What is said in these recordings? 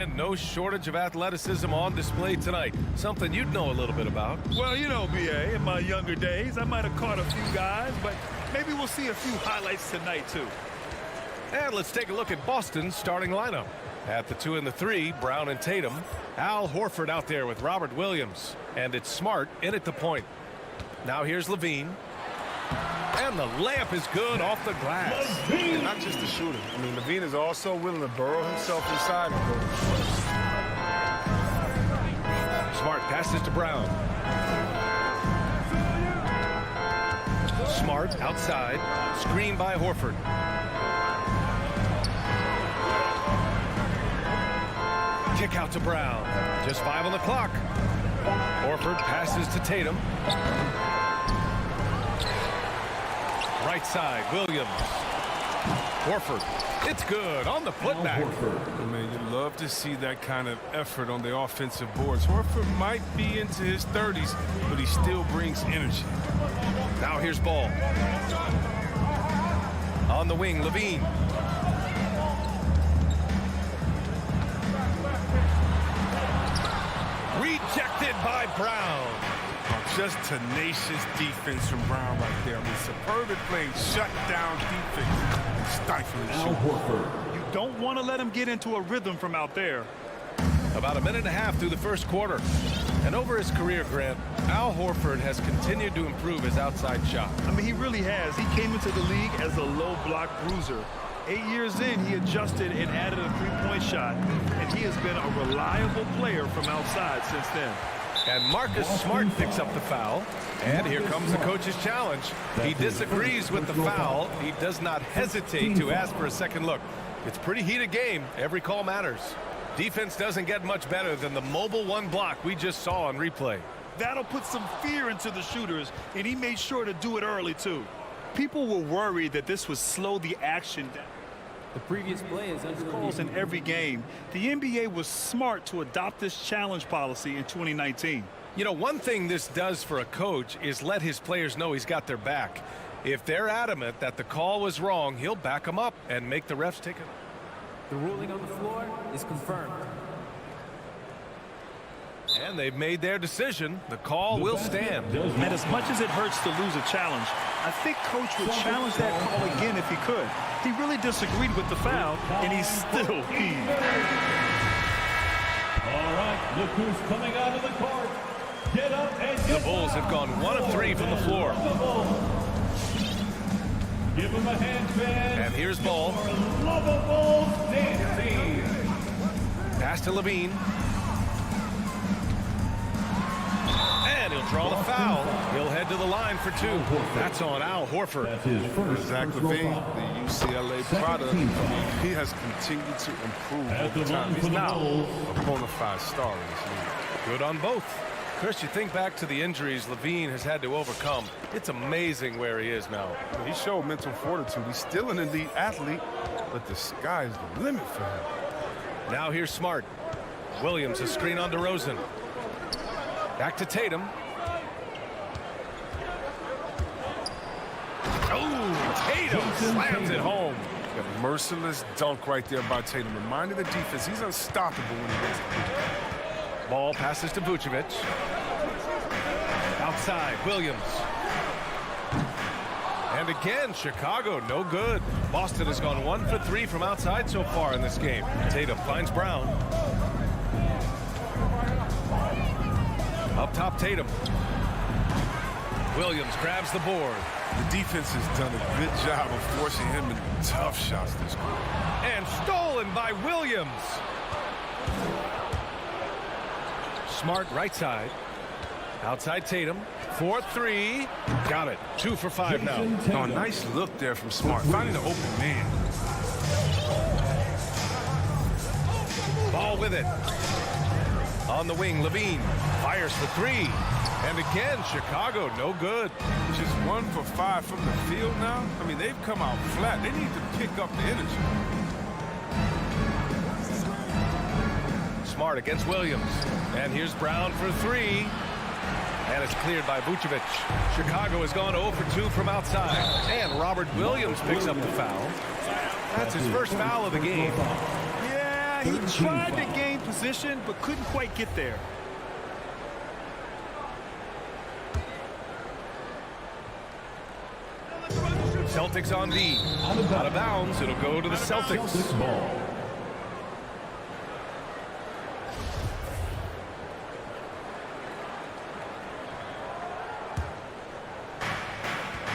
And no shortage of athleticism on display tonight. Something you'd know a little bit about. Well, you know, B.A., in my younger days, I might have caught a few guys, but maybe we'll see a few highlights tonight, too. And let's take a look at Boston's starting lineup. At the 2 and the 3, Brown and Tatum. Al Horford out there with Robert Williams. And it's Smart in at the point. Now here's Levine. And the layup is good off the glass. And not just the shooter. I mean, Levine is also willing to burrow himself inside and go first. Smart passes to Brown. Smart outside. Screen by Horford. Kick out to Brown. Just 5 on the clock. Horford passes to Tatum. Right side, Williams. Horford. It's good on the putback. I mean, you love to see that kind of effort on the offensive boards. Horford might be into his 30s, but he still brings energy. Now here's Ball. On the wing, Levine. Rejected by Brown. Just tenacious defense from Brown right there. I mean, superb at playing shutdown defense and stifling shooting. You don't want to let him get into a rhythm from out there. About a minute and a half through the first quarter. And over his career, Grant, Al Horford has continued to improve his outside shot. I mean, he really has. He came into the league as a low block bruiser. 8 years in, he adjusted and added a three-point shot, and he has been a reliable player from outside since then. And Marcus Smart picks up the foul. And here comes the coach's challenge. He disagrees with the foul. He does not hesitate to ask for a second look. It's a pretty heated game. Every call matters. Defense doesn't get much better than the mobile one block we just saw on replay. That'll put some fear into the shooters, and he made sure to do it early, too. People were worried that this would slow the action down. The previous play is under calls in every game. The NBA was smart to adopt this challenge policy in 2019. You know, one thing this does for a coach is let his players know he's got their back. If they're adamant that the call was wrong, he'll back them up and make the refs take it. The ruling on the floor is confirmed. And they've made their decision. The call will stand. And as much as it hurts to lose a challenge, I think Coach would challenge that call again if he could. He really disagreed with the foul, and he's still heaved. All right, look who's coming out of the court. Get up and The Bulls have gone 1 of 3 from the floor. Give him a hand, fans. And here's Ball. Lovable dancing. Pass to Levine. And he'll draw the foul. He'll head to the line for 2. That's on Al Horford. That's his first. Zach Levine, the UCLA product, he has continued to improve over time. He's now a bona fide star in this league. Good on both. Chris, you think back to the injuries Levine has had to overcome. It's amazing where he is now. He showed mental fortitude. He's still an elite athlete, but the sky's the limit for him. Now here's Smart. Williams, a screen on DeRozan. Back to Tatum. Oh, Tatum slams it home. A merciless dunk right there by Tatum. Reminding the defense, he's unstoppable when he gets it. Ball passes to Vucevic. Outside, Williams. And again, Chicago, no good. Boston has gone 1 for 3 from outside so far in this game. Tatum finds Brown. Up top, Tatum. Williams grabs the board. The defense has done a good job of forcing him into tough shots this quarter. And stolen by Williams. Smart right side. Outside Tatum. 4-3. Got it. 2 for 5 now. Oh, nice look there from Smart. Finding the open man. Ball with it. On the wing, Levine fires for 3. And again, Chicago, no good. Just 1 for 5 from the field now. I mean, they've come out flat. They need to pick up the energy. Smart against Williams. And here's Brown for 3. And it's cleared by Vucevic. Chicago has gone 0 for 2 from outside. And Robert Williams picks up the foul. That's his first foul of the game. Yeah, Yeah, he tried to gain position, but couldn't quite get there. Celtics on D. Out of bounds. It'll go to the Celtics. Ball.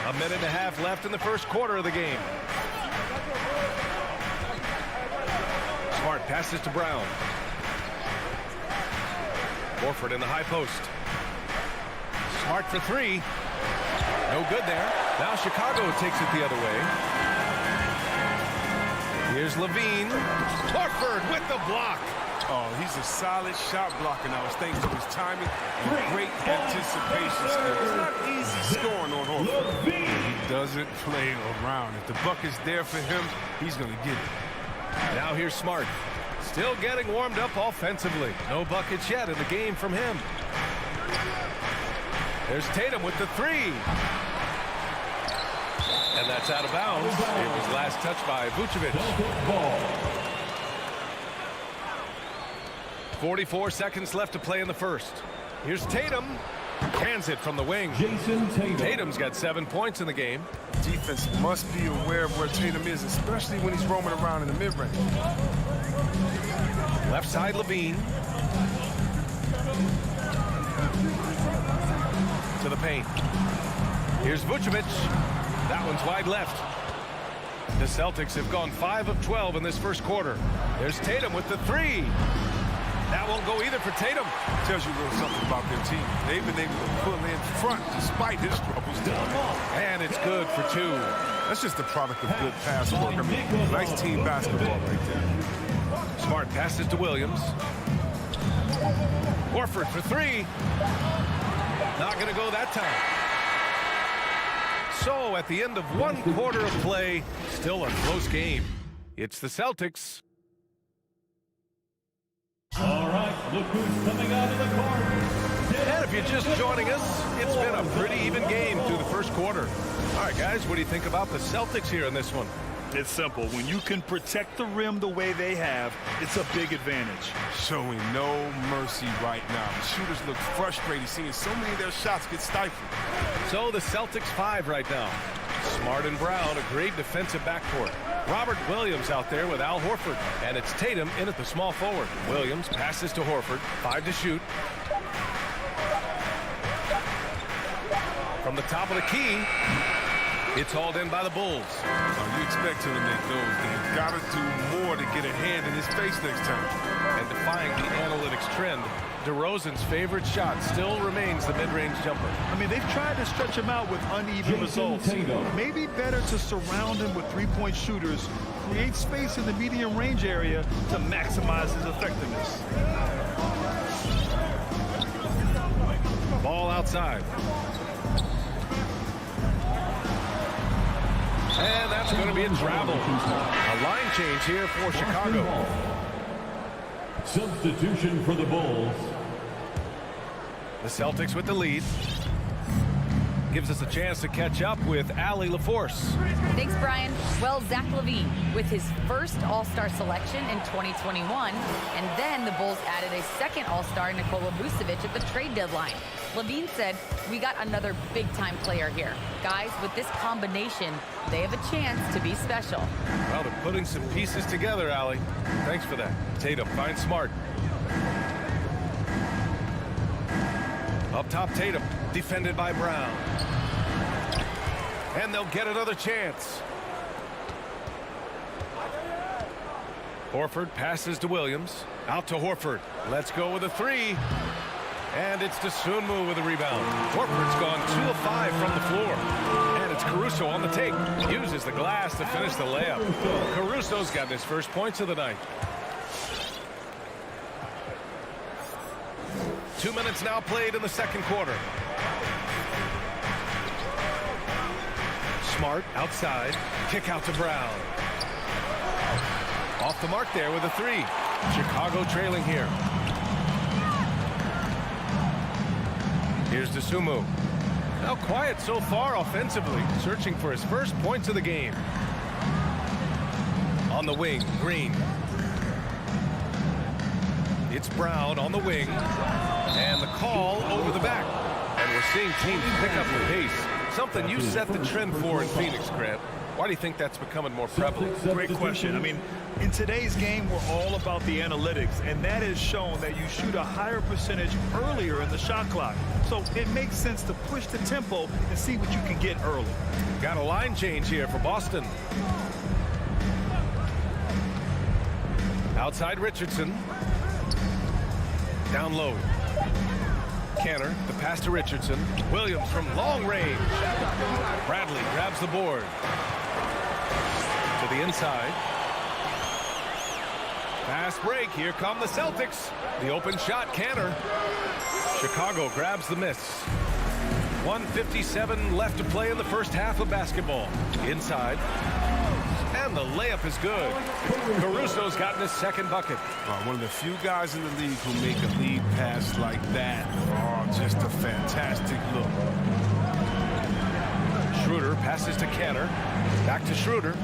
A minute and a half left in the first quarter of the game. Smart passes to Brown. Horford in the high post. Smart for three. No good there. Now Chicago takes it the other way. Here's Levine. Horford with the block. Oh, he's a solid shot blocker now. It's thanks to his timing and great anticipation skills. It's not easy scoring on Horford. He doesn't play around. If the bucket's there for him, he's going to get it. Now here's Smart. Still getting warmed up offensively. No buckets yet in the game from him. There's Tatum with the three. And that's out of bounds. It was last touched by Vucevic. 44 seconds left to play in the first. Here's Tatum. Hands it from the wing. Jason Tatum. Tatum's got 7 points in the game. Defense must be aware of where Tatum is, especially when he's roaming around in the mid-range. Left side Levine. To the paint. Here's Vucevic. That one's wide left. The Celtics have gone 5 of 12 in this first quarter. There's Tatum with the three. That won't go either for Tatum. Tells you a little something about their team. They've been able to pull in front despite his troubles. And it's good for two. That's just the product of good pass work. I mean, nice team basketball right there. Smart passes to Williams. Horford for three. Not going to go that time. So at the end of one quarter of play, still a close game. It's the Celtics. All right, look who's coming out of the court. And if you're just joining us, it's been a pretty even game through the first quarter. All right, guys, what do you think about the Celtics here in this one? It's simple. When you can protect the rim the way they have, it's a big advantage. Showing no mercy right now. The shooters look frustrated seeing so many of their shots get stifled. So the Celtics 5 right now. Smart and Brown, a great defensive backcourt. Robert Williams out there with Al Horford. And it's Tatum in at the small forward. Williams passes to Horford. 5 to shoot. From the top of the key, it's hauled in by the Bulls. You expect him to make those. They've got to do more to get a hand in his face next time. And defying the analytics trend, DeRozan's favorite shot still remains the mid-range jumper. I mean, they've tried to stretch him out with uneven results. Maybe better to surround him with three-point shooters, create space in the medium range area to maximize his effectiveness. Ball outside. And that's going to be a travel. A line change here for Chicago. Substitution for the Bulls. The Celtics with the lead. Gives us a chance to catch up with Allie LaForce. Thanks, Brian. Well, Zach LaVine with his first All-Star selection in 2021, and then the Bulls added a second All-Star, Nikola Vucevic, at the trade deadline. LaVine said, "We got another big-time player here. Guys, with this combination, they have a chance to be special." Well, they're putting some pieces together, Allie. Thanks for that. Tatum finds Smart. Up top, Tatum, defended by Brown. And they'll get another chance. Horford passes to Williams. Out to Horford. Let's go with a three. And it's Dosunmu with a rebound. Horford's gone 2 of 5 from the floor. And it's Caruso on the take. Uses the glass to finish the layup. Caruso's got his first points of the night. 2 minutes now played in the second quarter. Smart outside. Kick out to Brown. Off the mark there with a three. Chicago trailing here. Here's Dosunmu. Now quiet so far offensively. Searching for his first points of the game. On the wing, Green. It's Brown on the wing. And the call over the back. And we're seeing teams pick up the pace. Something you set the trend for in Phoenix, Grant. Why do you think that's becoming more prevalent? Great question. I mean, in today's game, we're all about the analytics, and that has shown that you shoot a higher percentage earlier in the shot clock. So it makes sense to push the tempo and see what you can get early. Got a line change here for Boston. Outside Richardson. Down low. Canner, the pass to Richardson. Williams from long range. Bradley grabs the board. To the inside. Fast break. Here come the Celtics. The open shot, Canner. Chicago grabs the miss. 1:57 left to play in the first half of basketball. Inside. And the layup is good. Caruso's gotten his second bucket. One of the few guys in the league who make a lead pass like that. Oh, just a fantastic look. Schroeder passes to Canner. Back to Schroeder.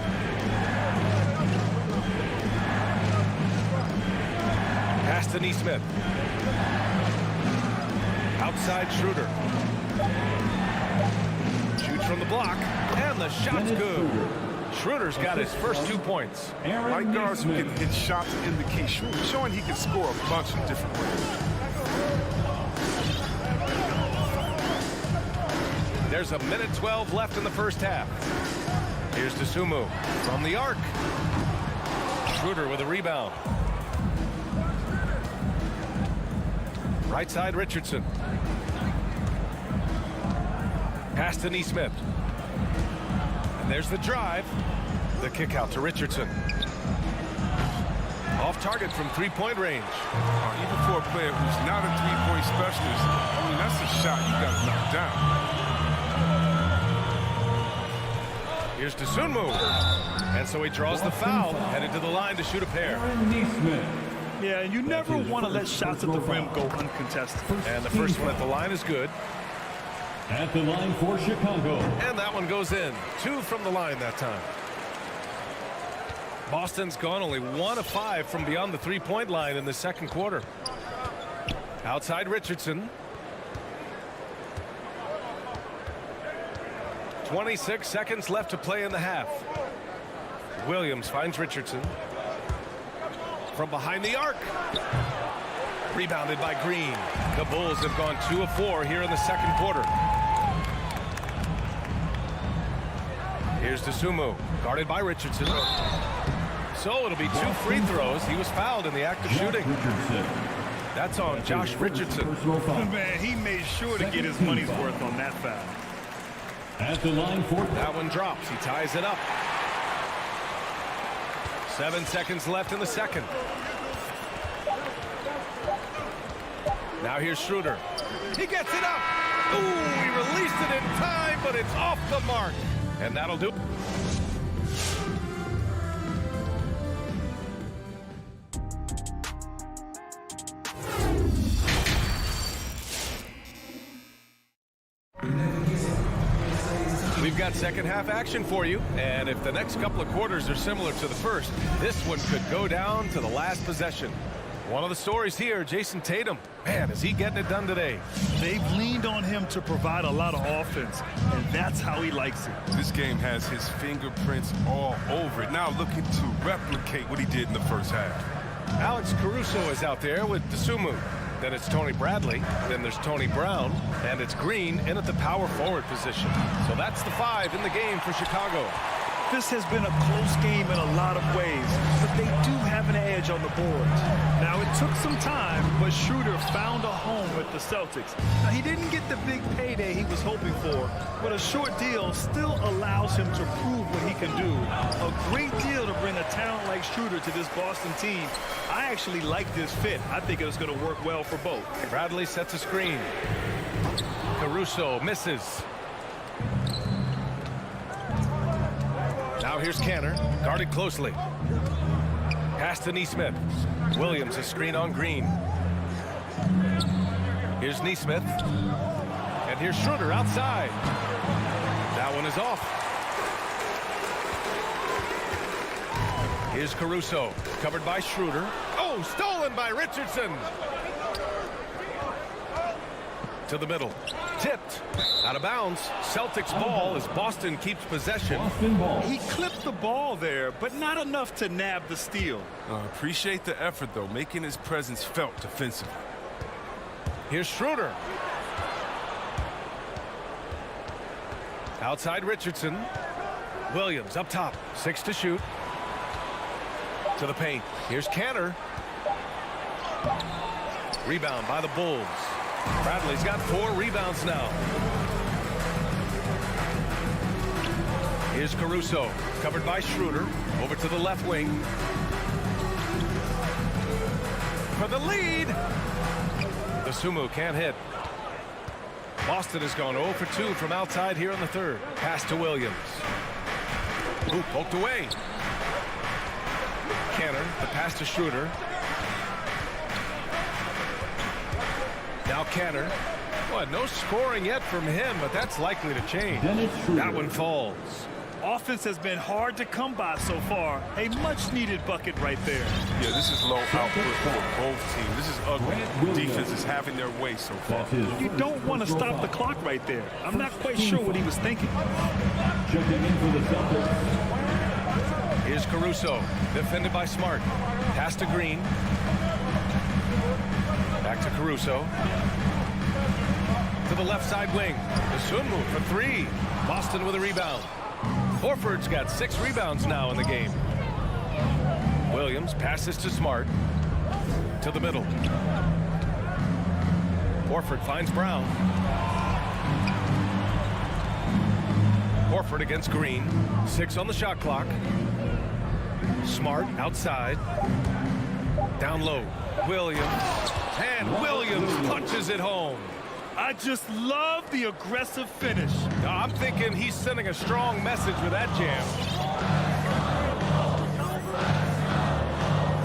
Pass to Nesmith. Outside Schroeder. Shoots from the block. And the shot's good. Schroeder's got his first 2 points. Like guards who can hit shots in the key, showing he can score a bunch of different ways. There's a minute 12 left in the first half. Here's Dosunmu from the arc. Schroeder with a rebound. Right side Richardson. Pass to Nesmith. And there's the drive. The kick out to Richardson. Off target from three-point range. Even for a player who's not a three-point specialist, I mean, that's a shot you got to knock down. Here's Dosunmu. And so he draws the foul, headed to the line to shoot a pair. Yeah, and you never want to let shots at the rim go uncontested. And the first one at the line is good. At the line for Chicago. And that one goes in. 2 from the line that time. Boston's gone only 1 of 5 from beyond the three-point line in the second quarter. Outside Richardson. 26 seconds left to play in the half. Williams finds Richardson. From behind the arc. Rebounded by Green. The Bulls have gone 2 of 4 here in the second quarter. Here's Dosunmu, guarded by Richardson. So it'll be 2 free throws. He was fouled in the act of shooting. That's on Josh Richardson. Man, he made sure to get his money's worth on that foul. At the line for that one drops. He ties it up. 7 seconds left in the second. Now here's Schroeder. He gets it up. Ooh, he released it in time, but it's off the mark. And that'll do. We've got second half action for you, and if the next couple of quarters are similar to the first, this one could go down to the last possession. One of the stories here, Jason Tatum. Man, is he getting it done today? They've leaned on him to provide a lot of offense, and that's how he likes it. This game has his fingerprints all over it. Now looking to replicate what he did in the first half. Alex Caruso is out there with Dosunmu. Then it's Tony Bradley. Then there's Tony Brown. And it's Green in at the power forward position. So that's the 5 in the game for Chicago. This has been a close game in a lot of ways, but they do have an edge on the boards. Now, it took some time, but Schroeder found a home with the Celtics. Now, he didn't get the big payday he was hoping for, but a short deal still allows him to prove what he can do. A great deal to bring a talent like Schroeder to this Boston team. I actually like this fit. I think it's going to work well for both. Bradley sets a screen. Caruso misses. Now here's Canner, guarded closely. Pass to Nesmith. Williams, a screen on Green. Here's Nesmith. And here's Schroeder outside. That one is off. Here's Caruso, covered by Schroeder. Oh, Oh, stolen by Richardson. To the middle. Tipped. Out of bounds. Celtics ball as Boston keeps possession. Boston ball. He clipped the ball there, but not enough to nab the steal. Appreciate the effort, though, making his presence felt defensively. Here's Schroeder. Outside Richardson. Williams up top. 6 to shoot. To the paint. Here's Cantor. Rebound by the Bulls. Bradley's got 4 rebounds now. Here's Caruso. Covered by Schroeder. Over to the left wing. For the lead. Dosunmu can't hit. Boston has gone 0 for 2 from outside here in the third. Pass to Williams. Ooh, poked away. Cantor, the pass to Schroeder. Now Cantor. Well, no scoring yet from him, but that's likely to change. That one falls. Offense has been hard to come by so far. A much-needed bucket right there. Yeah, this is low output for both teams. This is ugly. Defense is having their way so far. You don't want to stop the clock right there. I'm not quite sure what he was thinking. Checking in for the Celtics. Here's Caruso. Defended by Smart. Pass to Green. Back to Caruso. To the left side wing. Dosunmu for 3. Boston with a rebound. Horford's got 6 rebounds now in the game. Williams passes to Smart. To the middle. Horford finds Brown. Horford against Green. 6 on the shot clock. Smart outside. Down low. Williams. And Williams punches it home. I just love the aggressive finish. I'm thinking he's sending a strong message with that jam.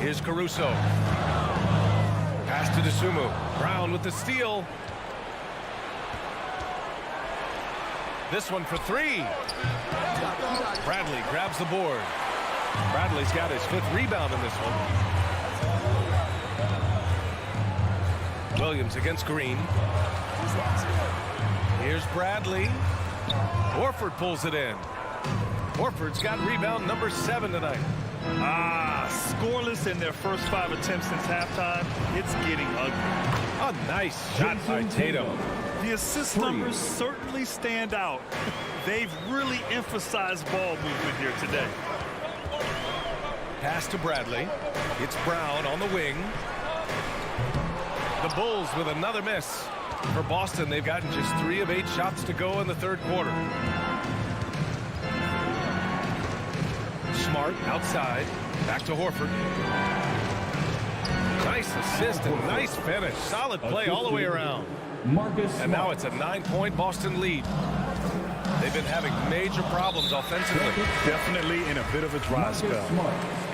Here's Caruso. Pass to Dosunmu. Brown with the steal. This one for 3. Bradley grabs the board. Bradley's got his 5th rebound in this one. Williams against Green. Here's Bradley. Horford pulls it in. Horford's got rebound number 7 tonight. Scoreless in their first 5 attempts since halftime. It's getting ugly. A nice shot by Tatum. The assist numbers certainly stand out. They've really emphasized ball movement here today. Pass to Bradley. It's Brown on the wing. The Bulls with another miss. For Boston, they've gotten just 3 of 8 shots to go in the third quarter. Smart outside. Back to Horford. Nice assist and nice finish. Solid play all the way around. And now it's a 9-point Boston lead. They've been having major problems offensively. Definitely in a bit of a dry spell.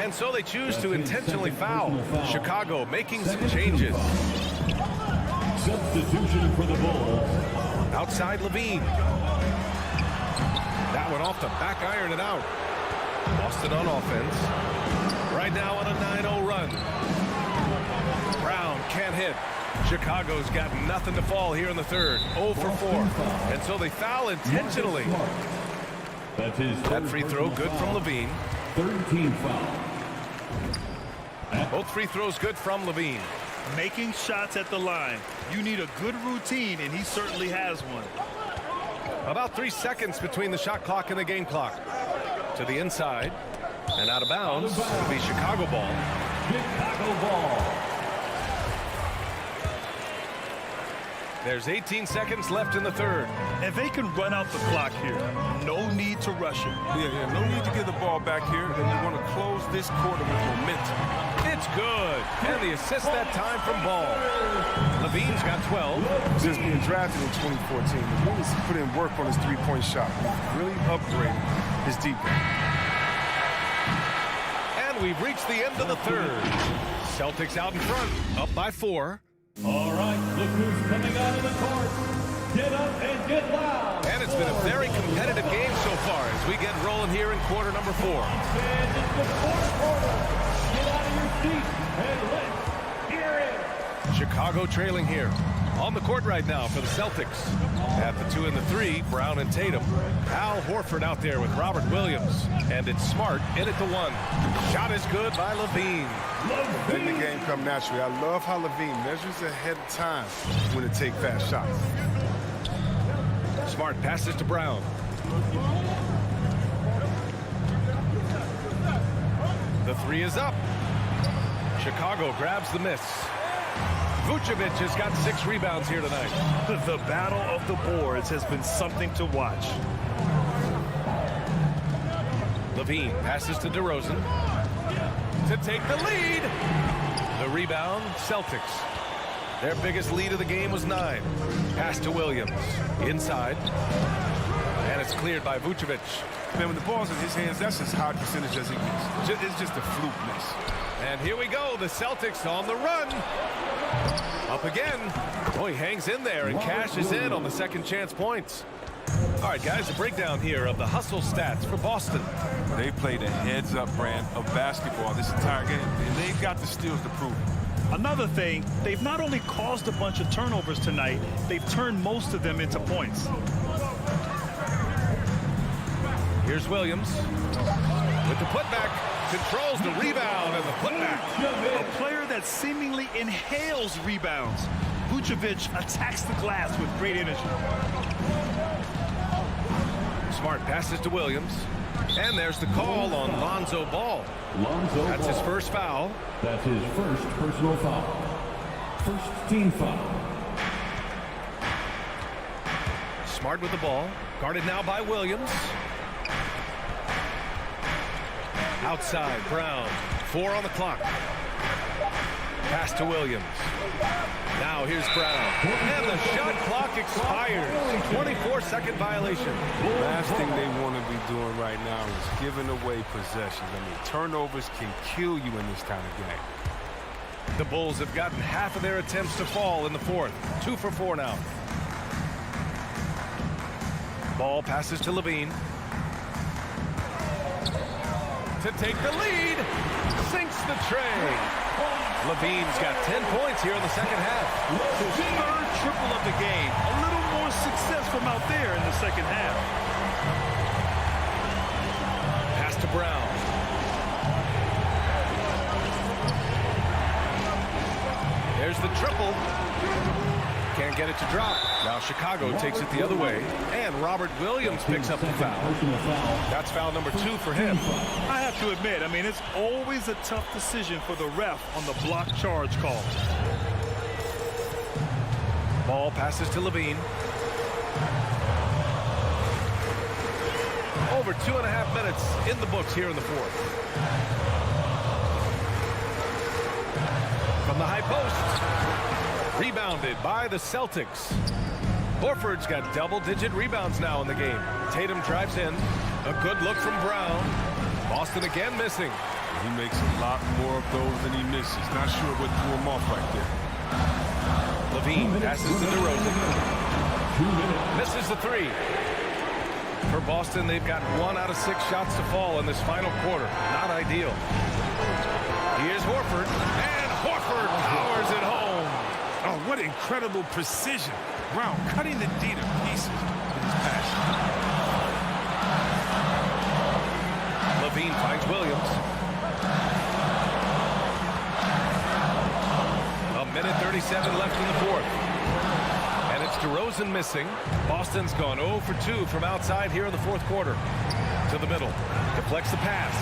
And so they choose to intentionally foul. Chicago making some changes. Substitution for the Bulls. Outside Levine. That one off the back iron and out. Boston on offense. Right now on a 9-0 run. Brown can't hit. Chicago's got nothing to fall here in the third. 0 for 4. And so they foul intentionally. That free throw good from Levine. 13 foul. Both free throws good from Levine. Making shots at the line. You need a good routine, and he certainly has one. About 3 seconds between the shot clock and the game clock. To the inside. And out of bounds. It'll be Chicago ball. Chicago ball. There's 18 seconds left in the third. And they can run out the clock here. No need to rush it. Yeah, no need to get the ball back here. And you want to close this quarter with momentum. It's good. And the assist that time from Ball. Levine's got 12. Since being drafted in 2014, he's put in work on his three-point shot. He's really upgraded his deep game. And we've reached the end of the third. Celtics out in front, up by 4. All right, look who's coming out of the court. Get up and get loud. And it's been a very competitive game so far as we get rolling here in quarter number 4. Fans, it's the fourth quarter. Get out of your seats And let's hear it. Chicago trailing here. On the court right now for the Celtics. At the 2 and the 3, Brown and Tatum. Al Horford out there with Robert Williams. And it's Smart in at the 1. Shot is good by Levine. Letting the game come naturally. I love how Levine measures ahead of time when to take fast shots. Smart passes to Brown. The 3 is up. Chicago grabs the miss. Vucevic has got 6 rebounds here tonight. The battle of the boards has been something to watch. Levine passes to DeRozan to take the lead. The rebound, Celtics. Their biggest lead of the game was 9. Pass to Williams. Inside. And it's cleared by Vucevic. Man, when the ball's in his hands, that's as high percentage as he gets. It's just a fluke miss. And here we go. The Celtics on the run. Up again. Oh, he hangs in there and cashes in on the second chance points. All right, guys, a breakdown here of the hustle stats for Boston. They played a heads-up brand of basketball this entire game, and they've got the steals to prove it. Another thing, they've not only caused a bunch of turnovers tonight, they've turned most of them into points. Here's Williams with the putback. Controls the rebound and the putback. A player that seemingly inhales rebounds. Vucevic attacks the glass with great energy. Smart passes to Williams. And there's the call on Lonzo Ball. That's his first foul. That's his first personal foul. First team foul. Smart with the ball. Guarded now by Williams. Outside, Brown. 4 on the clock. Pass to Williams. Now here's Brown. And the shot clock expires. 24-second violation. Last thing they want to be doing right now is giving away possessions. I mean, turnovers can kill you in this kind of game. The Bulls have gotten half of their attempts to fall in the 4th. 2 for 4 now. Ball passes to Levine. To take the lead. Sinks the tray. Levine's got 10 points here in the second half. His third triple of the game. A little more success from out there in the second half. Pass to Brown. There's the triple. Can't get it to drop. Now Chicago takes it the other way. And Robert Williams picks up the foul. That's foul number 2 for him. I have to admit, I mean, it's always a tough decision for the ref on the block charge call. Ball passes to Levine. Over 2.5 minutes in the books here in the 4th. From the high post. Rebounded by the Celtics. Horford's got double-digit rebounds now in the game. Tatum drives in. A good look from Brown. Boston again missing. He makes a lot more of those than he misses. Not sure what threw him off right there. Levine passes to DeRozan. Misses the 3. For Boston, they've got 1 out of 6 shots to fall in this final quarter. Not ideal. Here's Horford. And Horford powers it home. Oh, what incredible precision. Brown cutting the D to pieces with his pass. Levine finds Williams. A minute 37 left in the 4th. And it's DeRozan missing. Boston's gone 0 for 2 from outside here in the 4th quarter. To the middle. Deflects the pass.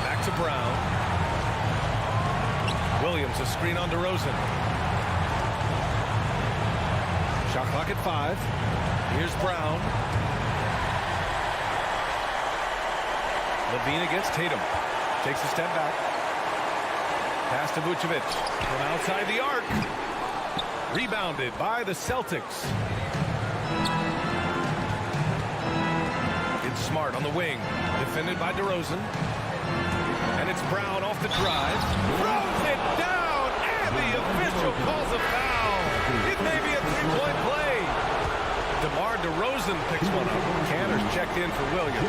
Back to Brown. Williams, a screen on DeRozan. Shot clock at 5. Here's Brown. Levine against Tatum. Takes a step back. Pass to Vucevic. From outside the arc. Rebounded by the Celtics. It's Smart on the wing. Defended by DeRozan. And it's Brown off the drive. Throws it down. And the official calls a foul. It may be a 3-point play. DeMar DeRozan picks one up. Cantor's checked in for Williams.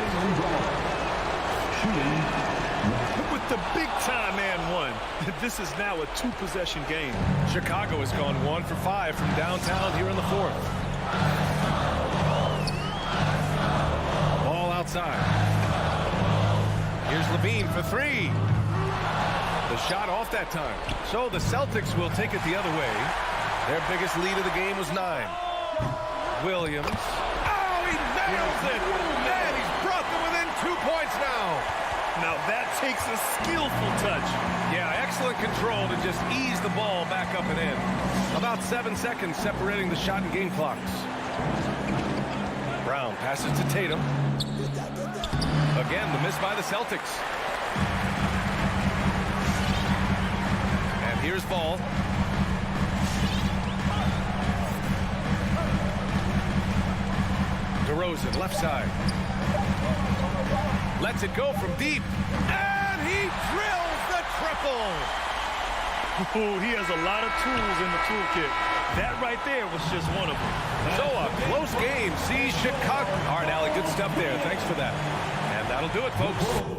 Look what with the big-time and one. This is now a two-possession game. Chicago has gone 1 for 5 from downtown here in the fourth. Ball outside. Here's Levine for 3. The shot off that time. So the Celtics will take it the other way. Their biggest lead of the game was 9. Williams. Oh, he nails it! And he's brought them within 2 points now. Now that takes a skillful touch. Yeah, excellent control to just ease the ball back up and in. About 7 seconds separating the shot and game clocks. Brown passes to Tatum. Again, the miss by the Celtics. And here's Ball. DeRozan, left side. Lets it go from deep. And he drills the triple. Ooh, he has a lot of tools in the toolkit. That right there was just one of them. So a close game. See Chicago. All right, Allie, good stuff there. Thanks for that. And that'll do it, folks.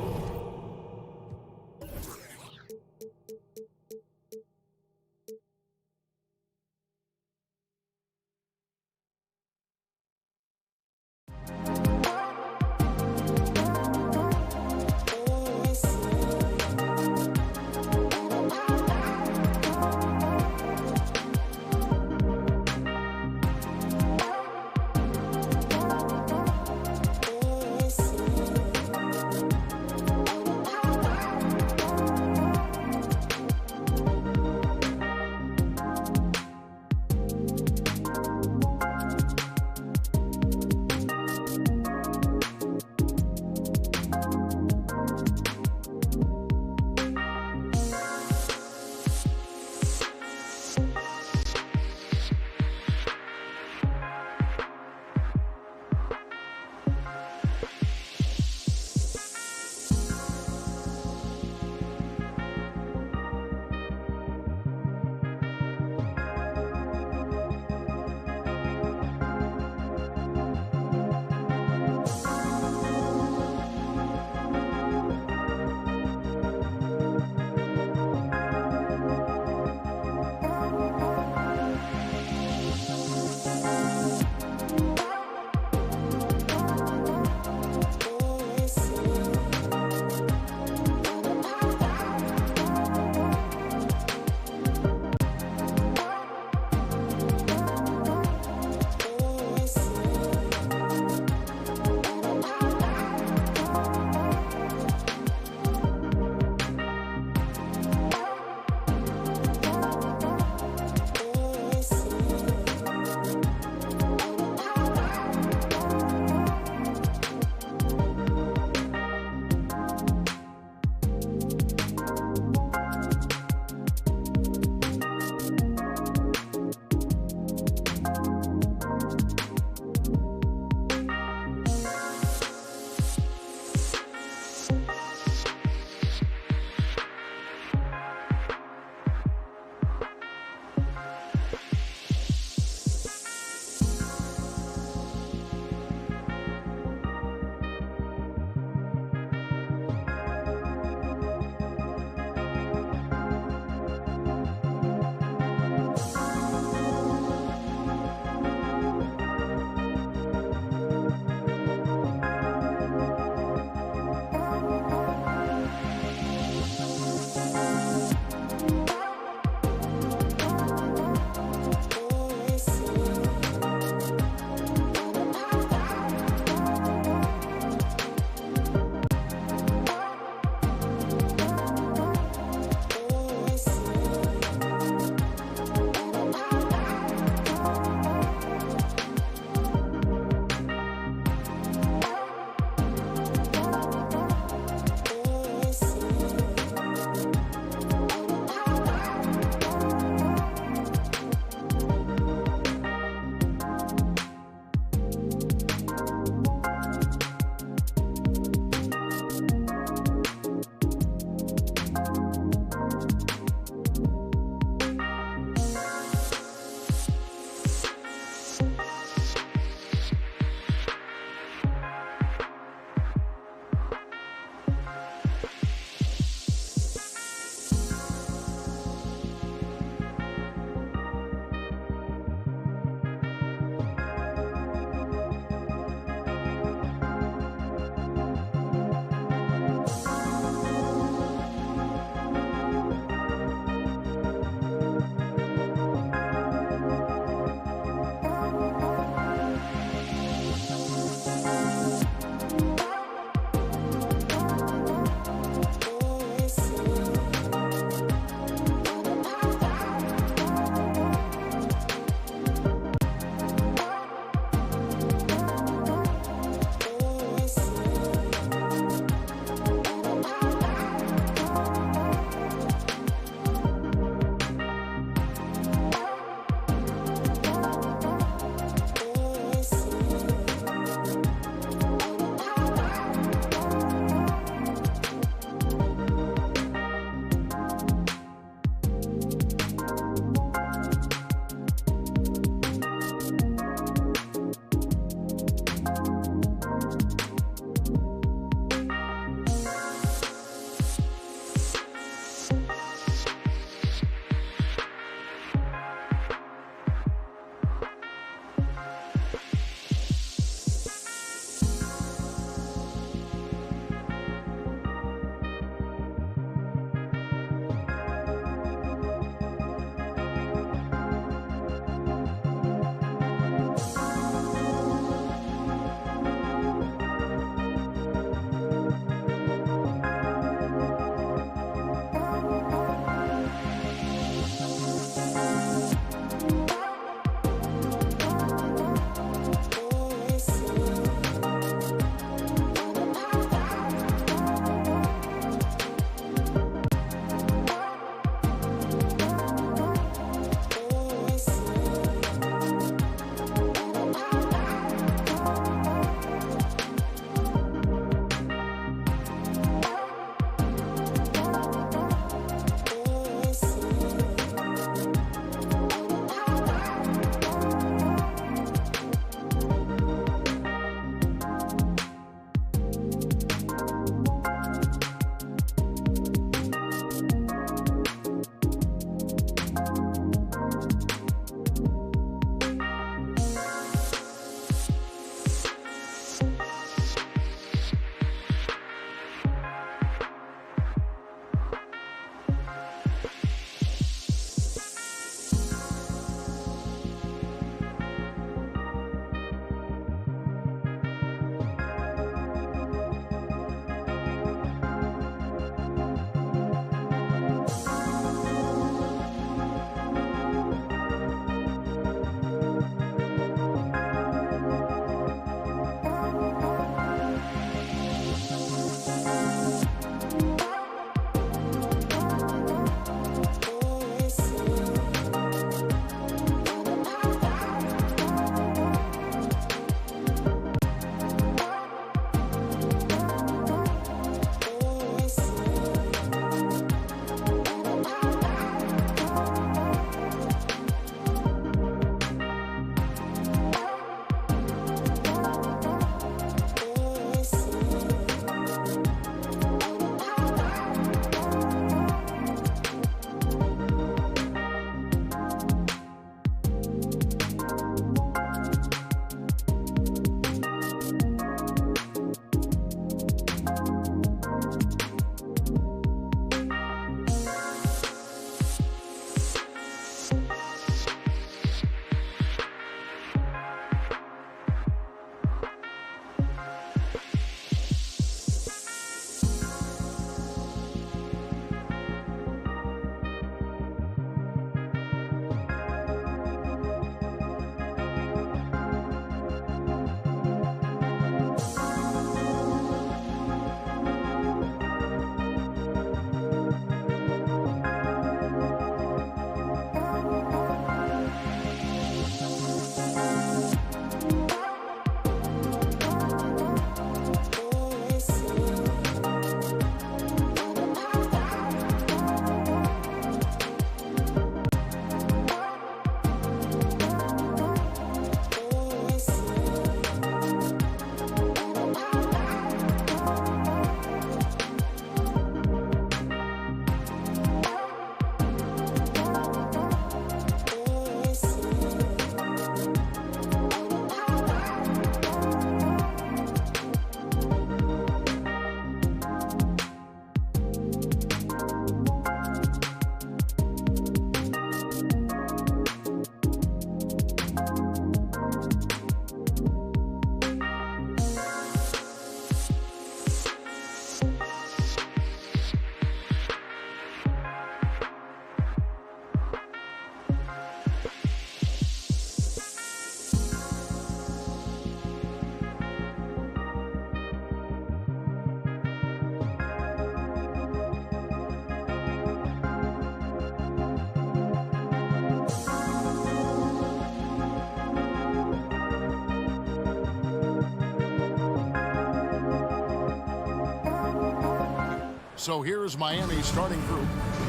So here's Miami's starting group.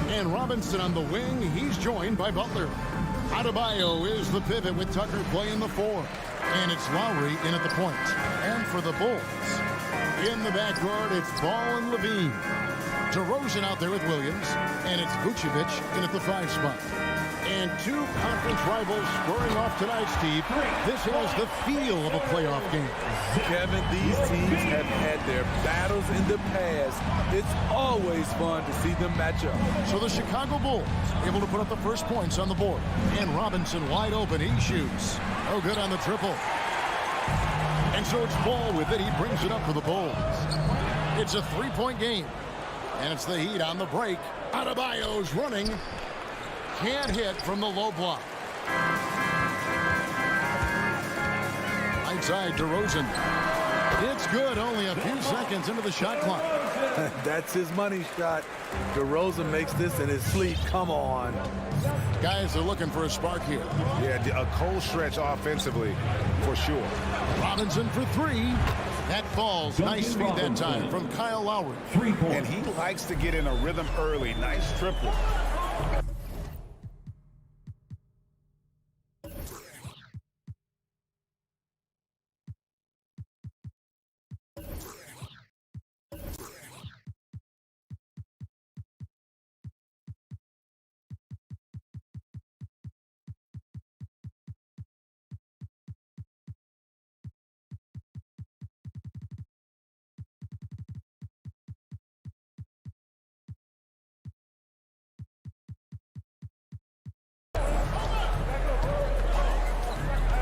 And Robinson on the wing. He's joined by Butler. Adebayo is the pivot with Tucker playing the 4. And it's Lowry in at the point. And for the Bulls, in the backcourt, it's Ball and Levine. DeRozan out there with Williams. And it's Vucevic in at the 5 spot. And 2 conference rivals squaring off tonight, Steve. This has the feel of a playoff game. Kevin, these teams have had their battles in the past. It's always fun to see them match up. So the Chicago Bulls able to put up the first points on the board. And Robinson wide open. He shoots. No good on the triple. And so it's Ball with it. He brings it up for the Bulls. It's a 3-point game. And it's the Heat on the break. Adebayo's running. Can't hit from the low block. Right side, DeRozan. It's good, only a few seconds into the shot clock. That's his money shot. DeRozan makes this in his sleep. Come on. Guys are looking for a spark here. Yeah, a cold stretch offensively, for sure. Robinson for 3. That falls. Nice feed that time from Kyle Lowry. 3 points. And he likes to get in a rhythm early. Nice triple.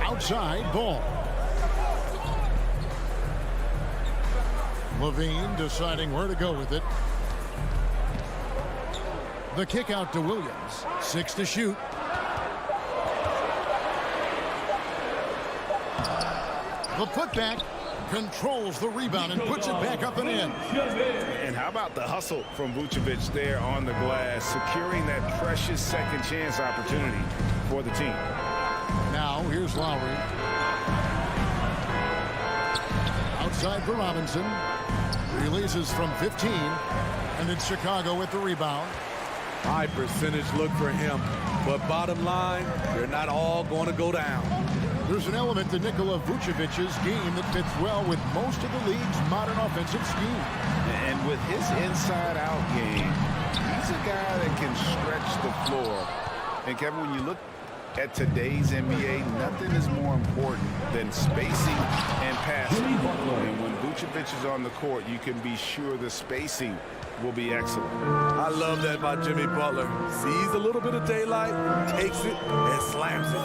Outside Ball. Levine deciding where to go with it. The kick out to Williams. 6 to shoot. The putback controls the rebound and puts it back up and in. And how about the hustle from Vucevic there on the glass, securing that precious second chance opportunity for the team. Now, here's Lowry. Outside for Robinson. Releases from 15. And it's Chicago with the rebound. High percentage look for him. But bottom line, they're not all going to go down. There's an element to Nikola Vucevic's game that fits well with most of the league's modern offensive scheme. And with his inside-out game, he's a guy that can stretch the floor. And Kevin, when you look at today's NBA, nothing is more important than spacing and passing. And when Vucevic is on the court, you can be sure the spacing will be excellent. I love that by Jimmy Butler. Sees a little bit of daylight, takes it, and slams it.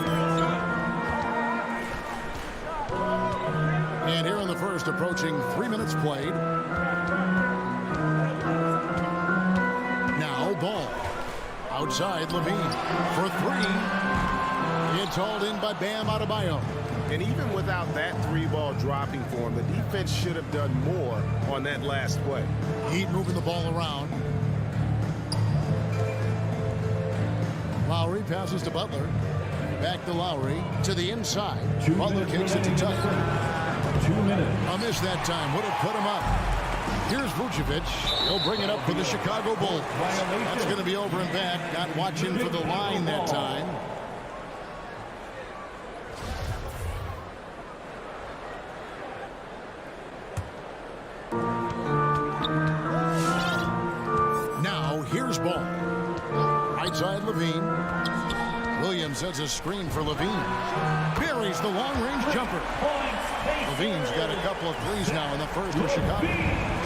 And here in the first, approaching 3 minutes played. Now Ball. Outside Levine for 3. It's hauled in by Bam Adebayo. And even without that 3-ball dropping for him, the defense should have done more on that last play. Heat moving the ball around. Lowry passes to Butler. Back to Lowry to the inside. Butler kicks it to Tucker. 2 minutes. A miss that time would have put him up. Here's Vucevic. He'll bring it up for the Chicago Bulls. That's going to be over and back. Got watching for the line that time. Now here's Ball. Right side Levine. Williams sets a screen for Levine. Buries the long-range jumper. Levine's got a couple of threes now in the first for Chicago.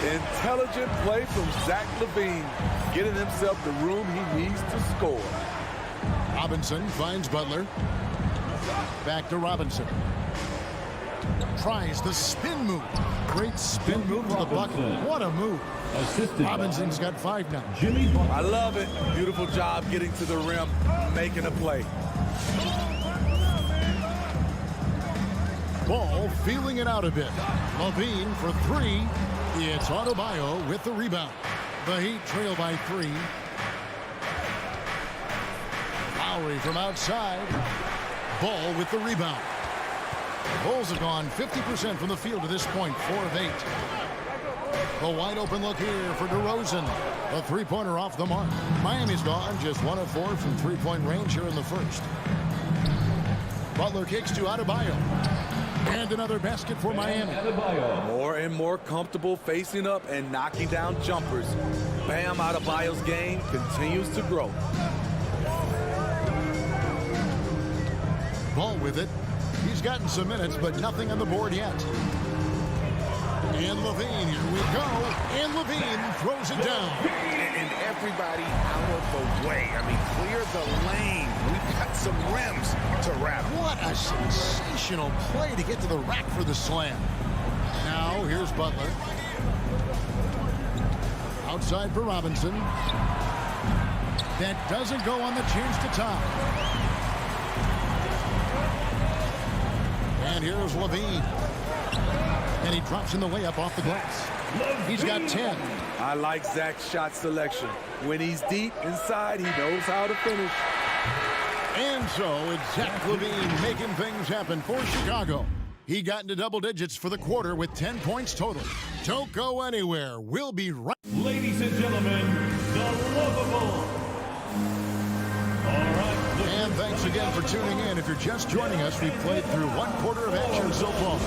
Intelligent play from Zach Levine, getting himself the room he needs to score. Robinson finds Butler. Back to Robinson. Tries the spin move. Great spin move to the bucket. What a move. Robinson's got 5 now. I love it. Beautiful job getting to the rim, making a play. Ball feeling it out a bit. Levine for 3. It's Adebayo with the rebound. The Heat trail by 3. Lowry from outside. Ball with the rebound. The Bulls have gone 50% from the field to this point, 4 of 8. The wide open look here for DeRozan. A three-pointer off the mark. Miami's gone just 1 of 4 from three-point range here in the first. Butler kicks to Adebayo. And another basket for Miami. More and more comfortable facing up and knocking down jumpers. Bam Adebayo's game continues to grow. Ball with it. He's gotten some minutes, but nothing on the board yet. And LaVine, here we go. And LaVine throws it down. And everybody out of the way. I mean, clear the lane. We've got some rims to wrap. What a sensational play to get to the rack for the slam. Now, here's Butler. Outside for Robinson. That doesn't go on the chance to top. And here's LaVine. And he drops in the layup off the glass. He's got 10. I like Zach's shot selection. When he's deep inside, he knows how to finish. And so it's Zach LaVine making things happen for Chicago. He got into double digits for the quarter with 10 points total. Don't go anywhere. We'll be right. Ladies and gentlemen, the lovable. All right. And thanks again for tuning in. If you're just joining us, we've played through 1 quarter of action so far.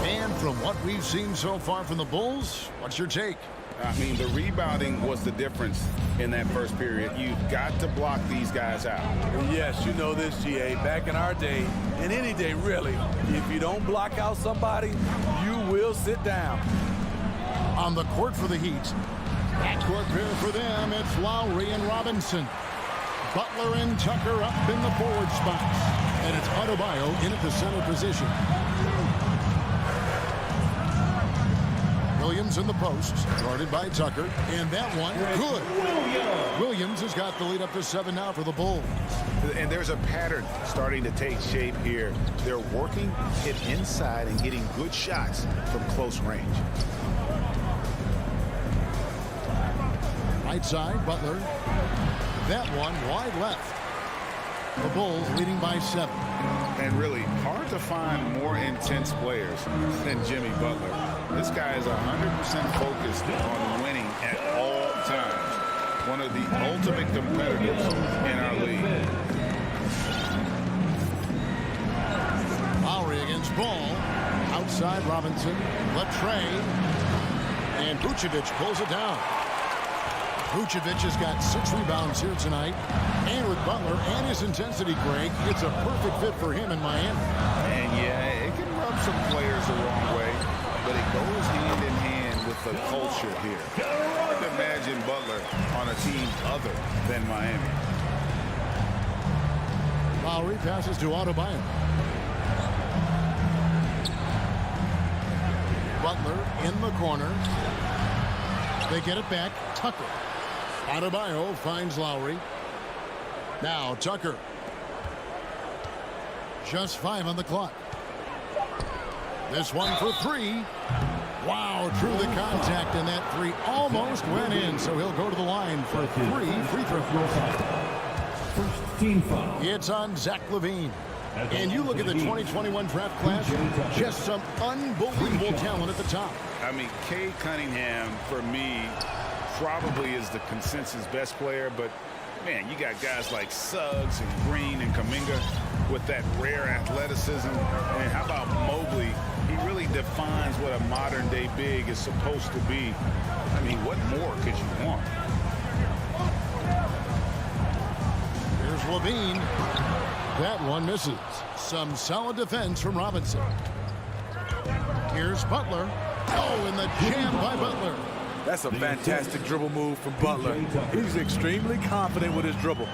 And from what we've seen so far from the Bulls, what's your take? I mean, the rebounding was the difference in that first period. You've got to block these guys out. Yes, you know this, GA. Back in our day, and any day really, if you don't block out somebody, you will sit down. On the court for the Heat. Backcourt pair for them, it's Lowry and Robinson. Butler and Tucker up in the forward spots. And it's Adebayo in at the center position. Williams in the post, guarded by Tucker. And that one, good. Williams has got the lead up to 7 now for the Bulls. And there's a pattern starting to take shape here. They're working it inside and getting good shots from close range. Right side, Butler. That one wide left. The Bulls leading by 7. And really hard to find more intense players than Jimmy Butler. This guy is 100% focused on winning at all times. One of the ultimate competitors in our league. Lowry against Ball. Outside Robinson. Latrey. And Vucevic pulls it down. Vucevic has got 6 rebounds here tonight. And with Butler and his intensity, Greg, it's a perfect fit for him in Miami. And yeah, it can rub some players the wrong way, but it goes hand in hand with the culture here. Hard to imagine Butler on a team other than Miami. Lowry passes to Adebayo. Butler in the corner. They get it back. Tucker. Adebayo finds Lowry. Now Tucker. Just 5 on the clock. This one for 3. Wow, drew the contact, and that 3 almost went in, so he'll go to the line for 3 free throws. First team foul. It's on Zach LaVine. And you look at the 2021 draft class, just some unbelievable talent at the top. I mean, Cade Cunningham, for me, probably is the consensus best player, but man, you got guys like Suggs and Green and Kuminga with that rare athleticism. And how about Mobley? He really defines what a modern-day big is supposed to be. I mean, what more could you want? Here's LaVine. That one misses. Some solid defense from Robinson. Here's Butler. Oh, and the jam by Butler. That's a fantastic dribble move from Butler. He's extremely confident with his dribble.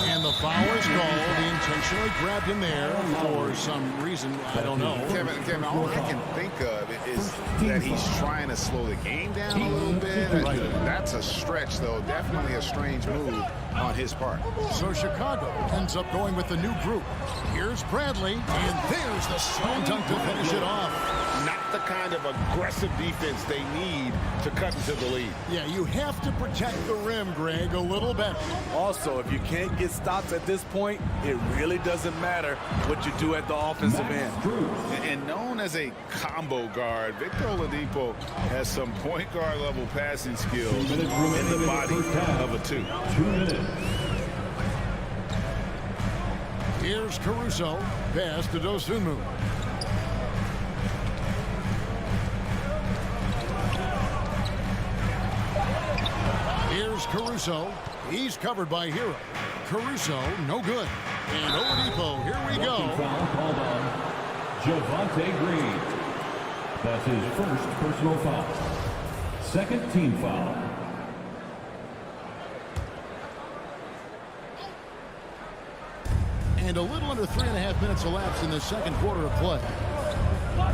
And the foul is called. He intentionally grabbed him there for some reason. I don't know. Kevin, all I can think of is that he's trying to slow the game down a little bit. That's a stretch, though. Definitely a strange move on his part. So Chicago ends up going with the new group. Here's Bradley, and there's the slam dunk to finish it off. not the kind of aggressive defense they need to cut into the lead. Yeah, you have to protect the rim, Greg, a little better. Also, if you can't get stops at this point, it really doesn't matter what you do at the offensive end. And known as a combo guard, Victor Oladipo has some point guard level passing skills in the body of a 2. 2 minutes. Here's Caruso. Pass to Dosunmu. Here's Caruso. He's covered by Hero. Caruso, no good. And Oladipo, here we go. Foul called on Javonte Green. That's his first personal foul. Second team foul. And a little under 3.5 minutes elapsed in the second quarter of play.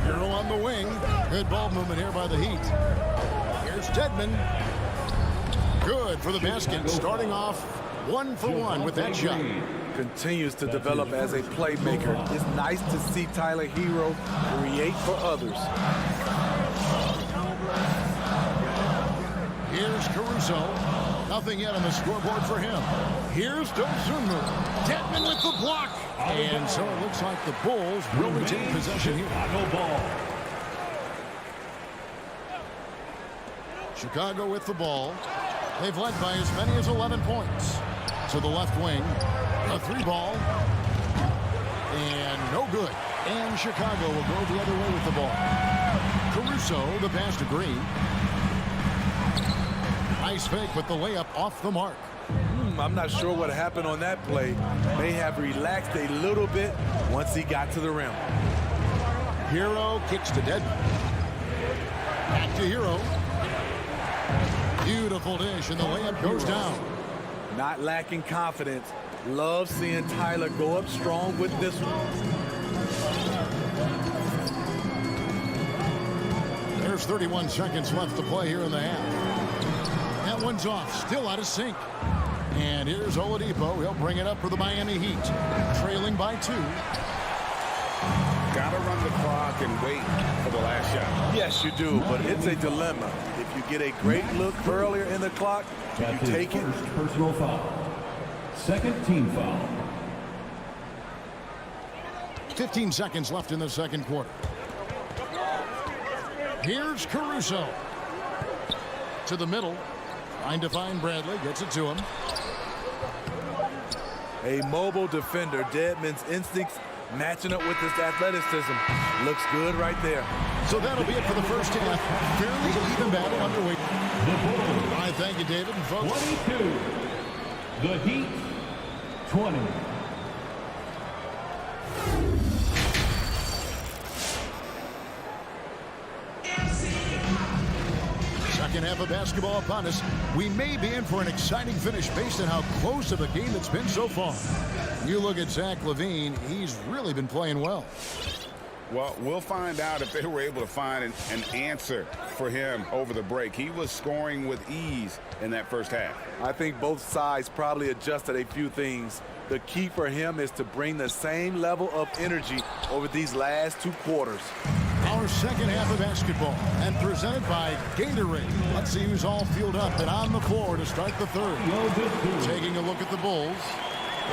Hero on the wing. Good ball movement here by the Heat. Here's Dedmon. Good for the basket. Starting off 1 for 1 with that shot. Continues to develop as a playmaker. It's nice to see Tyler Hero create for others. Here's Caruso. Nothing yet on the scoreboard for him. Here's Dosunmu. Dedmon with the block. And so it looks like the Bulls will retain possession here. Chicago ball. Chicago with the ball. They've led by as many as 11 points. To the left wing. A 3-ball. And no good. And Chicago will go the other way with the ball. Caruso, the pass to Green. Nice fake with the layup off the mark. I'm not sure what happened on that play. May have relaxed a little bit once he got to the rim. Hero kicks to Dedmon. Back to Hero. Beautiful dish, and the layup goes down. Not lacking confidence. Love seeing Tyler go up strong with this one. There's 31 seconds left to play here in the half. That one's off, still out of sync. And here's Oladipo. He'll bring it up for the Miami Heat. Trailing by 2. Got to run the clock and wait for the last shot. Yes, you do, but it's a dilemma. If you get a great look earlier in the clock, do you take it? First personal foul. Second team foul. 15 seconds left in the second quarter. Here's Caruso. To the middle. Trying to find Bradley. Gets it to him. A mobile defender. Dedmon's instincts matching up with his athleticism. Looks good right there. So that'll be it for the first half. Fairly even battle underway. The Bulls. All right, thank you, David and folks. 22. The Heat 20. Second half of basketball upon us. We may be in for an exciting finish based on how close of a game it's been so far. You look at Zach LaVine, he's really been playing well. Well, we'll find out if they were able to find an answer for him over the break. He was scoring with ease in that first half. I think both sides probably adjusted a few things. The key for him is to bring the same level of energy over these last 2 quarters. Our second half of basketball and presented by Gatorade. Let's see who's all fueled up and on the floor to start the third. Taking a look at the Bulls.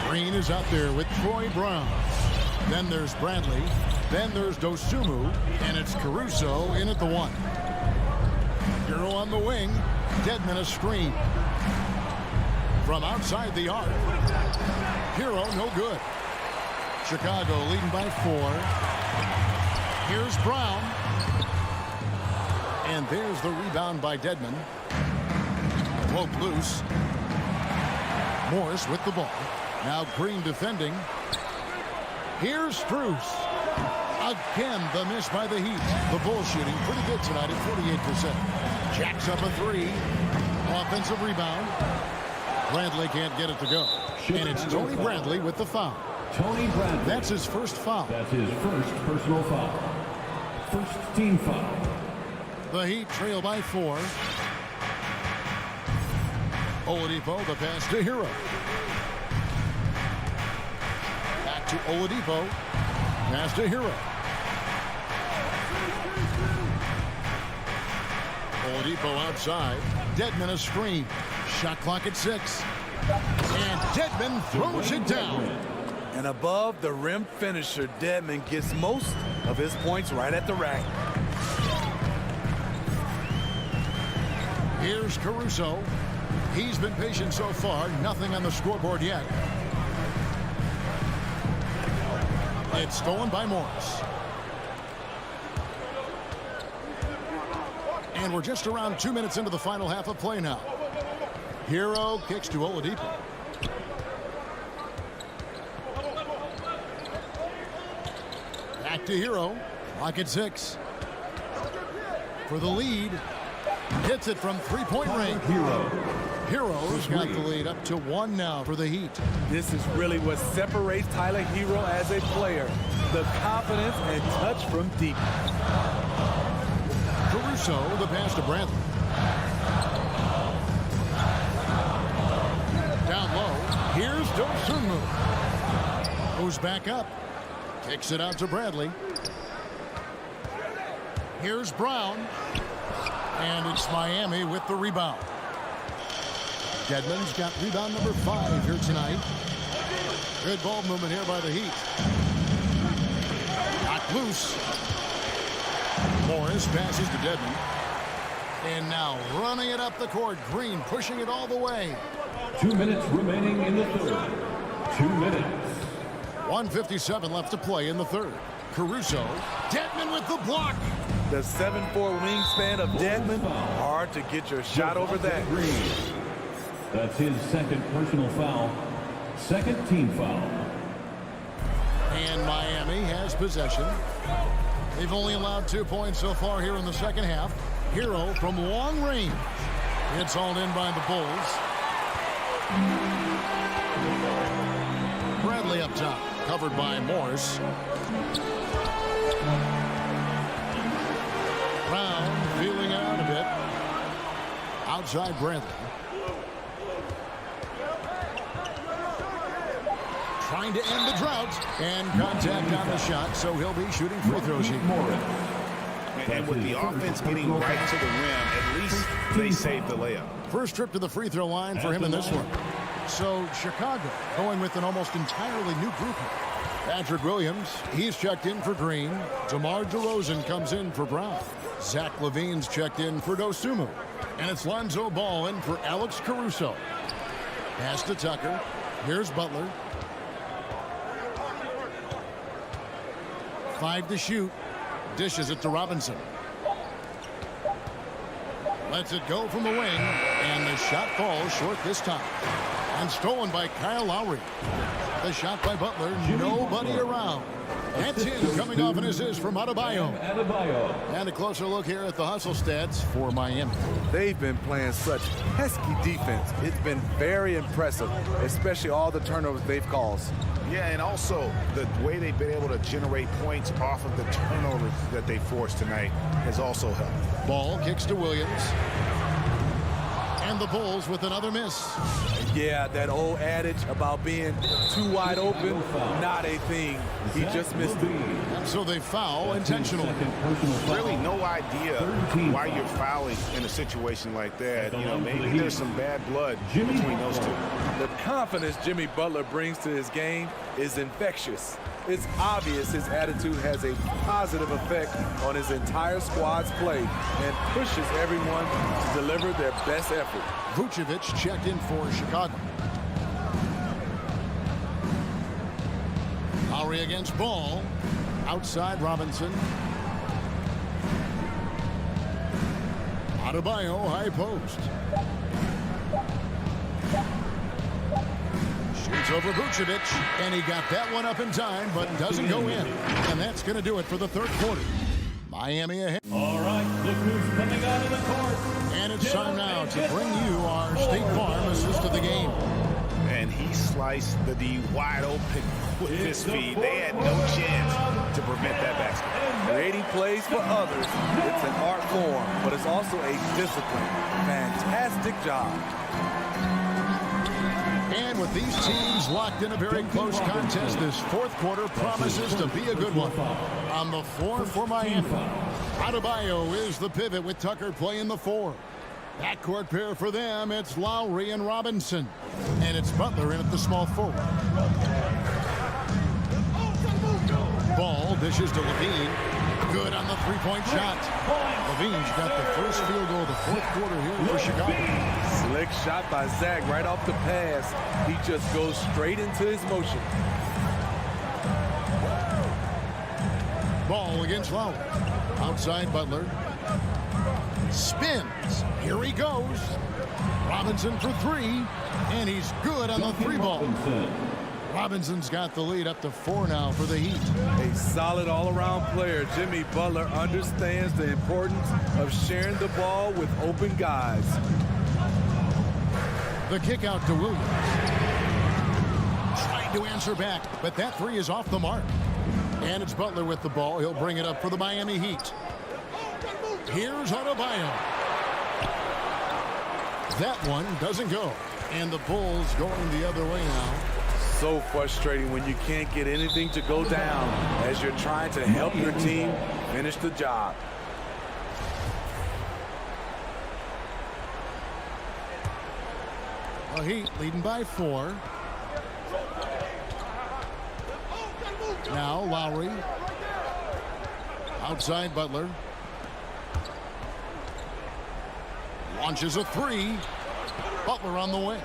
Green is out there with Troy Brown. Then there's Bradley. Then there's Dosunmu. And it's Caruso in at the 1. Hero on the wing. Dedmon a screen. From outside the arc. Hero no good. Chicago leading by 4. Here's Brown. And there's the rebound by Dedmon. Broke loose. Morris with the ball. Now Green defending. Here's Strus. Again, the miss by the Heat. The Bulls shooting pretty good tonight at 48%. Jacks up a 3. Offensive rebound. Bradley can't get it to go. And it's Tony Bradley with the foul. Tony Bradley. That's his first foul. That's his first personal foul. First team foul. The Heat trail by 4. Oladipo, the pass to Hero. Back to Oladipo. Pass to Hero. Oladipo outside. Dedmon a screen. Shot clock at 6. And Dedmon throws it down. And above the rim finisher, Dedmon gets most of his points right at the rack. Here's Caruso. He's been patient so far. Nothing on the scoreboard yet. It's stolen by Morris. And we're just around 2 minutes into the final half of play now. Hero kicks to Oladipo. Back to Hero. Clock at 6. For the lead. Hits it from three-point range. Hero's got the lead up to 1 now for the Heat. This is really what separates Tyler Hero as a player. The confidence and touch from deep. Caruso, the pass to Bradley. Down low. Here's Dosunmu. Who's back up. Kicks it out to Bradley. Here's Brown. And it's Miami with the rebound. Dedmon's got rebound number 5 here tonight. Good ball movement here by the Heat. Knocked loose. Morris passes to Dedmon. And now running it up the court. Green pushing it all the way. 2 minutes remaining in the third. 2 minutes. 1:57 left to play in the third. Caruso. Dedmon with the block. The 7'4" wingspan of Dedmon. Hard to get your shot over that. That's his second personal foul. Second team foul. And Miami has possession. They've only allowed 2 points so far here in the second half. Hero from long range. It's hauled in by the Bulls. Bradley up top. Covered by Morris. Brown feeling out a bit. Outside Bradley. Trying to end the drought. And contact on the shot, so he'll be shooting free throws here. And with the offense getting right to the rim, at least they saved the layup. First trip to the free throw line for him in this one. So Chicago going with an almost entirely new group here. Patrick Williams, he's checked in for Green. DeMar DeRozan comes in for Brown. Zach LaVine's checked in for Dosunmu. And it's Lonzo Ball in for Alex Caruso. Pass to Tucker. Here's Butler. 5 to shoot. Dishes it to Robinson. Lets it go from the wing. And the shot falls short this time. And stolen by Kyle Lowry. The shot by Butler. Nobody around. That's in, coming off an assist from Adebayo. And a closer look here at the hustle stats for Miami. They've been playing such pesky defense. It's been very impressive, especially all the turnovers they've caused. Yeah, and also the way they've been able to generate points off of the turnovers that they forced tonight has also helped. Ball kicks to Williams. And the Bulls with another miss. Yeah, that old adage about being too wide open, not a thing. He just missed it. And so they foul intentionally. Really no idea why you're fouling in a situation like that. You know, maybe there's some bad blood between those two. The confidence Jimmy Butler brings to his game is infectious. It's obvious his attitude has a positive effect on his entire squad's play and pushes everyone to deliver their best effort. Vucevic checked in for Chicago. Lowry against Ball. Outside Robinson. Adebayo, high post. Shoots over Vucevic, and he got that one up in time, but doesn't go in. And that's going to do it for the third quarter. Miami ahead. All right, look who's coming out of the court. And it's time now to bring you our State Farm assist of the game. And he sliced the D wide open with his feet. They had no chance to prevent that basket. Creating plays for others, it's an art form, but it's also a discipline. Fantastic job. And with these teams locked in a very close contest, this fourth quarter promises to be a good one. On the floor for Miami, Adebayo is the pivot with Tucker playing the 4. Backcourt pair for them, it's Lowry and Robinson. And it's Butler in at the small forward. Ball dishes to Levine. Good on the three-point shot. Levine's got the first field goal of the fourth quarter here for Chicago. Slick shot by Zach right off the pass. He just goes straight into his motion. Ball against Lowry. Outside Butler. Spins. Here he goes. Robinson for 3. And he's good on the 3-ball. Robinson's got the lead up to 4 now for the Heat. A solid all-around player. Jimmy Butler understands the importance of sharing the ball with open guys. The kick out to Williams. Trying to answer back, but that 3 is off the mark. And it's Butler with the ball. He'll bring it up for the Miami Heat. Here's Adebayo. That one doesn't go. And the Bulls going the other way now. So frustrating when you can't get anything to go down as you're trying to help your team finish the job. The Heat leading by 4. Now Lowry. Outside Butler. Launches a 3. Butler on the wing.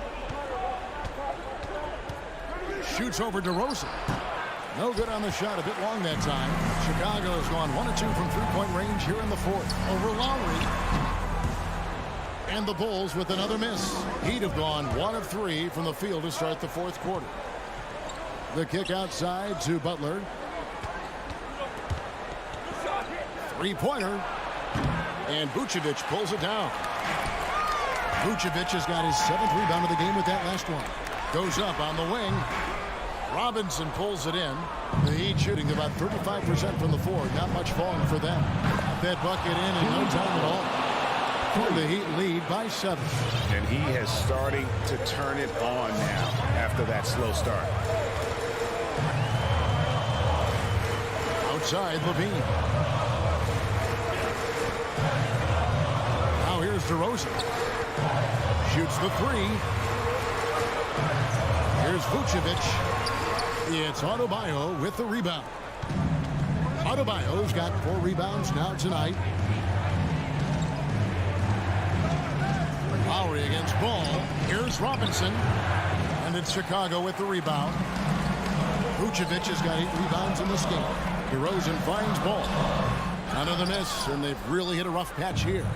Shoots over DeRozan. No good on the shot. A bit long that time. Chicago has gone 1 of 2 from three-point range here in the fourth. Over Lowry. And the Bulls with another miss. Heat have gone 1 of 3 from the field to start the fourth quarter. The kick outside to Butler. Three-pointer. And Vucevic pulls it down. Vucevic has got his 7th rebound of the game with that last one. Goes up on the wing. Robinson pulls it in. The Heat shooting about 35% from the floor. Not much falling for them. Got that bucket in no time at all. The Heat lead by 7. And he has starting to turn it on now after that slow start. Outside Levine. Now here's DeRozan. Shoots the 3. Here's Vucevic. It's Adebayo with the rebound. Adebayo's got 4 rebounds now tonight. Lowry against Ball. Here's Robinson. And it's Chicago with the rebound. Vucevic has got 8 rebounds in this game. DeRozan finds Ball. Another miss, and they've really hit a rough patch here.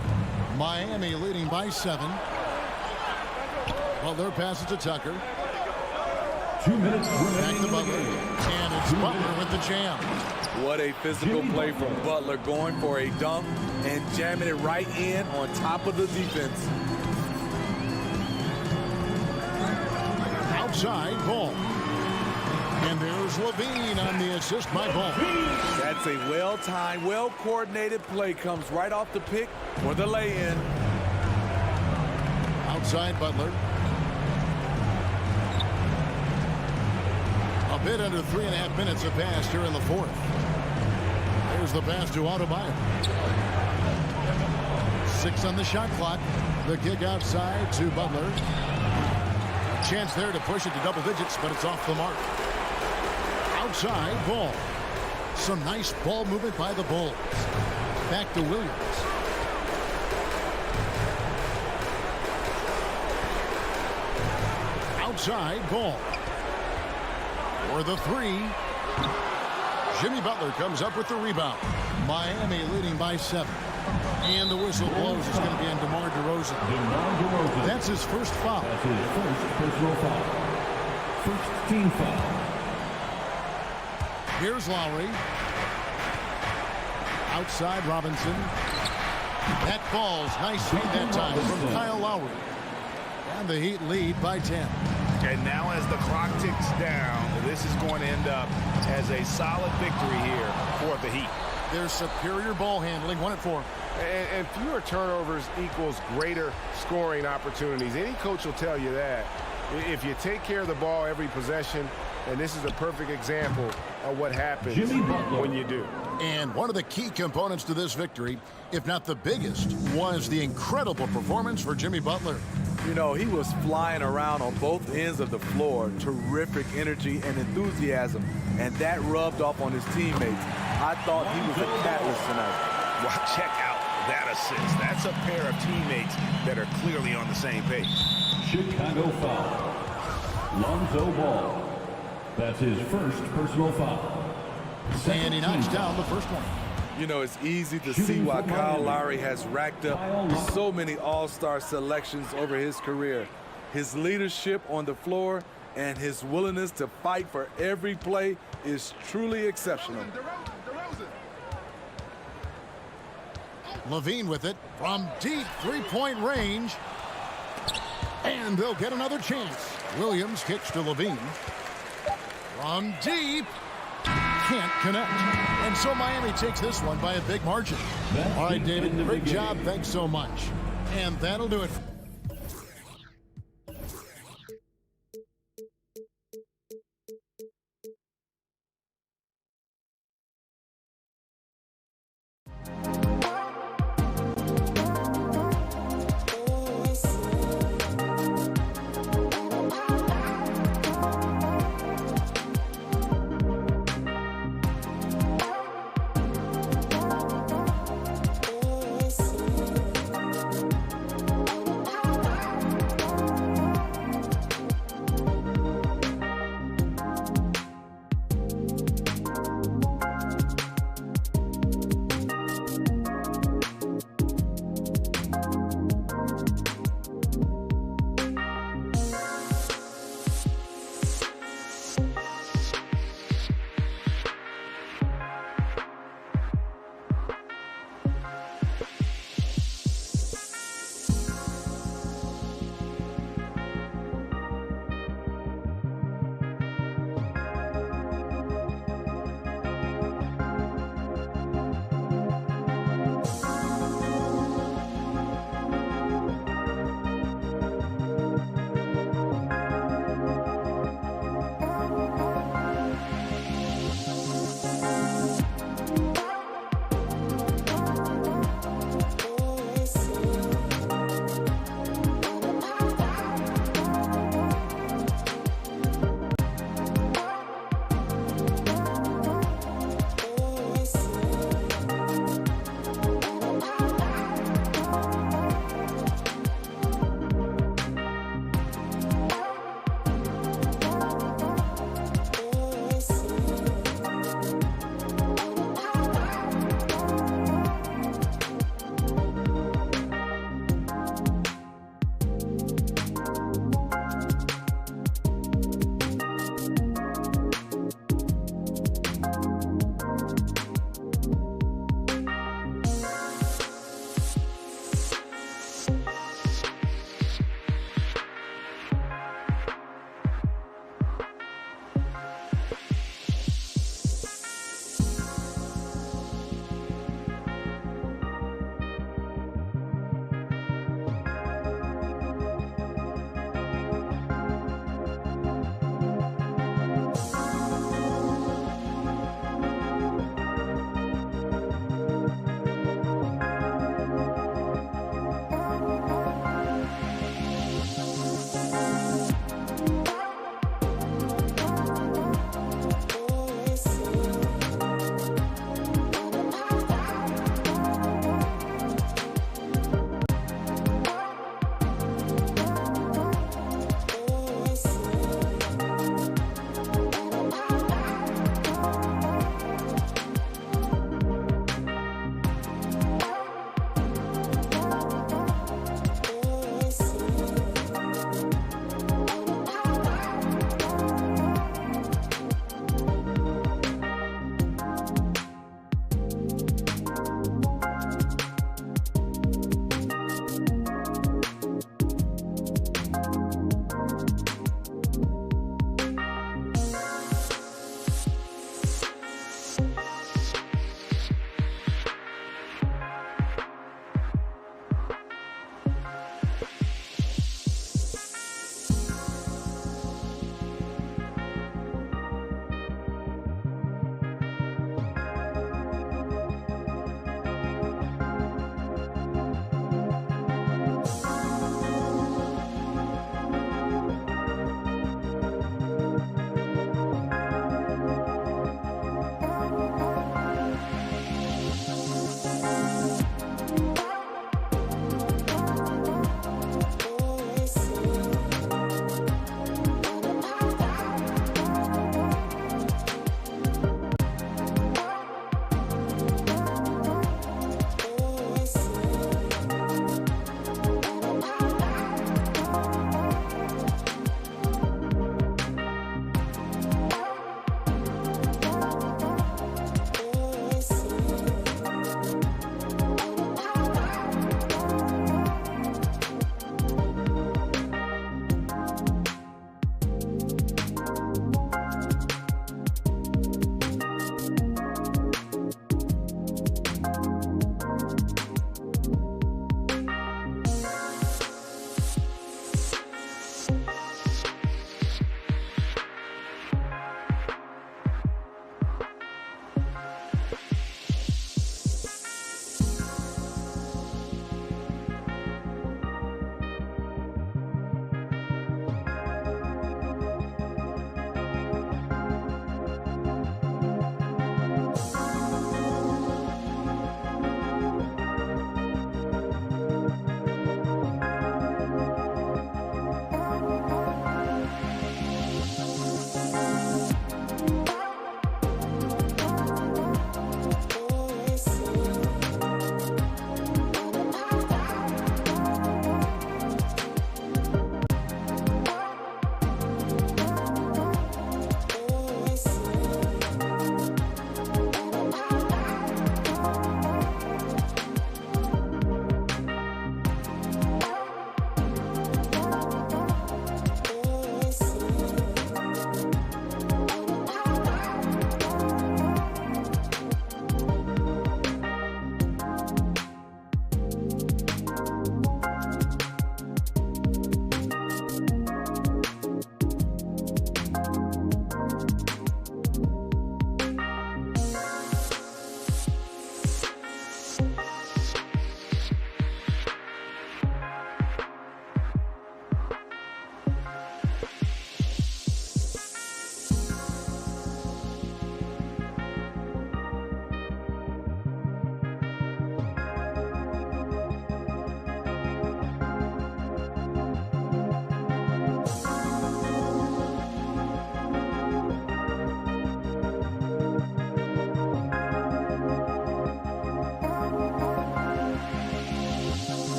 Miami leading by 7. Butler passes to Tucker. 2 minutes Back remaining to in the Butler. game. And it's Butler with the jam. What a physical play from Butler, going for a dunk and jamming it right in on top of the defense. Outside Ball. And there's Levine on the assist by Ball. That's a well-timed, well-coordinated play. Comes right off the pick for the lay-in. Outside Butler. A bit under 3.5 minutes have passed here in the fourth. There's the pass to Adebayo. 6 on the shot clock. The kick outside to Butler. Chance there to push it to double digits, but it's off the mark. Outside Ball. Some nice ball movement by the Bulls. Back to Williams. Outside Ball. For the 3. Jimmy Butler comes up with the rebound. Miami leading by 7. And the whistle blows. It's going to be on DeMar DeRozan. That's his first foul. That's his first personal foul. First team foul. Here's Lowry. Outside Robinson. That falls. Nice feed that time from Kyle Lowry. And the Heat lead by 10. And now as the clock ticks down, this is going to end up as a solid victory here for the Heat. Their superior ball handling, 1 at 4. And fewer turnovers equals greater scoring opportunities. Any coach will tell you that. If you take care of the ball every possession, and this is a perfect example of what happens when you do. And one of the key components to this victory, if not the biggest, was the incredible performance for Jimmy Butler. You know, he was flying around on both ends of the floor. Terrific energy and enthusiasm, and that rubbed off on his teammates. I thought he was a catalyst tonight. Well, check out that assist. That's a pair of teammates that are clearly on the same page. Chicago foul. Lonzo Ball. That's his first personal foul. And he knocks down the first one. You know, it's easy to see why Kyle Lowry has racked up so many all-star selections over his career. His leadership on the floor and his willingness to fight for every play is truly exceptional. Levine with it from deep three-point range. And they'll get another chance. Williams kicks to Levine. From deep. Can't connect. And so Miami takes this one by a big margin. All right, David, great job. Thanks so much. And that'll do it.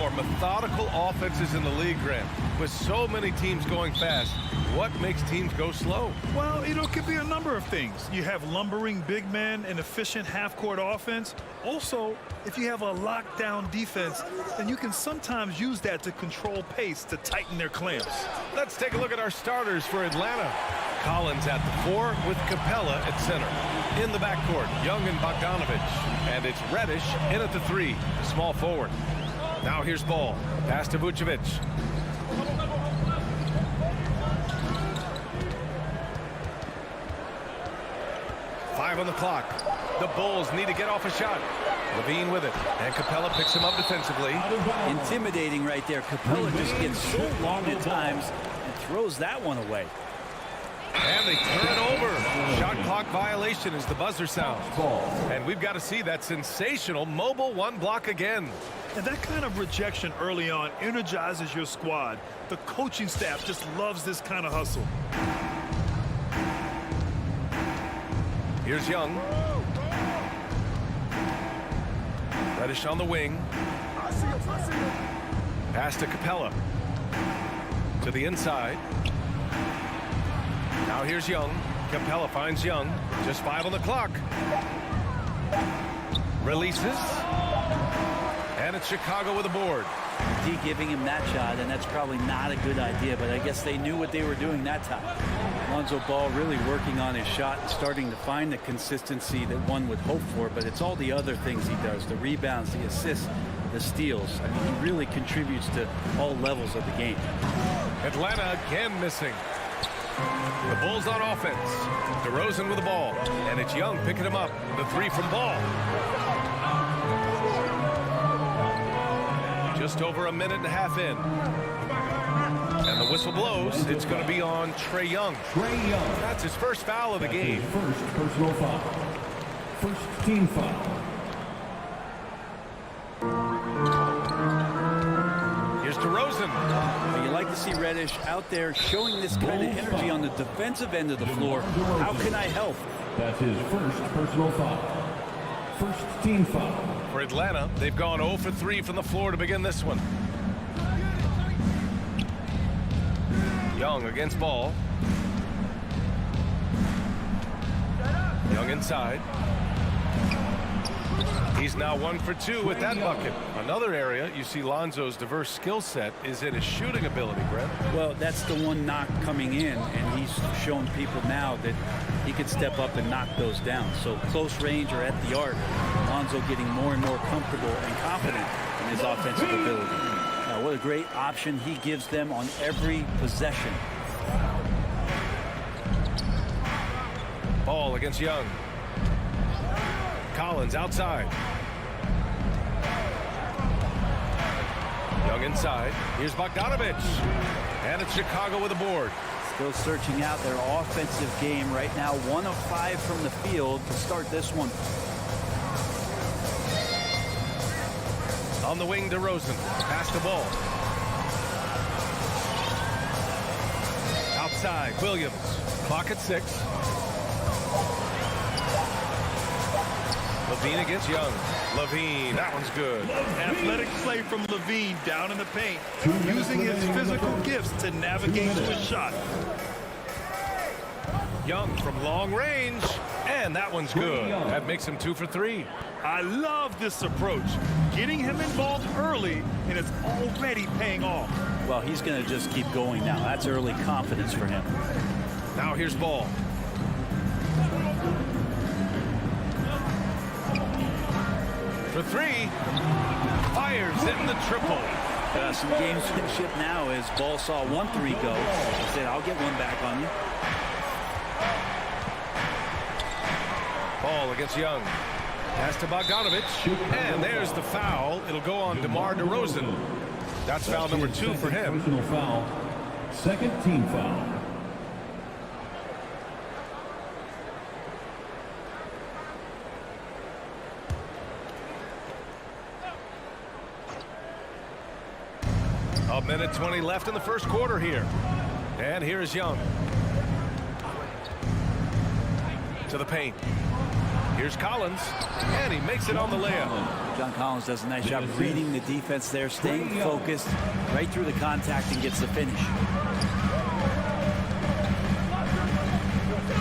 more methodical offenses in the league, Grant. With so many teams going fast, what makes teams go slow? Well, it could be a number of things. You have lumbering big men and efficient half-court offense. Also, if you have a lockdown defense, then you can sometimes use that to control pace to tighten their clamps. Let's take a look at our starters for Atlanta. Collins at the 4 with Capella at center. In the backcourt, Young and Bogdanovich. And it's Reddish in at the 3, small forward. Now here's Ball. Pass to Vucevic. Five on the clock. The Bulls need to get off a shot. Levine with it, and Capella picks him up defensively. Intimidating right there. Capella just gets so long at times and throws that one away. And they turn it over. Shot clock violation as the buzzer sounds. And we've got to see that sensational mobile one block again. And that kind of rejection early on energizes your squad. The coaching staff just loves this kind of hustle. Here's Young. Reddish on the wing. Pass to Capella. To the inside. Now here's Young. Capella finds Young. Just 5 on the clock. Releases. And it's Chicago with a board. D giving him that shot, and that's probably not a good idea, but I guess they knew what they were doing that time. Lonzo Ball really working on his shot and starting to find the consistency that one would hope for, but it's all the other things he does, the rebounds, the assists, the steals. I mean, he really contributes to all levels of the game. Atlanta again missing. The Bulls on offense. DeRozan with the ball, and it's Young picking him up. The 3 from Ball. Just over a minute and a half in. And the whistle blows. It's going to be on Trae Young. Trae Young. That's his first foul of the game. First personal foul. First team foul. Here's DeRozan. You like to see Reddish out there showing this kind of energy on the defensive end of the floor. How can I help? That's his first personal foul. First team foul. For Atlanta, they've gone 0 for 3 from the floor to begin this one. Young against Ball. Young inside. He's now 1 for 2 with that bucket. Another area you see Lonzo's diverse skill set is in his shooting ability, Brent. Well, that's the one knock coming in, and he's shown people now that he could step up and knock those down. So close range or at the arc, Lonzo getting more and more comfortable and confident in his offensive ability. Now, what a great option he gives them on every possession. Ball against Young. Collins outside. Young inside. Here's Bogdanovich. And it's Chicago with a board. Still searching out their offensive game right now. 1 of 5 from the field to start this one. On the wing, DeRozan. Pass the ball. Outside, Williams. Clock at 6. Levine against Young. Levine, that one's good. Athletic play from Levine down in the paint, using his physical gifts to navigate to his shot. Young from long range, and that one's good. That makes him 2 for 3. I love this approach, getting him involved early, and it's already paying off. Well, he's going to just keep going now. That's early confidence for him. Now here's Ball. For 3, fires in the triple. Some gamesmanship now as Ball saw 1 3 go. He said, I'll get one back on you. Ball against Young. Pass to Bogdanovich. And there's the foul. It'll go on DeMar DeRozan. That's foul number 2 for him. Personal foul. Second team foul. A minute 20 left in the first quarter here. And here's Young. To the paint. Here's Collins, and he makes it on the layup. John Collins does a nice job reading the defense there, staying focused right through the contact and gets the finish.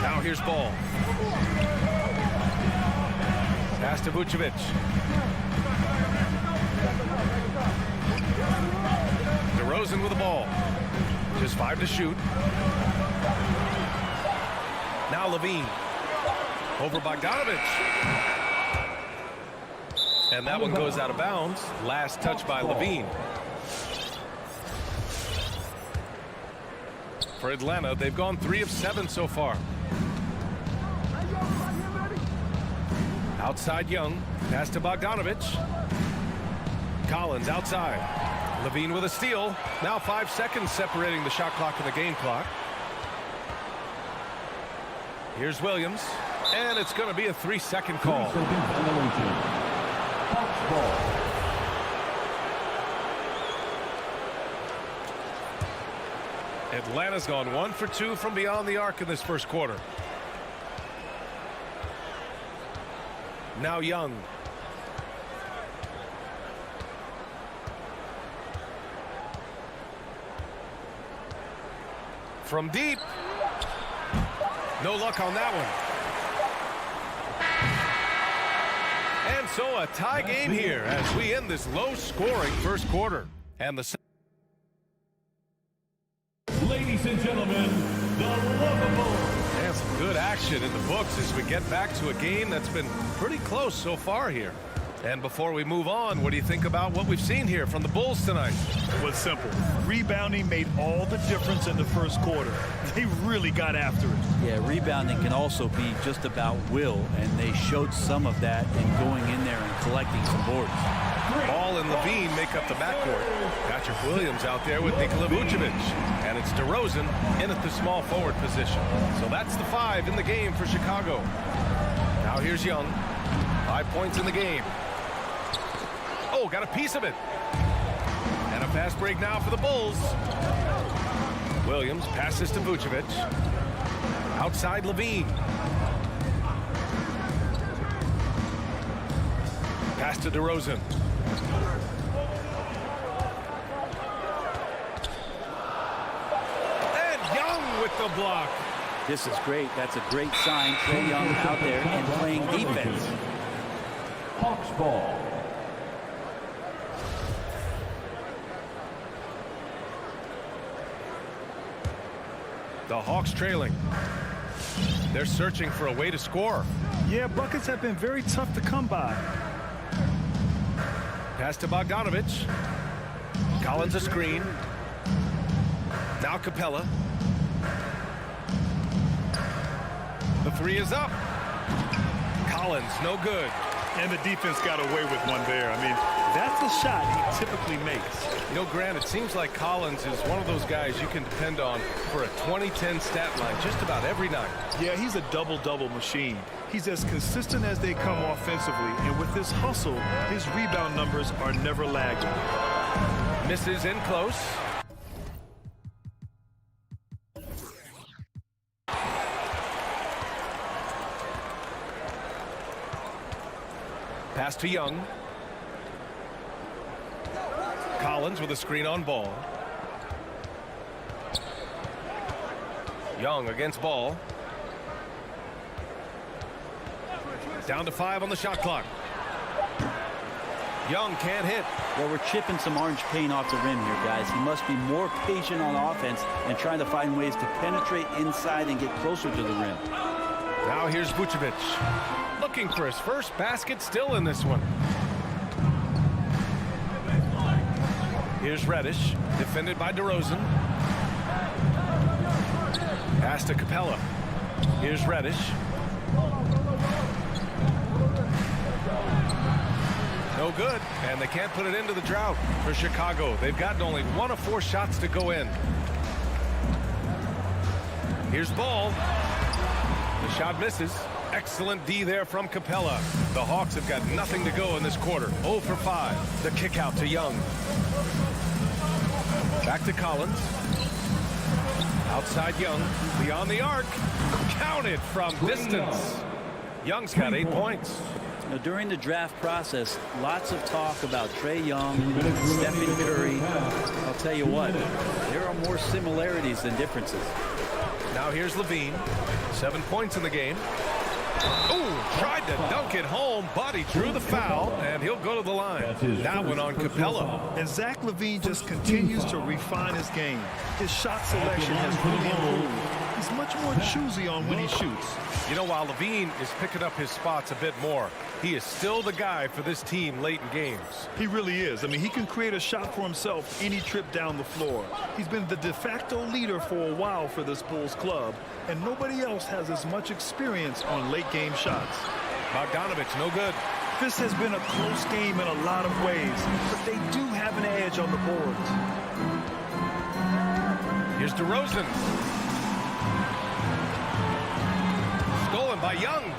Now here's Ball. Pass to Vucevic. DeRozan with the ball. Just 5 to shoot. Now Levine. Over Bogdanovich. And that one goes out of bounds. Last touch by Levine. For Atlanta, they've gone 3 of 7 so far. Outside Young. Pass to Bogdanovich. Collins outside. Levine with a steal. Now 5 seconds separating the shot clock and the game clock. Here's Williams. And it's going to be a 3-second call. Atlanta's gone 1 for 2 from beyond the arc in this first quarter. Now Young. From deep. No luck on that one. And so a tie game here as we end this low-scoring first quarter. And the Ladies and gentlemen, the lovable. and some good action in the books as we get back to a game that's been pretty close so far here. And before we move on, what do you think about what we've seen here from the Bulls tonight? It was simple. Rebounding made all the difference in the first quarter. They really got after it. Yeah, rebounding can also be just about will, and they showed some of that in going in there and collecting some boards. Ball and Levine make up the backcourt. Patrick Williams out there with Nikola Vucevic. And it's DeRozan in at the small forward position. So that's the 5 in the game for Chicago. Now here's Young. 5 points in the game. Oh, got a piece of it. And a fast break now for the Bulls. Williams passes to Vucevic. Outside Levine. Pass to DeRozan. And Young with the block. This is great. That's a great sign. Trae Young out there and playing defense. Hawks ball. The Hawks trailing. They're searching for a way to score. Yeah, buckets have been very tough to come by. Pass to Bogdanovich. Collins a screen. Now Capella. The 3 is up. Collins, no good. And the defense got away with one there. I mean, that's a shot he typically makes. You know, Grant, it seems like Collins is one of those guys you can depend on for a 20-10 stat line just about every night. Yeah, he's a double-double machine. He's as consistent as they come offensively, and with this hustle, his rebound numbers are never lagging. Misses in close. Pass to Young. Collins with a screen on Ball. Young against Ball. Down to 5 on the shot clock. Young can't hit. Well, we're chipping some orange paint off the rim here, guys. He must be more patient on offense and trying to find ways to penetrate inside and get closer to the rim. Now here's Vucevic. Looking for his first basket still in this one. Here's Reddish, defended by DeRozan. Pass to Capella. Here's Reddish. No good, and they can't put it into the drought for Chicago. They've gotten only 1 of 4 shots to go in. Here's Ball. The shot misses. Excellent D there from Capella. The Hawks have got nothing to go in this quarter. 0 for 5. The kick out to Young. Back to Collins. Outside Young. Beyond the arc. Counted from distance. Young's got 8 points. Now, during the draft process, lots of talk about Trae Young, Stephen Curry. I'll tell you what, there are more similarities than differences. Now here's Levine. 7 points in the game. Ooh, tried to dunk it home, but he drew the foul, and he'll go to the line. That one on Capella. And Zach LaVine just continues to refine his game. His shot selection has really improved. He's much more choosy on when he shoots. You know, while Levine is picking up his spots a bit more, he is still the guy for this team late in games. He really is. I mean, he can create a shot for himself any trip down the floor. He's been the de facto leader for a while for this Bulls club, and nobody else has as much experience on late game shots. Bogdanovich, no good. This has been a close game in a lot of ways, but they do have an edge on the boards. Here's DeRozan. Stolen by Young.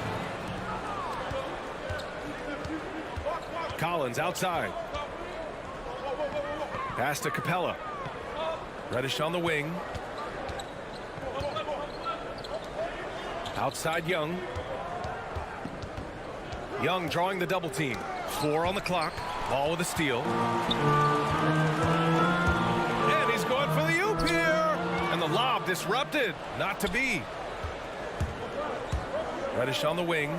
Collins outside. Pass to Capella. Reddish on the wing. Outside Young. Young drawing the double team. 4 on the clock. Ball with a steal. And he's going for the oop here. And the lob disrupted. Not to be. Reddish on the wing.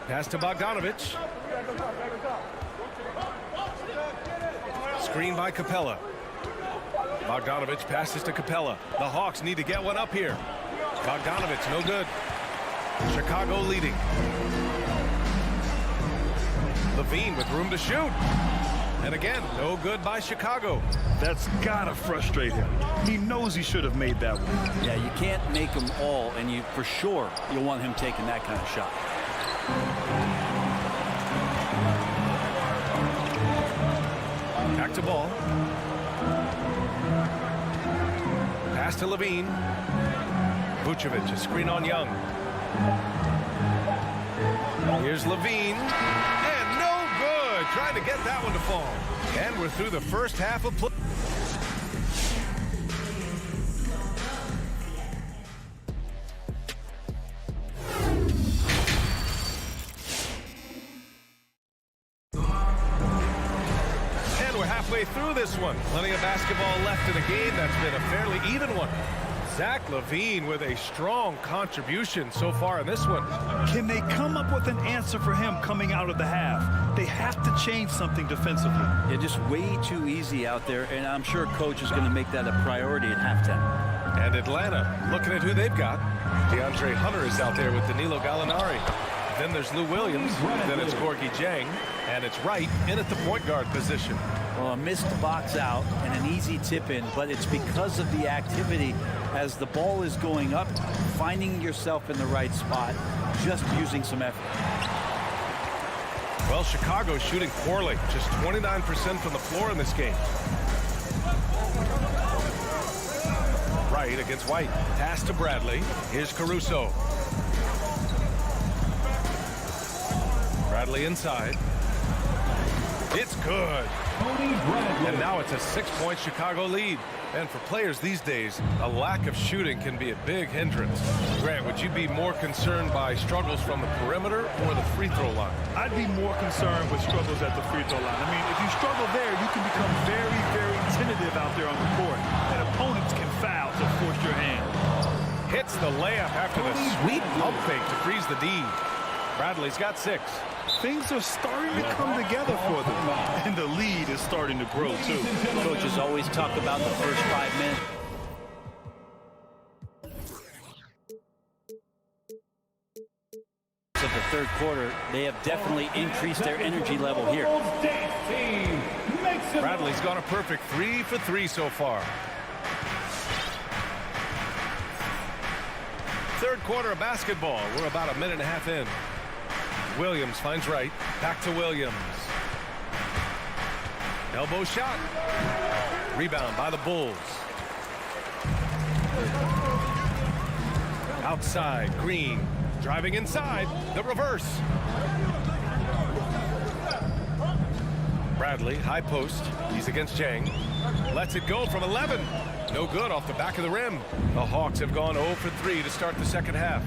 Pass to Bogdanovich. Screen by Capella. Bogdanovich passes to Capella. The Hawks need to get one up here. Bogdanovich, no good. Chicago leading. Levine with room to shoot. And again, no good by Chicago. That's gotta frustrate him. He knows he should have made that one. Yeah, you can't make them all, and you for sure you'll want him taking that kind of shot. Back to ball. Pass to Levine. Vucevic, a screen on Young. Here's Levine. And no good. Trying to get that one to fall. And we're through the first half of play. Through this one. Plenty of basketball left in a game that's been a fairly even one. Zach LaVine with a strong contribution so far in this one. Can they come up with an answer for him coming out of the half? They have to change something defensively. Yeah, just way too easy out there, and I'm sure coach is going to make that a priority at halftime. And Atlanta, looking at who they've got. DeAndre Hunter is out there with Danilo Gallinari. Then there's Lou Williams. Then it's Gorgie Jang. And it's Wright in at the point guard position. Well, a missed box out and an easy tip in, but it's because of the activity as the ball is going up, finding yourself in the right spot, just using some effort. Well, Chicago's shooting poorly, just 29% from the floor in this game. Wright against White. Pass to Bradley. Here's Caruso. Bradley inside. It's good. And now it's a 6-point Chicago lead. And for players these days, a lack of shooting can be a big hindrance. Grant, would you be more concerned by struggles from the perimeter or the free throw line? I'd be more concerned with struggles at the free throw line. I mean, if you struggle there, you can become very, very tentative out there on the court. And opponents can foul to force your hand. Hits the layup after the sweet pump fake to freeze the D. Bradley's got 6. Things are starting to come together for them, and the lead is starting to grow too. Coaches always talk about the first 5 minutes. Of the third quarter, they have definitely increased their energy level here. Bradley's gone a perfect 3 for 3 so far. Third quarter of basketball. We're about a minute and a half in. Williams finds Wright. Back to Williams. Elbow shot. Rebound by the Bulls. Outside, Green. Driving inside. The reverse. Bradley, high post. He's against Jang. Lets it go from 11. No good off the back of the rim. The Hawks have gone 0 for 3 to start the second half.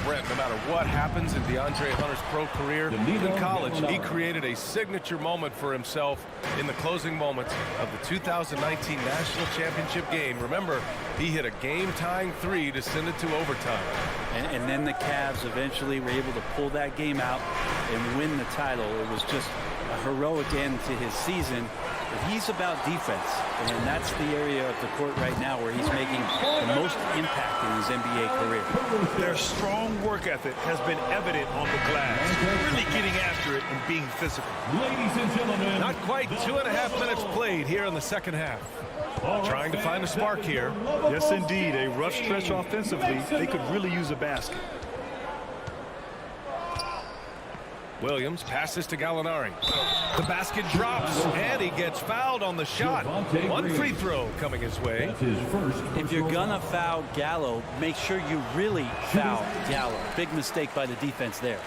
Brent, no matter what happens in DeAndre Hunter's pro career, in college, he created a signature moment for himself in the closing moments of the 2019 National Championship game. Remember, he hit a game-tying 3 to send it to overtime. And then the Cavs eventually were able to pull that game out and win the title. It was just a heroic end to his season. But he's about defense, and that's the area of the court right now where he's making the most impact in his NBA career. Their strong work ethic has been evident on the glass, really getting after it and being physical. Ladies and gentlemen, Not quite 2.5 minutes played here in the second half. Trying to find a spark here. Yes, indeed. A rough stretch offensively. They could really use a basket. Williams passes to Gallinari. The basket drops, and he gets fouled on the shot. One free throw coming his way. that's his first. If you're gonna foul Gallo, make sure you really foul Gallo. Big mistake by the defense there.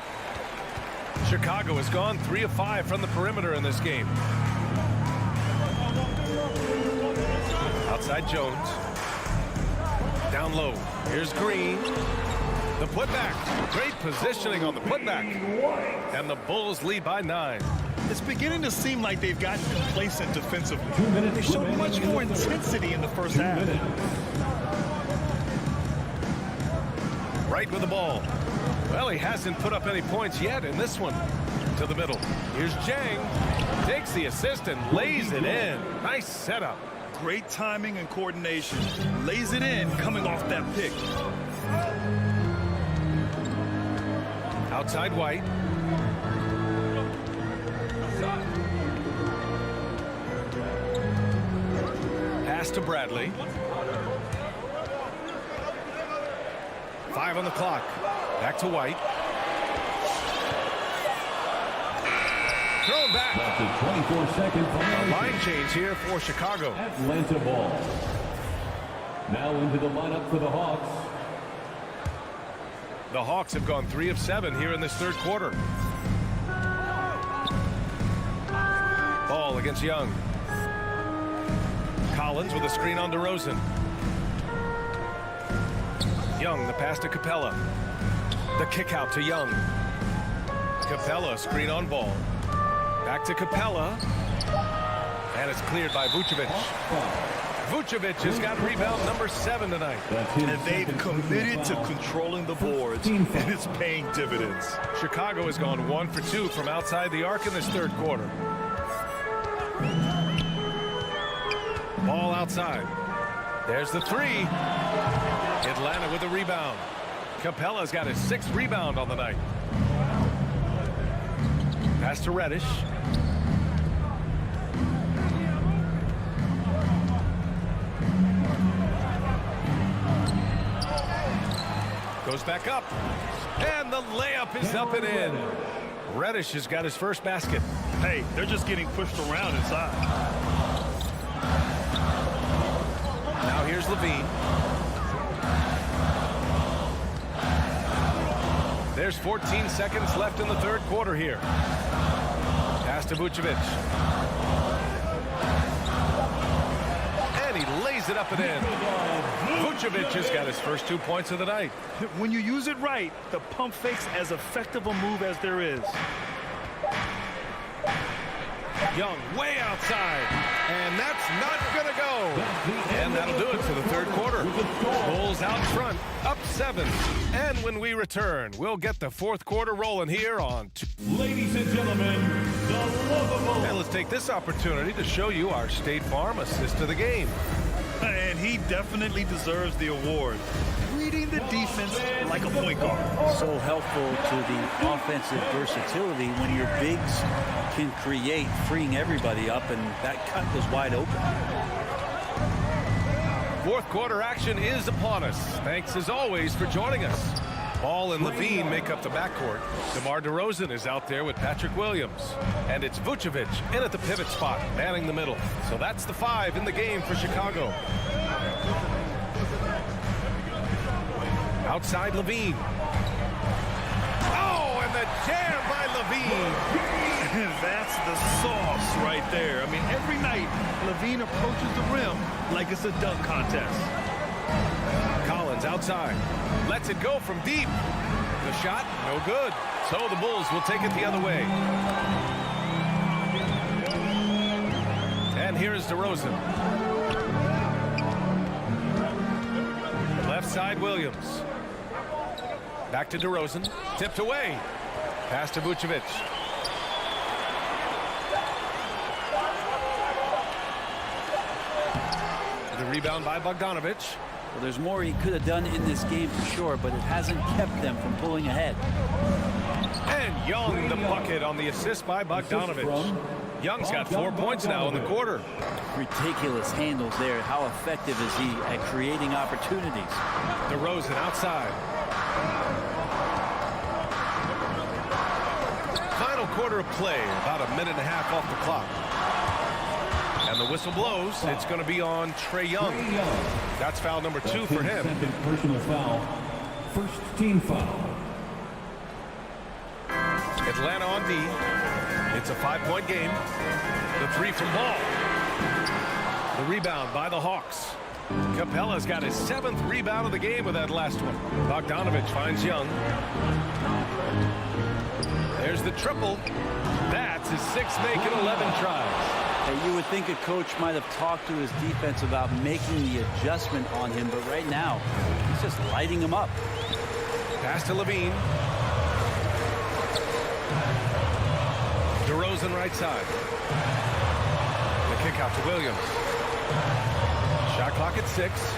Chicago has gone 3 of 5 from the perimeter in this game. Outside Jones. Down low. Here's Green. The putback. Great positioning on the putback. And the Bulls lead by 9. It's beginning to seem like they've gotten complacent defensively. They showed much more intensity in the first half. Right with the ball. Well, he hasn't put up any points yet in this one. To the middle. Here's Jang. Takes the assist and lays it in. Nice setup. Great timing and coordination. Lays it in coming off that pick. Outside White. Pass to Bradley. 5 on the clock. Back to White. Thrown back. That's a 24-second A line change here for Chicago. Atlanta ball. Now into the lineup for the Hawks. The Hawks have gone 3 of 7 here in this third quarter. Ball against Young. Collins with a screen on DeRozan. Young, the pass to Capella. The kick out to Young. Capella, screen on Ball. Back to Capella. And it's cleared by Vucevic. Vucevic has got rebound number 7 tonight. And they've committed to controlling the boards, and it's paying dividends. Chicago has gone 1 for 2 from outside the arc in this third quarter. Ball outside. There's the 3. Atlanta with a rebound. Capella's got his 6th rebound on the night. Pass to Reddish. Goes back up. And the layup is up and in. Reddish has got his first basket. Hey, they're just getting pushed around inside. Now here's Levine. There's 14 seconds left in the third quarter here. Pass to Vucevic. And he lays it up and in. Vucevic has got his first 2 points of the night. When you use it right, the pump fake's as effective a move as there is. Young way outside. And that's not going to go. And that'll do it for the third quarter. Bulls out front, up 7. And when we return, we'll get the fourth quarter rolling here on... Ladies and gentlemen, the lovable. And let's take this opportunity to show you our State Farm assist of the game. And he definitely deserves the award. Reading the defense like a point guard. So helpful to the offensive versatility when your bigs can create, freeing everybody up, and that cut was wide open. Fourth quarter action is upon us. Thanks as always for joining us. Ball and Levine make up the backcourt. DeMar DeRozan is out there with Patrick Williams. And it's Vucevic in at the pivot spot, manning the middle. So that's the 5 in the game for Chicago. Outside Levine. Oh, and the jam by Levine. That's the sauce right there. I mean, every night, Levine approaches the rim like it's a dunk contest. Collins outside. Lets it go from deep. The shot, no good. So the Bulls will take it the other way. And here is DeRozan. Left side, Williams. Back to DeRozan. Tipped away. Pass to Vucevic. The rebound by Bogdanovic. Well, there's more he could have done in this game for sure, but it hasn't kept them from pulling ahead. And Young the bucket on the assist by Bogdanovic. Young's got 4 points now in the quarter. Ridiculous handles there. How effective is he at creating opportunities? DeRozan outside. Final quarter of play, about a minute and a half off the clock. And the whistle blows. It's going to be on Trae Young. That's foul number 2 for him. Second personal foul. First team foul. Atlanta on D. It's a 5-point game. The 3 from Ball. The rebound by the Hawks. Capella's got his 7th rebound of the game with that last one. Bogdanovic finds Young. There's the triple. That's his 6th make in 11 tries. Hey, you would think a coach might have talked to his defense about making the adjustment on him, but right now, he's just lighting him up. Pass to Levine. DeRozan right side. The kick out to Williams. Shot clock at 6.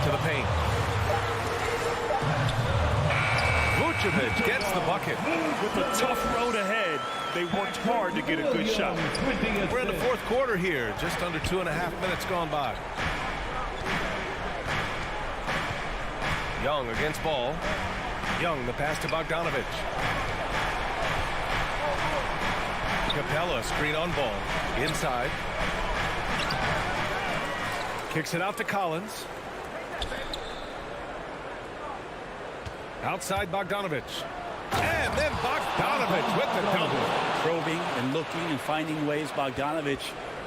To the paint. Vucevic gets the bucket. With a tough road ahead, they worked hard to get a good shot. We're in the 4th quarter here. Just under 2.5 minutes gone by. Young against Ball. Young, the pass to Bogdanovic. Capella, screen on Ball. Inside. Kicks it out to Collins. Outside Bogdanovic. And then Bogdanovic with the dunk. Probing and looking and finding ways. Bogdanovic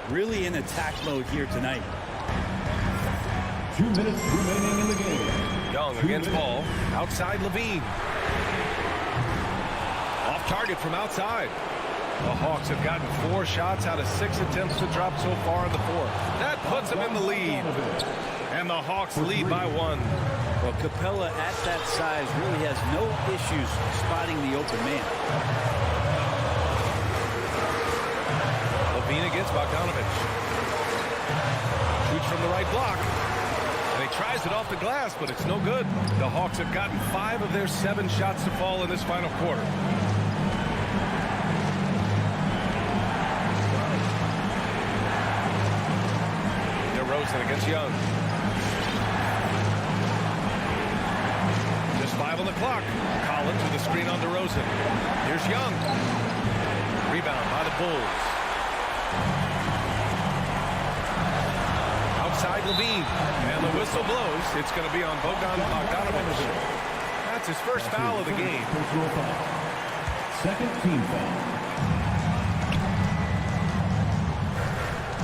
really in attack mode here tonight. 2 minutes remaining in the game. Young against Ball. Outside Levine. Off target from outside. The Hawks have gotten 4 shots out of 6 attempts to drop so far in the 4th. That puts them in the lead. And the Hawks lead by 1. Well, Capella at that size really has no issues spotting the open man. Levine against Bogdanovic. Shoots from the right block. And he tries it off the glass, but it's no good. The Hawks have gotten 5 of their 7 shots to fall in this final quarter. DeRozan against Young. Just 5 on the clock. Collins with a screen on DeRozan. Here's Young. Rebound by the Bulls. Outside Levine. And the whistle blows. It's going to be on Bogdanovic. That's his first foul of the game. Personal foul. Second team foul.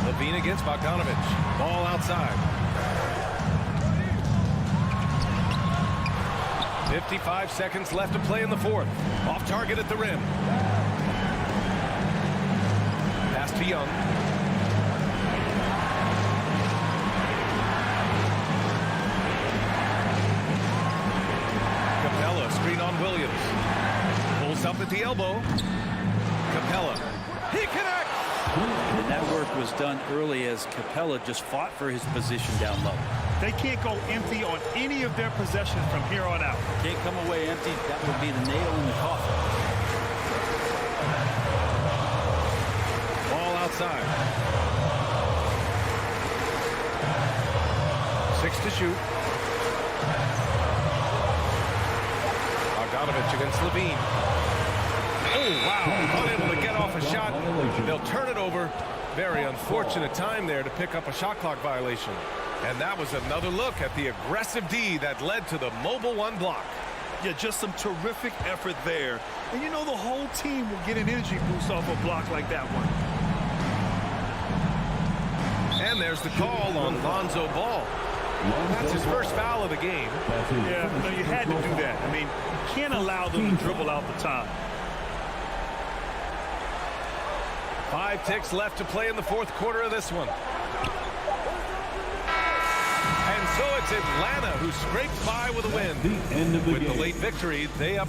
Levine against Bogdanovic. Ball outside. 55 seconds left to play in the 4th. Off target at the rim. Pass to Young. Capella, screen on Williams. Pulls up at the elbow. Capella. He connects! And that work was done early as Capella just fought for his position down low. They can't go empty on any of their possessions from here on out. Can't come away empty. That would be the nail in the coffin. Ball outside. 6 to shoot. Bogdanovic against Levine. Oh, wow. Unable to get off a shot. They'll turn it over. Very unfortunate time there to pick up a shot clock violation. And that was another look at the aggressive D that led to the mobile 1 block. Yeah, just some terrific effort there. And you know the whole team will get an energy boost off a block like that one. And there's the call on Lonzo Ball. That's his first foul of the game. Yeah, no, you had to do that. I mean, you can't allow them to dribble out the time. 5 ticks left to play in the fourth quarter of this one. And so it's Atlanta who scrapes by with a win. The end of the With game. the late victory, they up.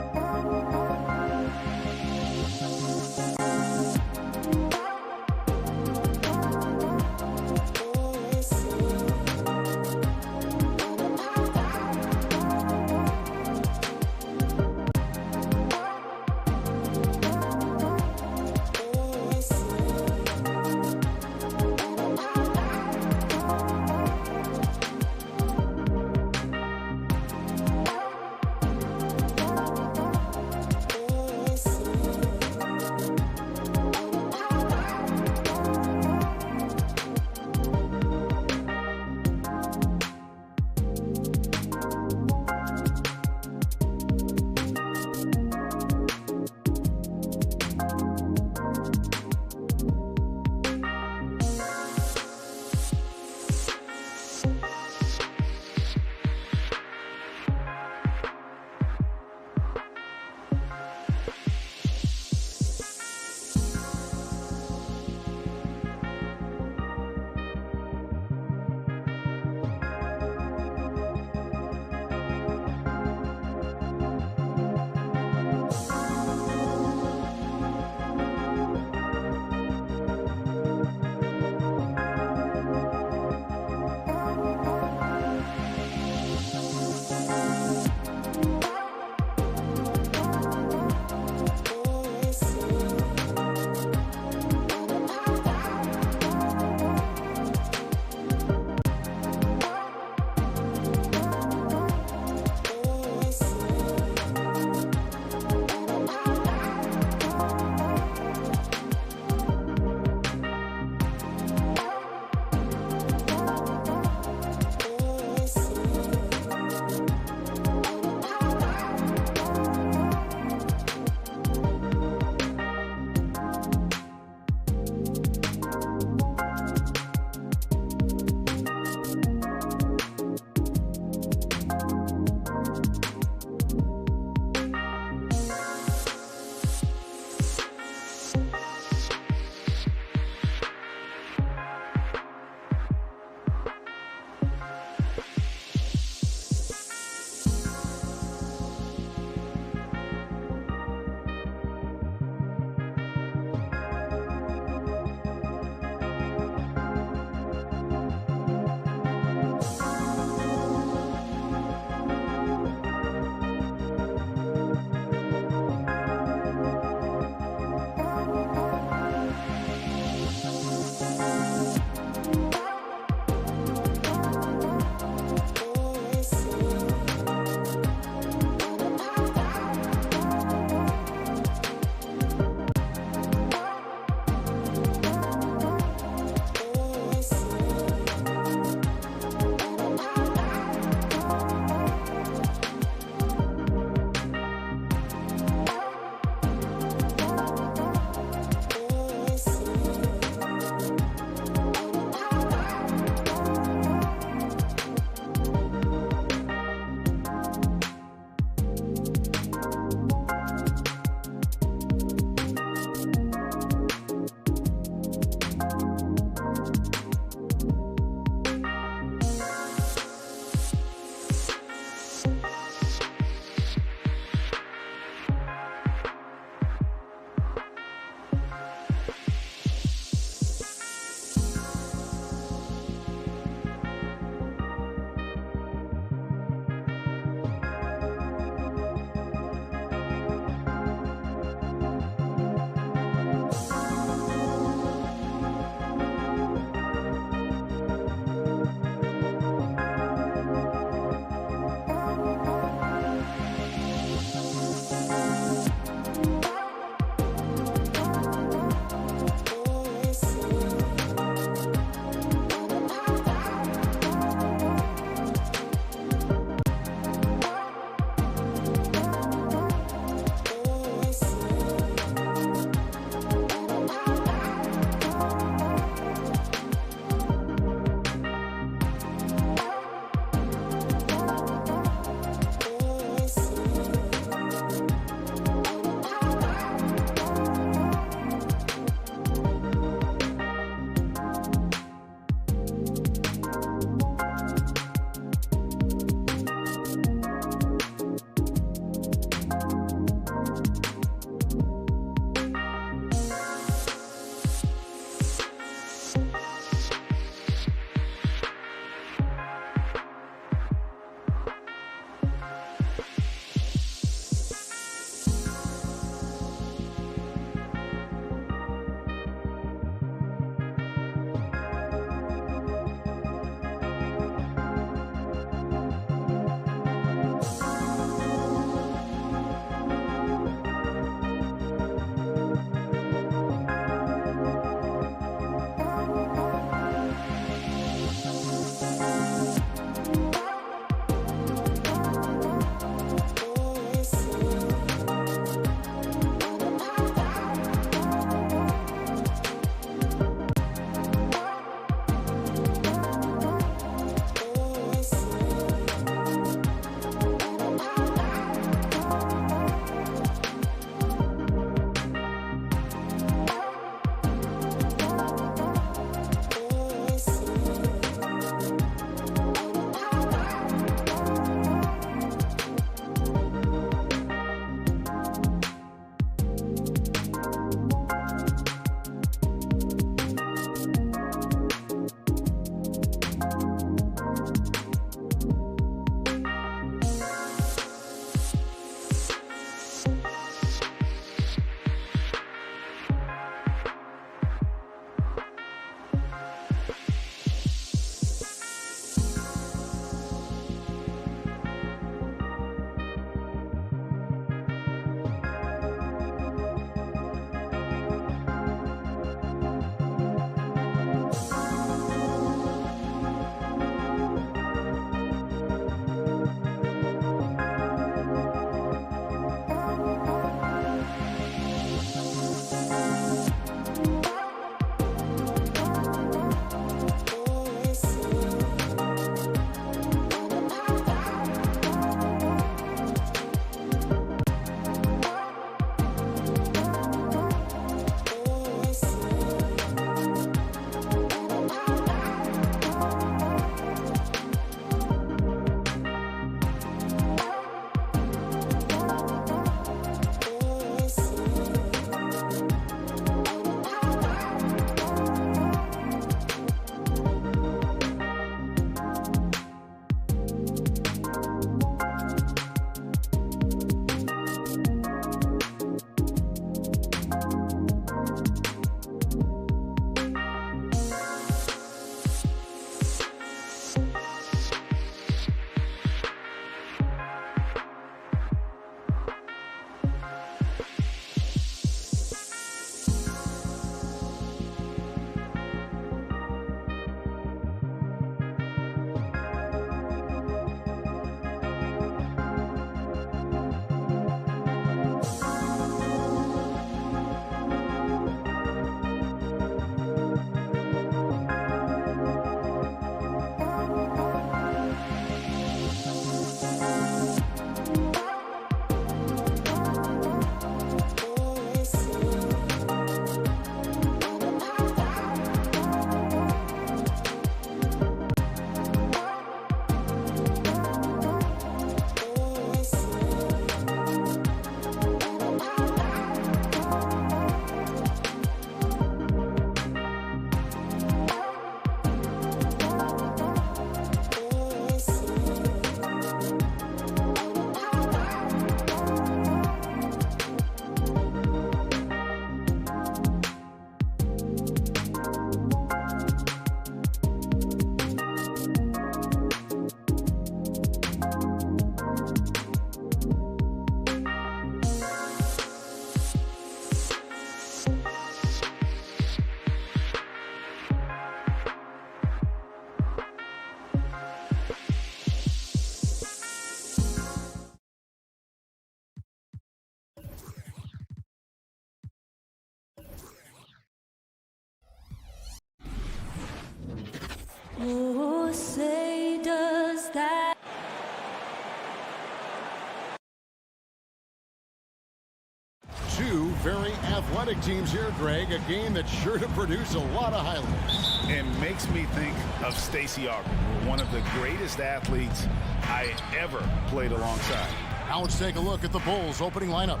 two very athletic teams here, Greg. A game that's sure to produce a lot of highlights. And makes me think of Stacey Augmon, one of the greatest athletes I ever played alongside. Now let's take a look at the Bulls' opening lineup.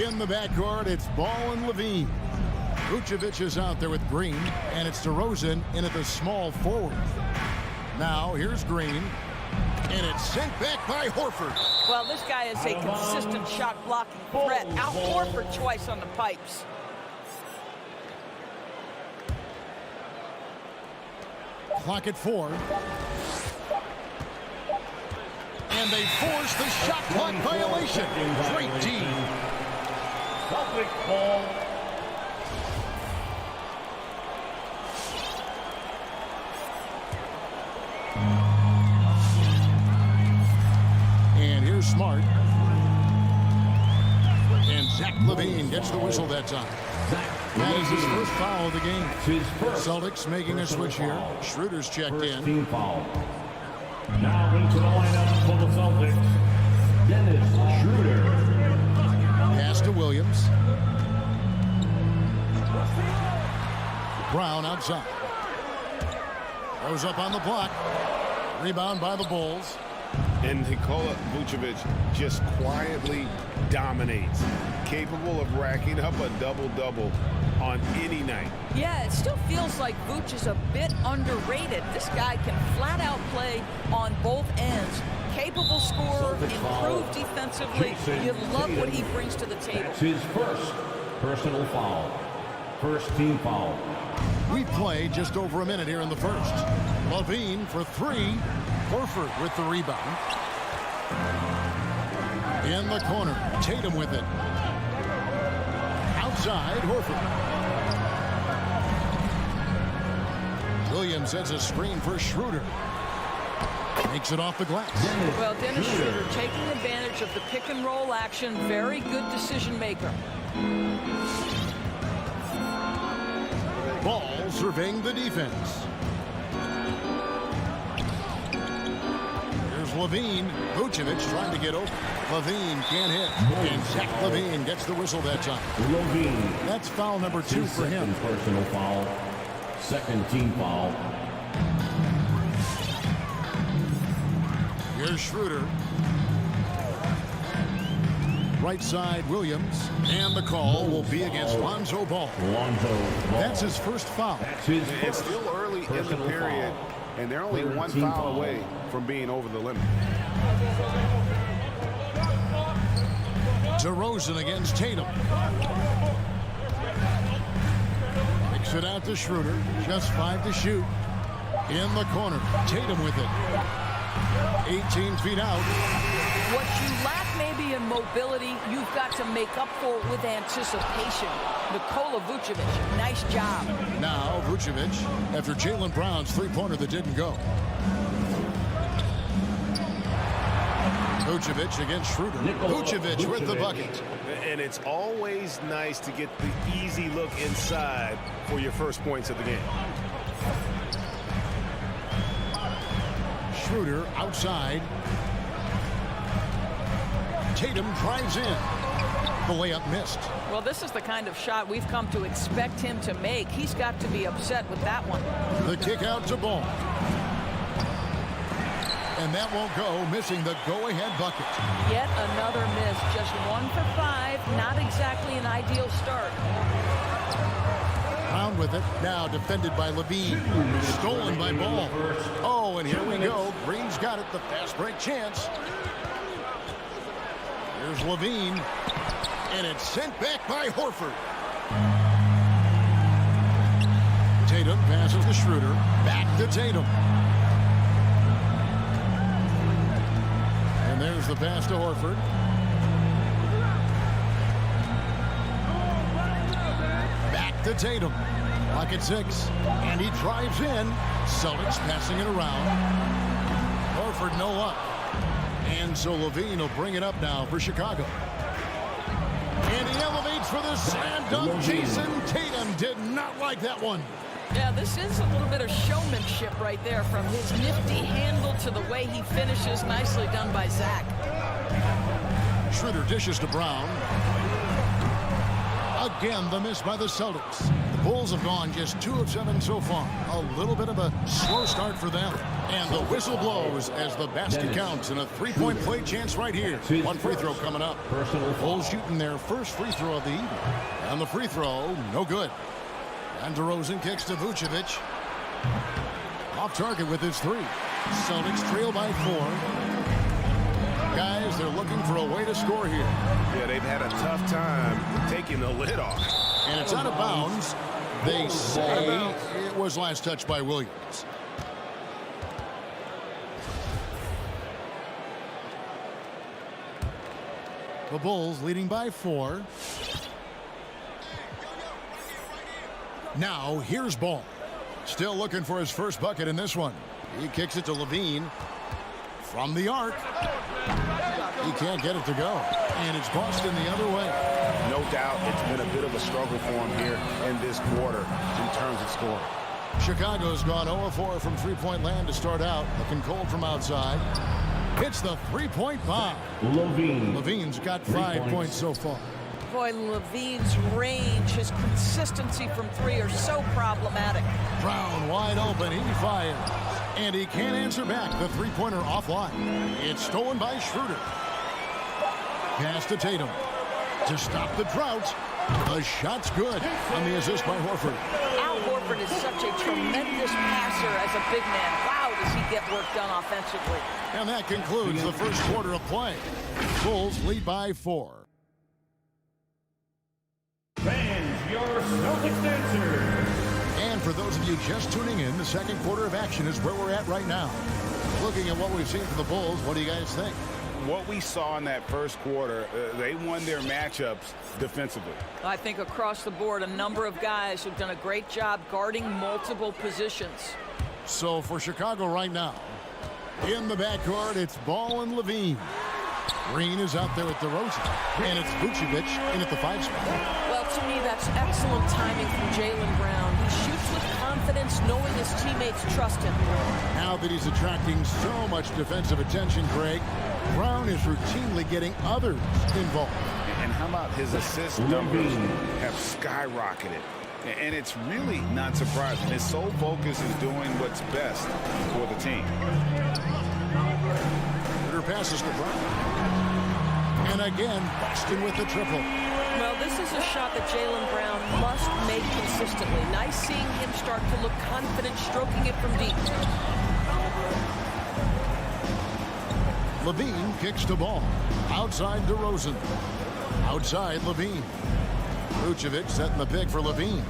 In the backcourt, it's Ball and Levine. Vucevic is out there with Green, and it's DeRozan in at the small forward. Now here's Green, and it's sent back by Horford. Well, this guy is a consistent shot blocking threat. Out Horford twice on the pipes. Clock at 4. And they force the shot clock violation. Great D. Celtic ball. And here's Smart. And Zach LaVine gets the whistle that time. That is his first foul of the game. Celtics making a switch here. Schroeder's checked in. Team foul. Now into the lineup for the Celtics, Dennis Schroeder. Pass to Williams. Brown outside. Goes up on the block. Rebound by the Bulls. And Nikola Vucevic just quietly dominates, capable of racking up a double-double on any night. Yeah, it still feels like Vooch is a bit underrated. This guy can flat out play on both ends. Capable scorer, improved defensively. You love what he brings to the table. That's his first personal foul. First team foul. We play just over a minute here in the first. LaVine for 3. Horford with the rebound. In the corner, Tatum with it. Outside, Horford. Williams sets a screen for Schroeder. Makes it off the glass. Well, Dennis Schroeder taking advantage of the pick and roll action. Very good decision maker. Ball surveying the defense. Here's Levine. Vucevic trying to get open. Levine can't hit. And Zach LaVine gets the whistle that time. Levine. That's foul number 2 for him. Personal foul. Second team foul. Here's Schroeder. Right side, Williams. And the call will be against Lonzo Ball. That's his first foul. It's still early in the period, and they're only one foul away from being over the limit. DeRozan against Tatum. Kicks it out to Schroeder. Just 5 to shoot. In the corner. Tatum with it. 18 feet out. What you lack maybe in mobility, you've got to make up for it with anticipation. Nikola Vucevic, nice job. Now Vucevic after Jaylen Brown's three-pointer that didn't go. Vucevic against Schroeder. Vucevic with the bucket. And it's always nice to get the easy look inside for your first points of the game. Schroeder outside. Tatum drives in. The layup missed. Well, this is the kind of shot we've come to expect him to make. He's got to be upset with that one. The kick out to Ball. And that won't go, missing the go-ahead bucket. Yet another miss. Just 1 for 5. Not exactly an ideal start. Brown with it. Now defended by Levine. Stolen by Ball. Oh, and here we go. Green's got it. The fast break chance. Here's Levine. And it's sent back by Horford. Tatum passes to Schroeder. Back to Tatum. And there's the pass to Horford. Back to Tatum. Clock at 6. And he drives in. Celtics passing it around. Horford no luck. And so Levine will bring it up now for Chicago. And he elevates for the slam dunk. Jason Tatum did not like that one. Yeah, this is a little bit of showmanship right there, from his nifty handle to the way he finishes. Nicely done by Zach. Schroeder dishes to Brown. Again, the miss by the Celtics. The Bulls have gone just 2 of 7 so far. A little bit of a slow start for them. And the whistle blows as the basket counts and a 3-point play chance right here. 1 free throw coming up. Bulls shooting their first free throw of the evening. And the free throw, no good. And DeRozan kicks to Vucevic. Off target with his 3. Celtics trail by 4. Guys, they're looking for a way to score here. Yeah, they've had a tough time taking the lid off. And it's out of bounds. They say it was last touched by Williams. The Bulls leading by 4. Now, here's Ball. Still looking for his first bucket in this one. He kicks it to Levine. From the arc. He can't get it to go. And it's Boston the other way. No doubt it's been a bit of a struggle for him here in this quarter in terms of scoring. Chicago's gone 0-4 from three-point land to start out. Looking cold from outside. It's the three-point bomb. Levine's got 5 points so far. Boy, Levine's range, his consistency from 3 are so problematic. Brown wide open. He fires. And he can't answer back. The three-pointer offline. It's stolen by Schroeder. Pass to Tatum. To stop the drought. The shot's good on the assist by Horford. Al Horford is such a tremendous passer as a big man. Wow, does he get work done offensively. And that concludes the first quarter of play. Bulls lead by 4. Fans, your Celtics answer. And for those of you just tuning in, the second quarter of action is where we're at right now. Looking at what we've seen from the Bulls, what do you guys think? What we saw in that first quarter, they won their matchups defensively. I think across the board, a number of guys have done a great job guarding multiple positions. So for Chicago right now, in the backcourt, it's Ball and Levine. Green is out there with DeRozan, and it's Vucevic in at the 5 spot. Well, to me, that's excellent timing from Jaylen Brown. He shoots with confidence, knowing his teammates trust him. Now that he's attracting so much defensive attention, Greg, Brown is routinely getting others involved. And how about his assist numbers have skyrocketed? And it's really not surprising. His sole focus is doing what's best for the team. Passes to Brown. And again, Boston with the triple. Well, this is a shot that Jaylen Brown must make consistently. Nice seeing him start to look confident, stroking it from deep. Levine kicks the ball. Outside DeRozan. Outside Levine. Vucevic setting the pick for Levine.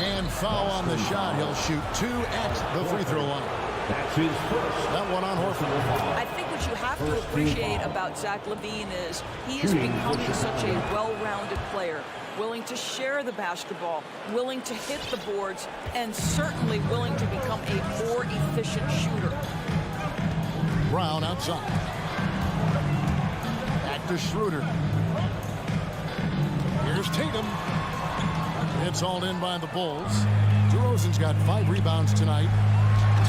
And foul on the shot. He'll shoot 2 at the free throw line. That's his first. That one on Horford. I think what you have to appreciate about Zach LaVine is he is becoming such a well-rounded player, willing to share the basketball, willing to hit the boards, and certainly willing to become a more efficient shooter. Brown outside. Back to Schroeder. Here's Tatum. It's all in by the Bulls. DeRozan's got 5 rebounds tonight.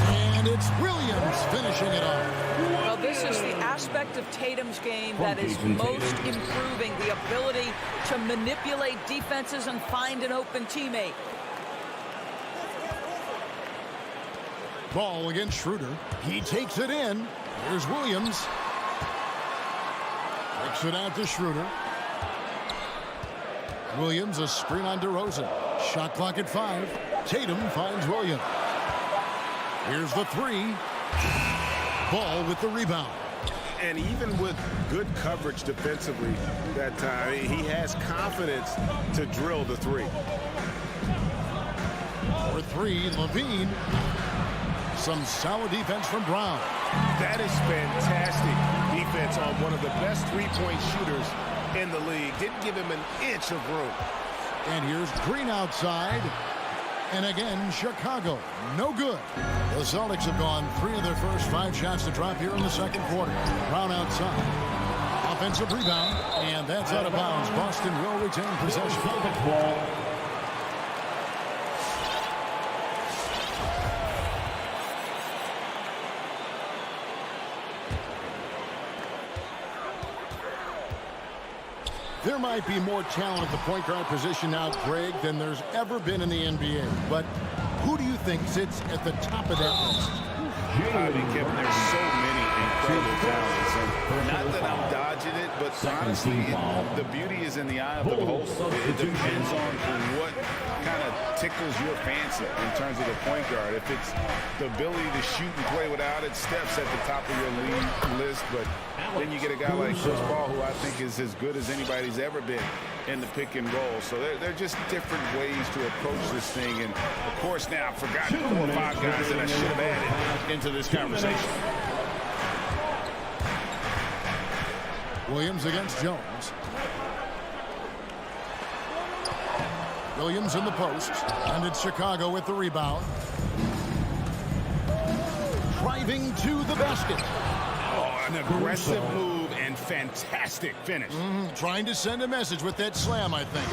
And it's Williams finishing it off. Well, this is the aspect of Tatum's game that is most improving, the ability to manipulate defenses and find an open teammate. Ball against Schroeder. He takes it in. Here's Williams. Kicks it out to Schroeder. Williams, a screen on DeRozan. Shot clock at 5. Tatum finds Williams. Here's the 3. Ball with the rebound. And even with good coverage defensively that time, he has confidence to drill the 3. For 3, Levine. Some solid defense from Brown. That is fantastic defense on one of the best three-point shooters in the league. Didn't give him an inch of room. And here's Green outside. And again, Chicago, no good. The Celtics have gone 3 of their first 5 shots to drop here in the second quarter. Brown outside. Offensive rebound, and that's out of bounds. Boston will retain possession. Ball. There might be more talent at the point guard position now, Greg, than there's ever been in the NBA. But who do you think sits at the top of that list? I mean, Kevin, there's so many incredible talents. And not that I'm dodging it, but honestly, the beauty is in the eye of the beholder. It depends on what kind of tickles your fancy in terms of the point guard. If it's the ability to shoot and play without it, Steph's at the top of your league list. But then you get a guy like Chris Paul, who I think is as good as anybody's ever been in the pick and roll. So they're just different ways to approach this thing. And, of course, now I've forgotten 4 or 5 guys that I should have added into this conversation. Williams against Jones. Williams in the post, and it's Chicago with the rebound. Driving to the basket. Oh, an aggressive move and fantastic finish. Trying to send a message with that slam, I think.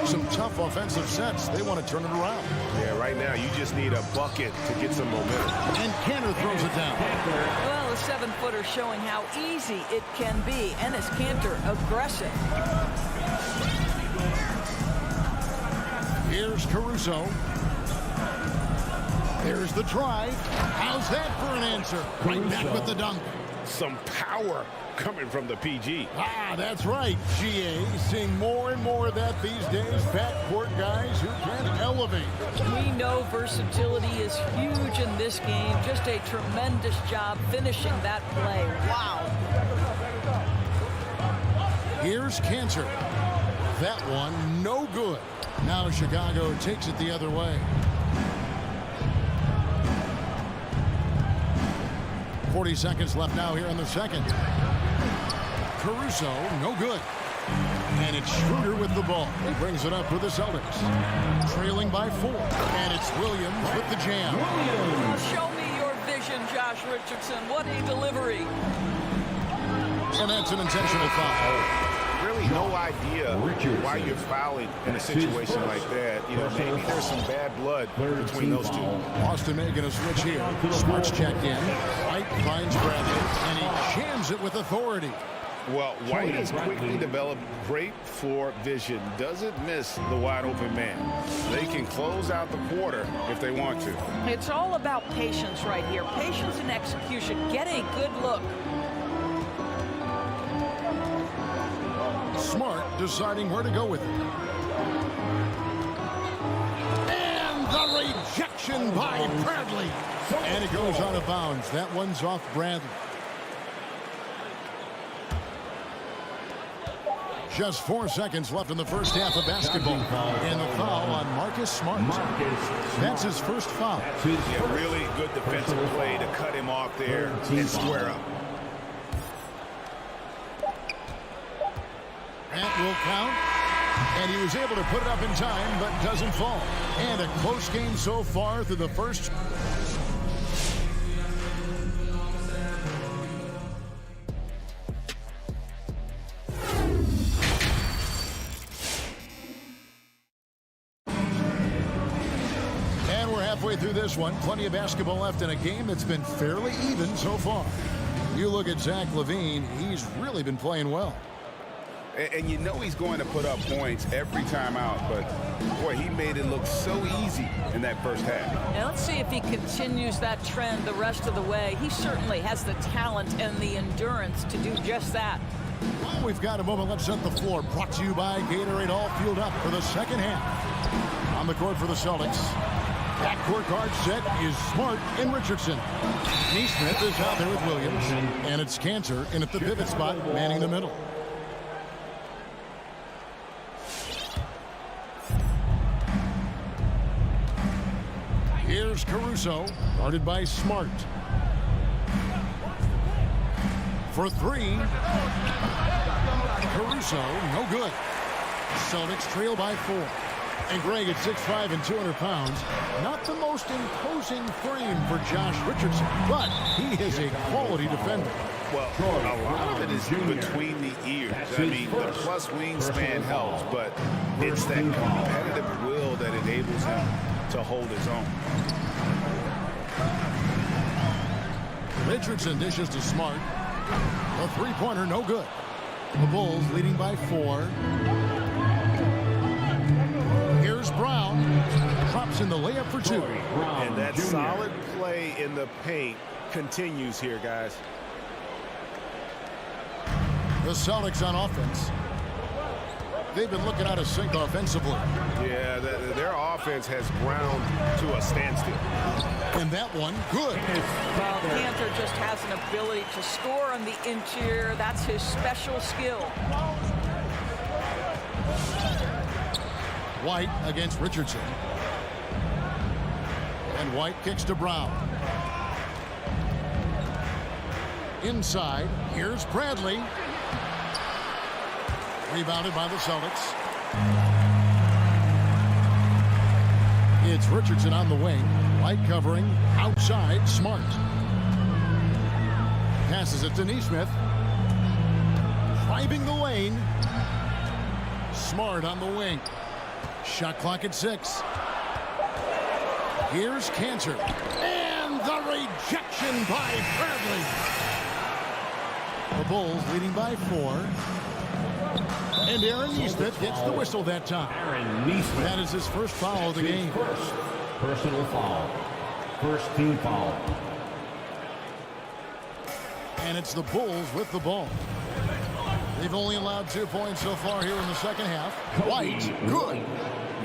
Some tough offensive sets. They want to turn it around. Yeah, right now you just need a bucket to get some momentum. And Kanter throws it down. Well, the 7-footer showing how easy it can be. And is Kanter aggressive. Here's Caruso. There's the drive. How's that for an answer? Right back with the dunk. Some power coming from the PG. That's right, GA. Seeing more and more of that these days. Backcourt guys who can elevate. We know versatility is huge in this game. Just a tremendous job finishing that play. Wow. Here's Kanter. That one, no good. Now Chicago takes it the other way. 40 seconds left now here in the second. Caruso, no good. And it's Schroeder with the ball. He brings it up for the Celtics. Trailing by 4. And it's Williams with the jam. Show me your vision, Josh Richardson. What a delivery. And that's an intentional foul. Really no idea why you're fouling in a situation like that. You know, maybe there's some bad blood between those two. Boston making a switch here. Smart's checked in. White finds Bradley, and he jams it with authority. Well, White has quickly developed great floor vision. Doesn't miss the wide open man. They can close out the quarter if they want to. It's all about patience right here. Patience and execution. Get a good look. Smart deciding where to go with it. And the rejection by Bradley. And it goes out of bounds. That one's off Bradley. Just 4 seconds left in the first half of basketball. And the foul on Marcus Smart. That's his first foul. Yeah, really good defensive play to cut him off there and square up. That will count. And he was able to put it up in time, but doesn't fall. And a close game so far through the first. And we're halfway through this one. Plenty of basketball left in a game that's been fairly even so far. You look at Zach LaVine, he's really been playing well. And you know he's going to put up points every time out, but boy, he made it look so easy in that first half. Now let's see if he continues that trend the rest of the way. He certainly has the talent and the endurance to do just that. Well, we've got a moment. Let's set the floor. Brought to you by Gatorade, all fueled up for the second half. On the court for the Celtics. Backcourt guard set is Smart and Richardson. Neesmith is out there with Williams. And it's Kanter in at the pivot spot, manning the middle. Here's Caruso, guarded by Smart. For 3. Caruso, no good. Celtics trail by 4. And Greg at 6'5" and 200 pounds. Not the most imposing frame for Josh Richardson, but he is a quality defender. Well, a lot of it is between the ears. I mean, the plus wingspan helps, but it's that competitive will that enables him to hold his own. Richardson dishes to Smart. A three-pointer, no good. The Bulls leading by 4. Here's Brown. Drops in the layup for 2. And that solid play in the paint continues here, guys. The Celtics on offense. They've been looking out of sync offensively. Yeah, their offense has ground to a standstill. And that one, good. Well, Panther just has an ability to score on the interior. That's his special skill. White against Richardson. And White kicks to Brown. Inside, here's Bradley. Rebounded by the Celtics. It's Richardson on the wing. White covering. Outside, Smart. Passes it to Neesmith. Driving the lane. Smart on the wing. Shot clock at 6. Here's Cantor. And the rejection by Bradley. The Bulls leading by 4. And Aaron Neesmith gets the whistle that time. Aaron Neesmith. That is his first foul of the game. First personal foul. First team foul. And it's the Bulls with the ball. They've only allowed 2 points so far here in the second half. White, good.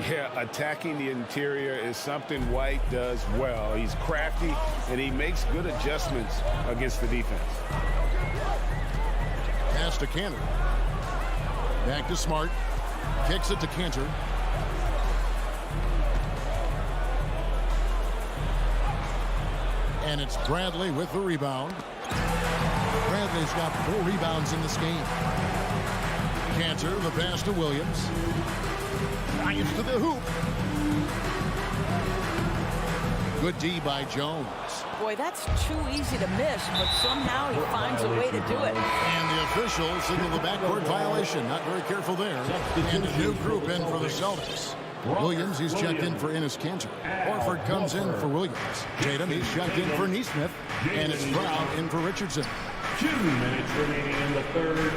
Yeah, attacking the interior is something White does well. He's crafty, and he makes good adjustments against the defense. Pass to Cantor. Back to Smart. Kicks it to Cantor. And it's Bradley with the rebound. Bradley's got 4 rebounds in this game. Cantor, the pass to Williams. Drives to the hoop. Good D by Jones. Boy, that's too easy to miss, but somehow he finds a way to do it. And the officials signal the backcourt violation. Not very careful there. And a new group in for the Celtics. Williams, he's checked in for Enes Kanter. Horford comes in for Williams. Tatum, he's checked in for Neesmith. And it's Brown in for Richardson. 2 minutes remaining in the third.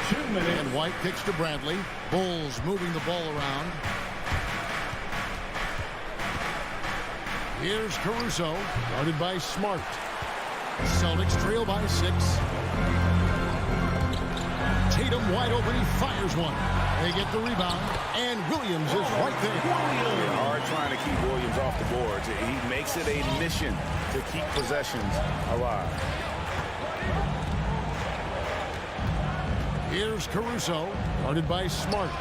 2 minutes. And White kicks to Bradley. Bulls moving the ball around. Here's Caruso, guarded by Smart. Celtics trail by 6. Tatum wide open, he fires one. They get the rebound, and Williams is right there. They are trying to keep Williams off the boards. He makes it a mission to keep possessions alive. Here's Caruso, guarded by Smart.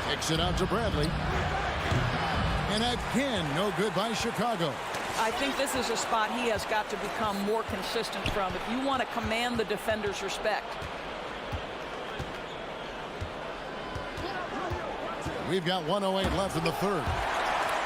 Kicks it out to Bradley. And again, no good by Chicago. I think this is a spot he has got to become more consistent from if you want to command the defender's respect. We've got 1:08 left in the third.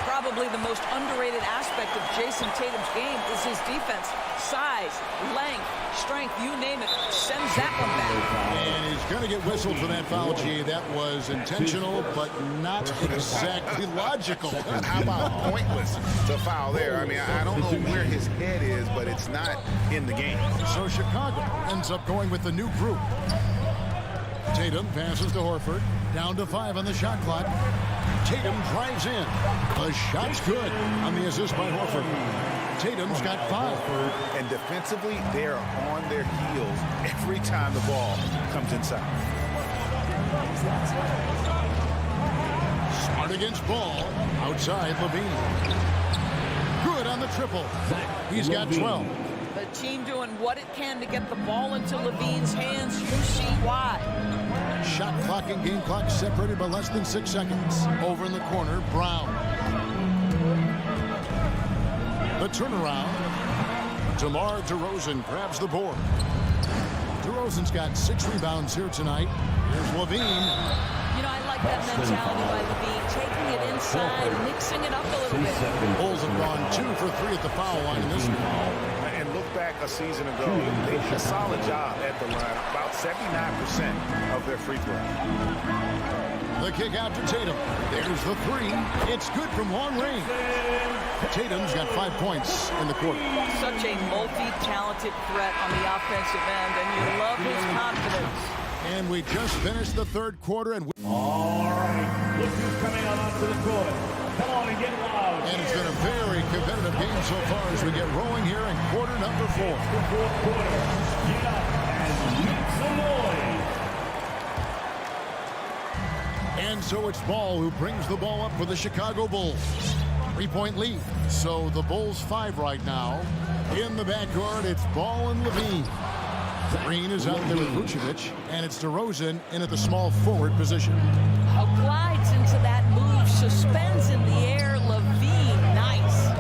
Probably the most underrated aspect of Jason Tatum's game is his defense. Size, length, strength, you name it, sends that one back. And he's going to get whistled for that foul, G. That was intentional, but not exactly logical. How about pointless to foul there? I mean, I don't know where his head is, but it's not in the game. So Chicago ends up going with the new group. Tatum passes to Horford. Down to 5 on the shot clock. Tatum drives in. The shot's good on the assist by Horford. Tatum's got 5. And defensively, they're on their heels every time the ball comes inside. Smart against Ball. Outside, Levine. Good on the triple. He's got 12. The team doing what it can to get the ball into Levine's hands. You see why. Shot clock and game clock separated by less than 6 seconds. Over in the corner, Brown. The turnaround. DeMar DeRozan grabs the board. DeRozan's got 6 rebounds here tonight. Here's Levine. You know, I like that mentality by Levine, taking it inside, mixing it up a little bit. Bulls have gone 2 for 3 at the foul line in this one. And look back a season ago, they did a solid job at the line, about 79% of their free throw. The kick out to Tatum. There's the 3. It's good from long range. Tatum's got 5 points in the quarter. Such a multi-talented threat on the offensive end, and you love his confidence. And we just finished the third quarter. And All right, look who's coming on onto the court. Come on and get loud. And it's been a very competitive game so far as we get rolling here in quarter number 4. The fourth quarter. Get up and make some noise. And so it's Ball who brings the ball up for the Chicago Bulls. 3-point lead. So the Bulls 5 right now. In the backcourt, it's Ball and Levine. Green is out there with Vucevic, and it's DeRozan in at the small forward position. Glides into that move, suspends in the air. Levine, nice.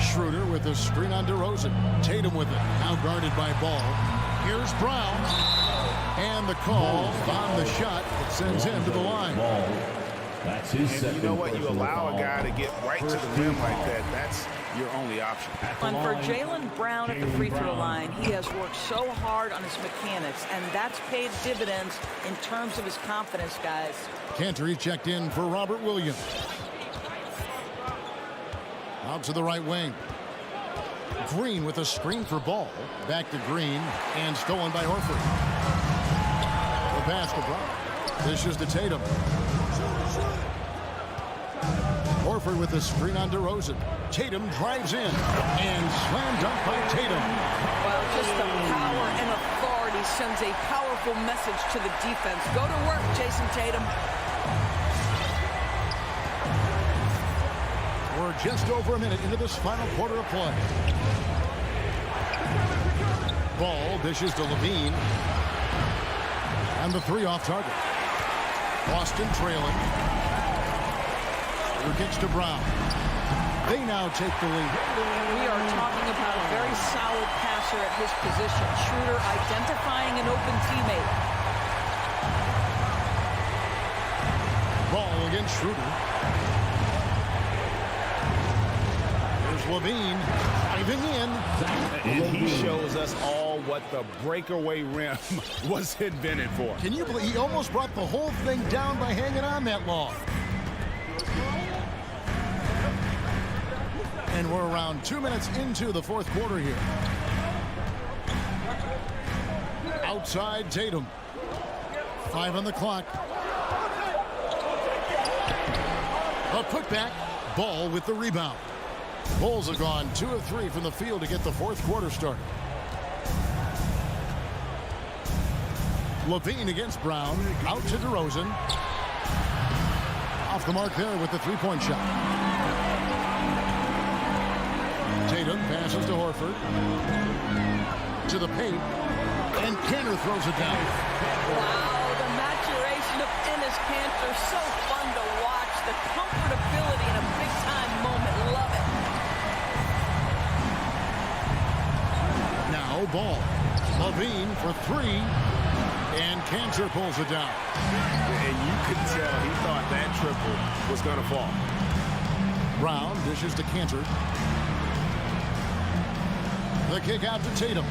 Schroeder with the screen on DeRozan. Tatum with it, now guarded by Ball. Here's Brown. And the call on the shot that sends him to the line. Ball. That's his And second. you know what? You allow a personal guy to foul. get right to the rim like that. That's your only option. And for Jaylen Brown at the free throw line, he has worked so hard on his mechanics, and that's paid dividends in terms of his confidence, guys. Cantor checked in for Robert Williams. Out to the right wing. Green with a screen for Ball. Back to Green, and stolen by Horford. The pass to Brown. This is to Tatum. Horford with the screen on DeRozan. Tatum drives in, and slam dunk by Tatum. Well, just the power and authority sends a powerful message to the defense. Go to work, Jason Tatum. We're just over a minute into this final quarter of play. Ball dishes to Levine. And the 3 off target. Boston trailing. Kicks to Brown. They now take the lead. We are talking about a very solid passer at his position. Schroeder identifying an open teammate. Ball against Schroeder. Here's Levine diving in. And he shows us all what the breakaway rim was invented for. Can you believe he almost brought the whole thing down by hanging on that long? And we're around 2 minutes into the fourth quarter here. Outside Tatum. 5 on the clock. A putback. Ball with the rebound. Bulls have gone 2 of 3 from the field to get the fourth quarter started. Levine against Brown. Out to DeRozan. Off the mark there with the 3-point shot. Tatum passes to Horford. To the paint. And Cantor throws it down. Wow, the maturation of Enes Kanter. So fun to watch. The comfortability in a big-time moment. Love it. Now Ball. Levine for 3. And Cantor pulls it down. And you could tell he thought that triple was going to fall. Brown dishes to Cantor. The kick out to Tatum.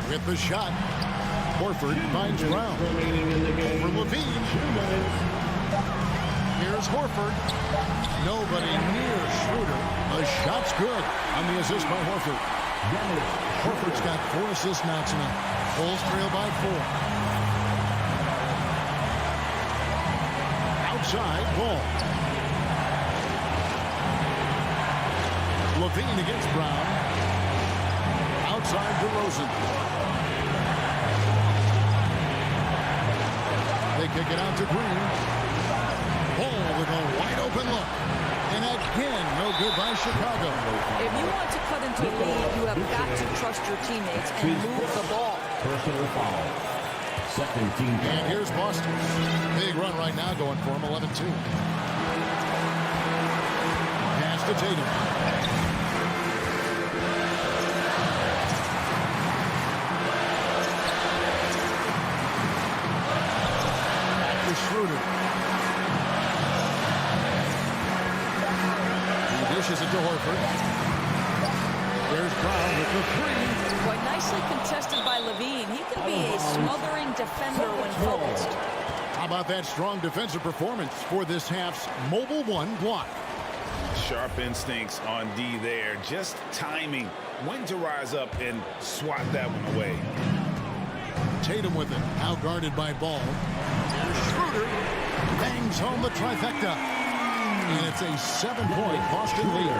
With the shot. Horford finds Brown. For Levine. Here's Horford. Nobody near Schroeder. The shot's good on the assist by Horford. Horford's got 4 assists now tonight. Bulls trail by 4. Outside, Ball. Levine against Brown. Outside DeRozan. They kick it out to Green. Ball with a wide open look. And again, no good by Chicago. If you want to cut into a lead, you have got to trust your teammates and move the ball. Personal foul. Second team. And here's Boston. Big run right now going for him, 11-2. Pass to Tatum. Schroeder. He dishes it to Horford. There's Brown with the 3. Quite nicely contested by Levine. He can be a smothering defender when focused. How about that strong defensive performance for this half's Mobile One block? Sharp instincts on D there. Just timing when to rise up and swat that one away. Tatum with it. Now guarded by Ball. Here's Schroeder. Bangs home the trifecta. And it's a 7-point Boston lead.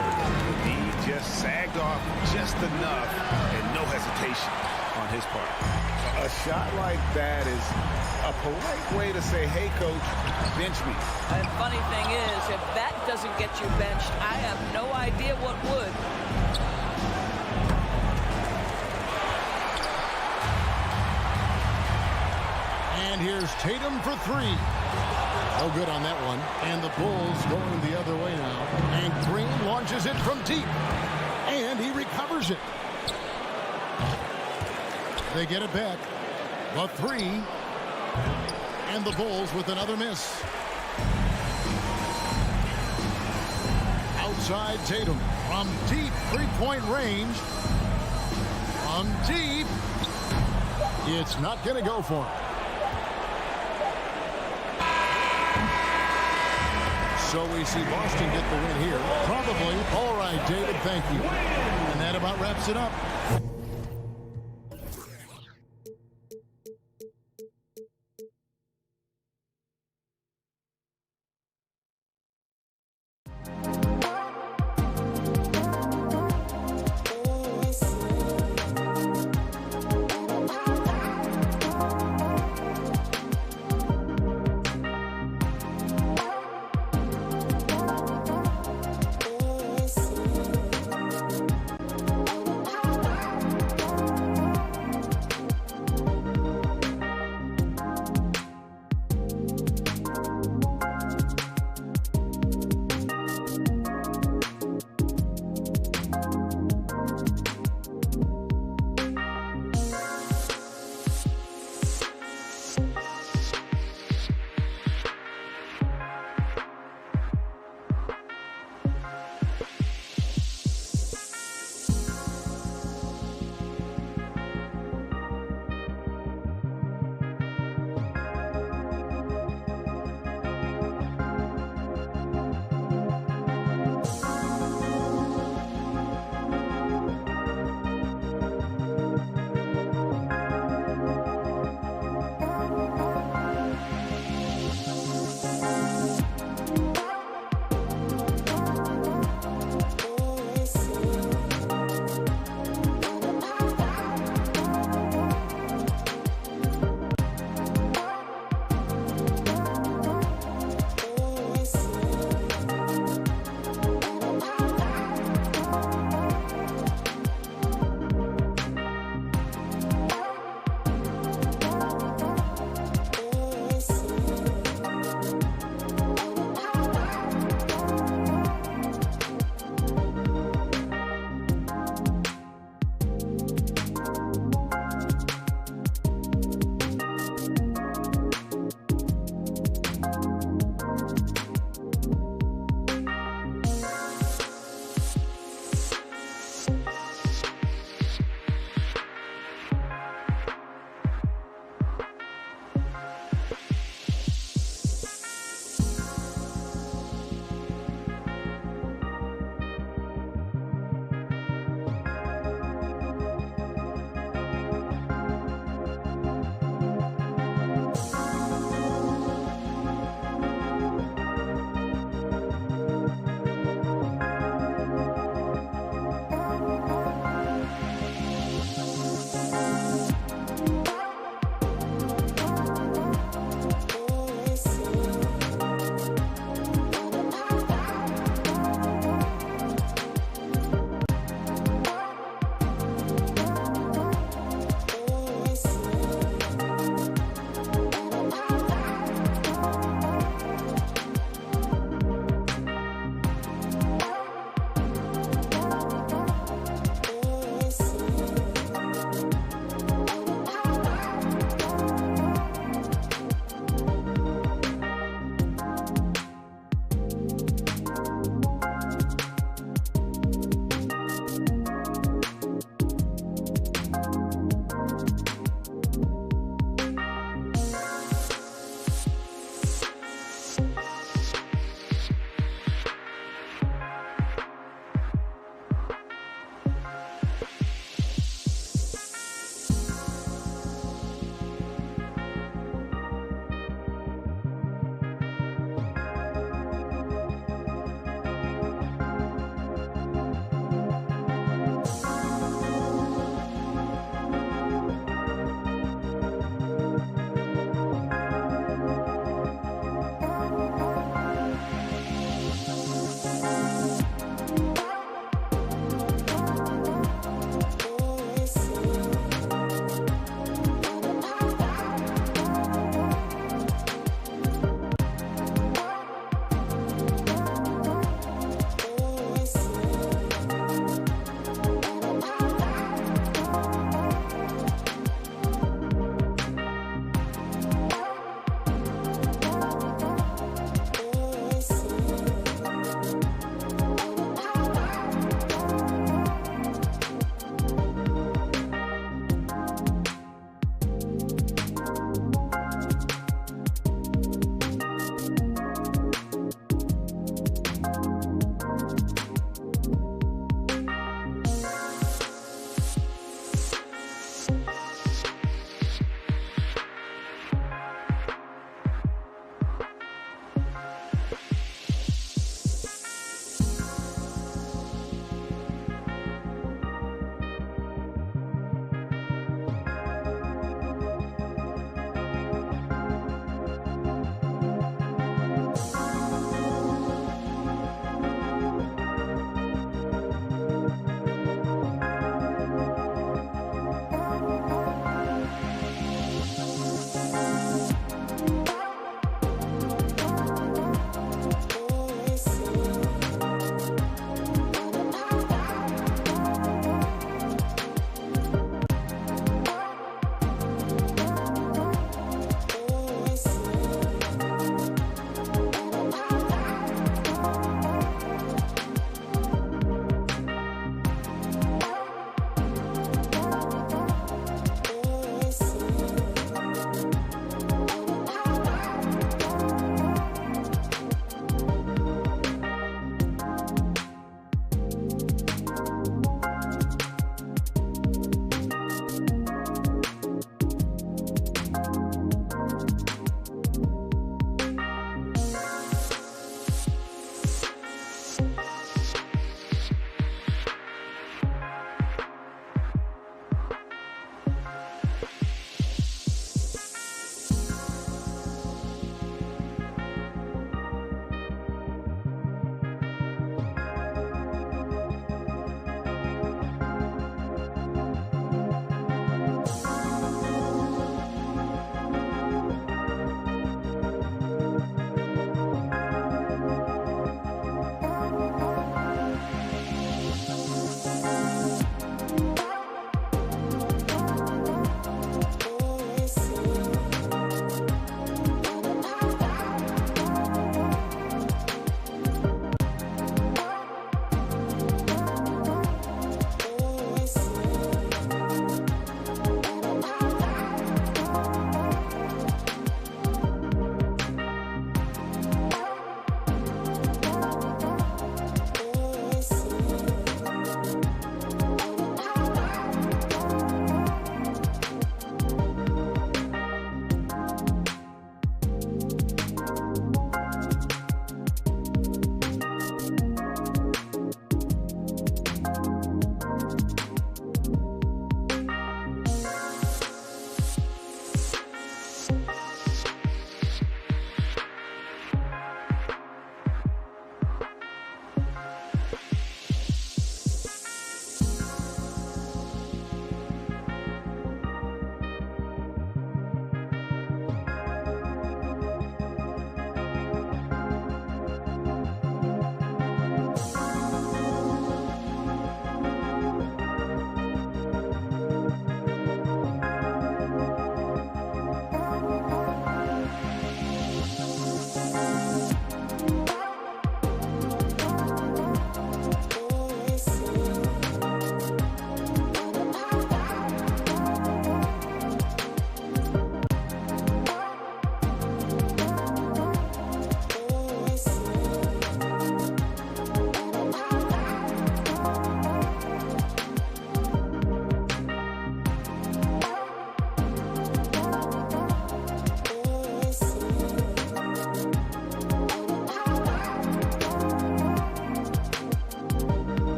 He just sagged off just enough and no hesitation on his part. A shot like that is a polite way to say, hey, coach, bench me. And funny thing is, if that doesn't get you benched, I have no idea what would. And here's Tatum for three. No good on that one. And the Bulls going the other way now. And Green launches it from deep. And he recovers it. They get it back. The three. And the Bulls with another miss. Outside Tatum from deep three-point range. From deep. It's not going to go for him. So we see Boston get the win here. Probably. All right, David, thank you. And that about wraps it up.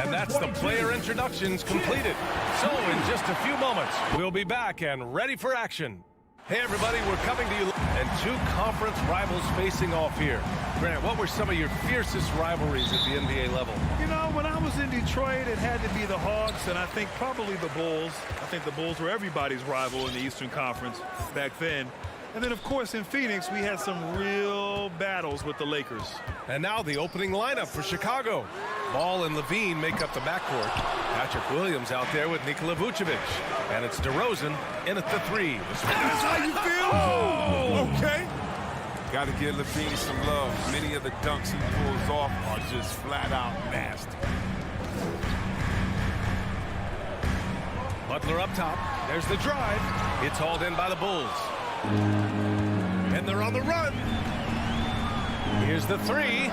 And that's the player introductions completed. So in just a few moments, we'll be back and ready for action. Hey everybody, we're coming to you, and two conference rivals facing off here. Grant, what were some of your fiercest rivalries at the NBA level? You know, when I was in Detroit, it had to be the Hawks, and I think probably the Bulls. I think the Bulls were everybody's rival in the Eastern Conference back then. And then, of course, in Phoenix, we had some real battles with the Lakers. And now the opening lineup for Chicago. Ball and Levine make up the backcourt. Patrick Williams out there with Nikola Vucevic. And it's DeRozan in at the three. That's how you feel? Oh, okay. Got to give Levine some love. Many of the dunks he pulls off are just flat out nasty. Butler up top. There's the drive. It's hauled in by the Bulls. And they're on the run. Here's the three.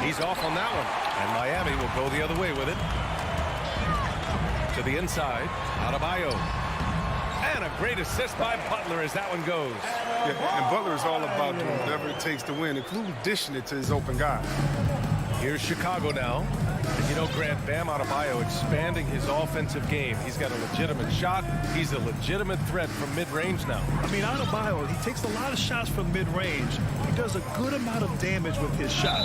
He's off on that one. And Miami will go the other way with it. To the inside. Adebayo. And a great assist by Butler as that one goes. Yeah, and Butler is all about doing whatever it takes to win, including dishing it to his open guys. Here's Chicago now. And you know, Grant, Bam Adebayo expanding his offensive game. He's got a legitimate shot. He's a legitimate threat from mid-range now. I mean, Adebayo, he takes a lot of shots from mid-range. He does a good amount of damage with his shot.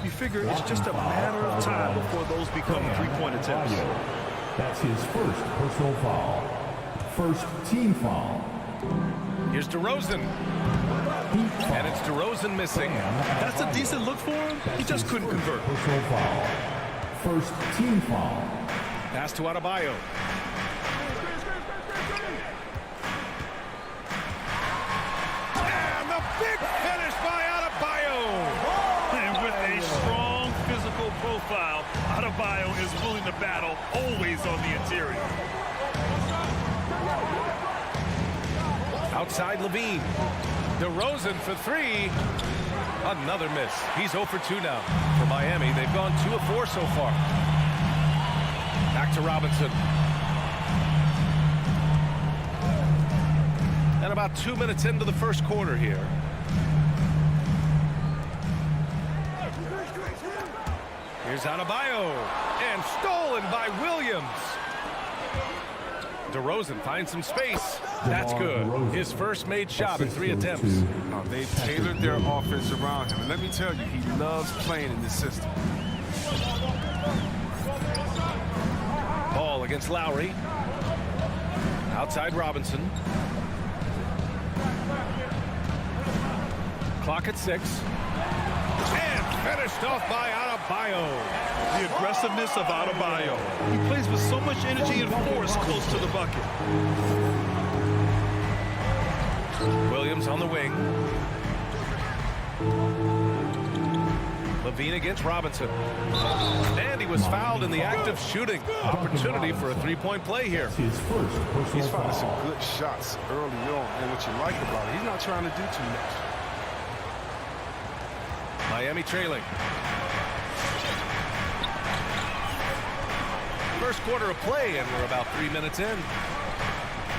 You figure it's just a matter of time before those become three-point attempts. That's his first personal foul. First team foul. Here's DeRozan. And it's DeRozan missing. That's a decent look for him. He just couldn't convert. Personal foul. First team foul. Pass to Adebayo. And the big finish by Adebayo. And with a strong physical profile, Adebayo is willing to battle, always on the interior. Outside Levine. DeRozan for three. Another miss. He's 0 for 2 now. For Miami, they've gone 2 of 4 so far. Back to Robinson. And about 2 minutes into the first quarter here. Here's Adebayo. And stolen by Williams. DeRozan finds some space. That's good. His first made shot in 3 attempts. They tailored their offense around him. And let me tell you, he loves playing in this system. Ball against Lowry. Outside Robinson. Clock at 6. And finished off by Adebayo. The aggressiveness of Adebayo. He plays with so much energy and force close to the bucket. Williams on the wing. Levine against Robinson. And he was fouled in the act of shooting. Opportunity for a three-point play here. His first personal He's finding foul. some good shots early on. And what you like about it, he's not trying to do too much. Miami trailing. First quarter of play, and we're about 3 minutes in.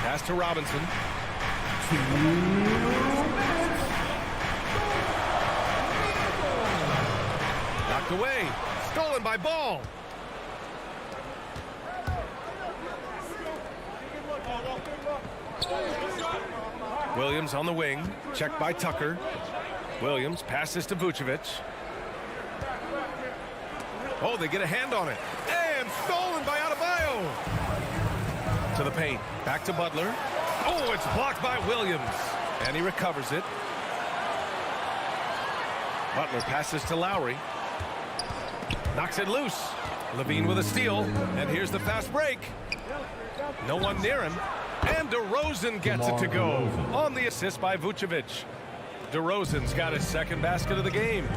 Pass to Robinson. Knocked away. Stolen by Ball. Williams on the wing. Checked by Tucker. Williams passes to Vucevic. Oh, they get a hand on it. And stolen by Adebayo. To the paint. Back to Butler. Oh, it's blocked by Williams. And he recovers it. Butler passes to Lowry. Knocks it loose. Levine with a steal. And here's the fast break. No one near him. And DeRozan gets it to go on the assist by Vucevic. DeRozan's got his second basket of the game.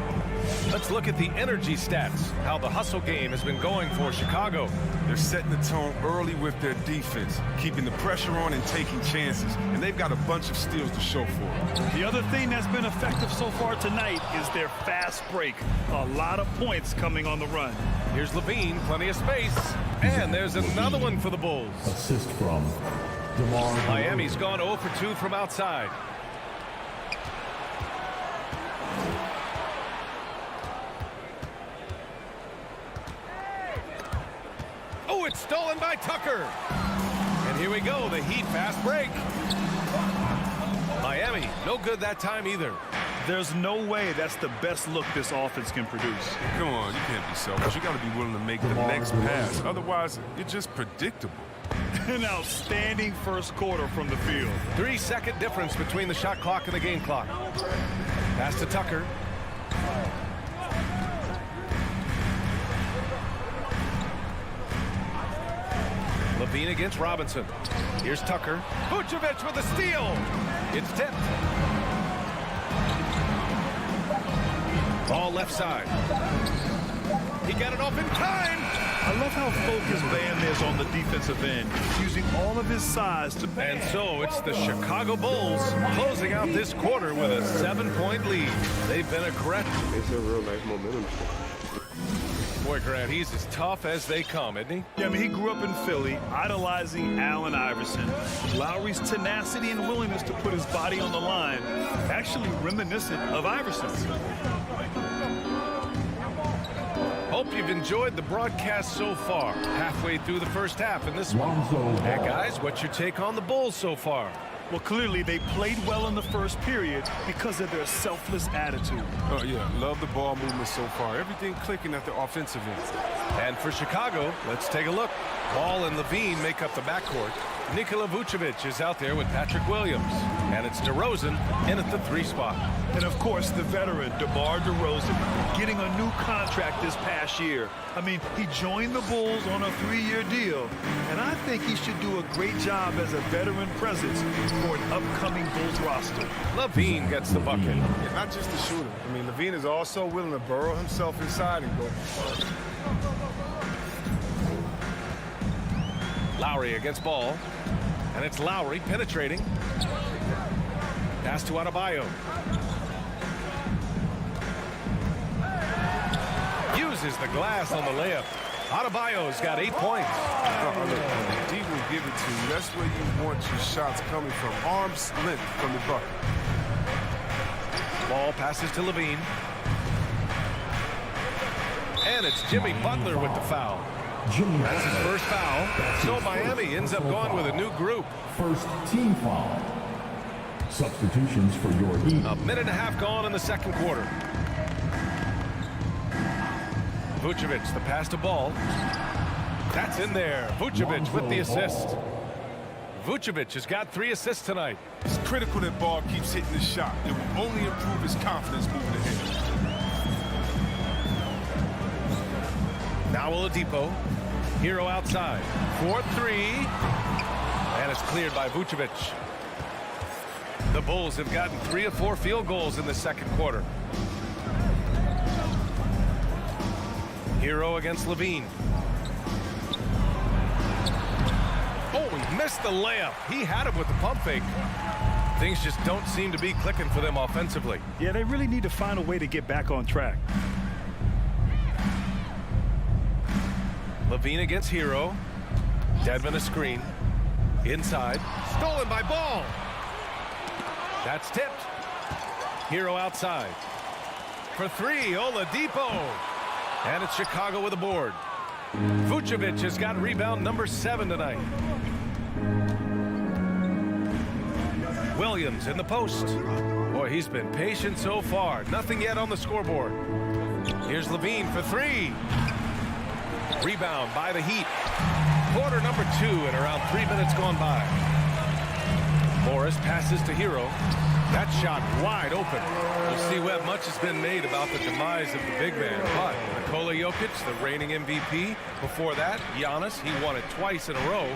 Let's look at the energy stats, how the hustle game has been going for Chicago. They're setting the tone early with their defense, keeping the pressure on and taking chances. And they've got a bunch of steals to show for it. The other thing that's been effective so far tonight is their fast break. A lot of points coming on the run. Here's Levine, plenty of space. And there's another one for the Bulls. Assist from DeMar. Miami's gone 0 for 2 from outside. it's stolen by Tucker. And here we go, the Heat fast break. Miami, no good that time either. There's no way that's the best look this offense can produce. Come on, you can't be selfish. You got to be willing to make the next pass. Otherwise, you're just predictable. An outstanding first quarter from the field. 3-second difference between the shot clock and the game clock. Pass to Tucker. Levine against Robinson. Here's Tucker. Vucevic with a steal. It's tipped. Ball left side. He got it off in time. I love how focused Van is on the defensive end, using all of his size to pass. And so it's the Chicago Bulls closing out this quarter with a 7-point lead. They've been aggressive. It's a real nice momentum. Boy, Grant, he's as tough as they come, isn't he? Yeah, I mean, he grew up in Philly, idolizing Allen Iverson. Lowry's tenacity and willingness to put his body on the line, actually reminiscent of Iverson's. Hope you've enjoyed the broadcast so far. Halfway through the first half in this one. Hey, guys, what's your take on the Bulls so far? Well, clearly they played well in the first period because of their selfless attitude. Oh, yeah, love the ball movement so far. Everything clicking at the offensive end. And for Chicago, let's take a look. Ball and Levine make up the backcourt. Nikola Vucevic is out there with Patrick Williams. And it's DeRozan in at the 3 spot. And, of course, the veteran, DeMar DeRozan, getting a new contract this past year. I mean, he joined the Bulls on a 3-year deal. And I think he should do a great job as a veteran presence for an upcoming Bulls roster. Levine gets the bucket. Yeah, not just the shooter. I mean, Levine is also willing to burrow himself inside and go. Lowry against Ball. And it's Lowry penetrating. Pass to Adebayo. Uses the glass on the layup. Adebayo's got 8 points. D will give it to you. That's where you want your shots coming from. Arm's length from the bucket. Ball passes to Levine. And it's Jimmy Butler with the foul. That's his first foul. So Miami ends up going with a new group. First team foul. Substitutions for your Heat. A minute and a half gone in the second quarter. Vucevic, the pass to Ball. That's in there. Vucevic with the assist. Vucevic has got 3 assists tonight. It's critical that Ball keeps hitting the shot. It will only improve his confidence moving ahead. Now Oladipo. Hero outside. 4-3. And it's cleared by Vucevic. The Bulls have gotten 3 of 4 field goals in the second quarter. Hero against Levine. Oh, he missed the layup. He had it with the pump fake. Things just don't seem to be clicking for them offensively. Yeah, they really need to find a way to get back on track. Levine against Hero. Dedmon a screen. Inside. Stolen by Ball. That's tipped. Hero outside. For 3, Oladipo. And it's Chicago with a board. Vucevic has got rebound number 7 tonight. Williams in the post. Boy, he's been patient so far. Nothing yet on the scoreboard. Here's Levine for 3. Rebound by the Heat. Quarter number 2 and around 3 minutes gone by. Morris passes to Hero. That shot wide open. We'll see what much has been made about the demise of the big man. But Nikola Jokic, the reigning MVP. Before that, Giannis, he won it twice in a row.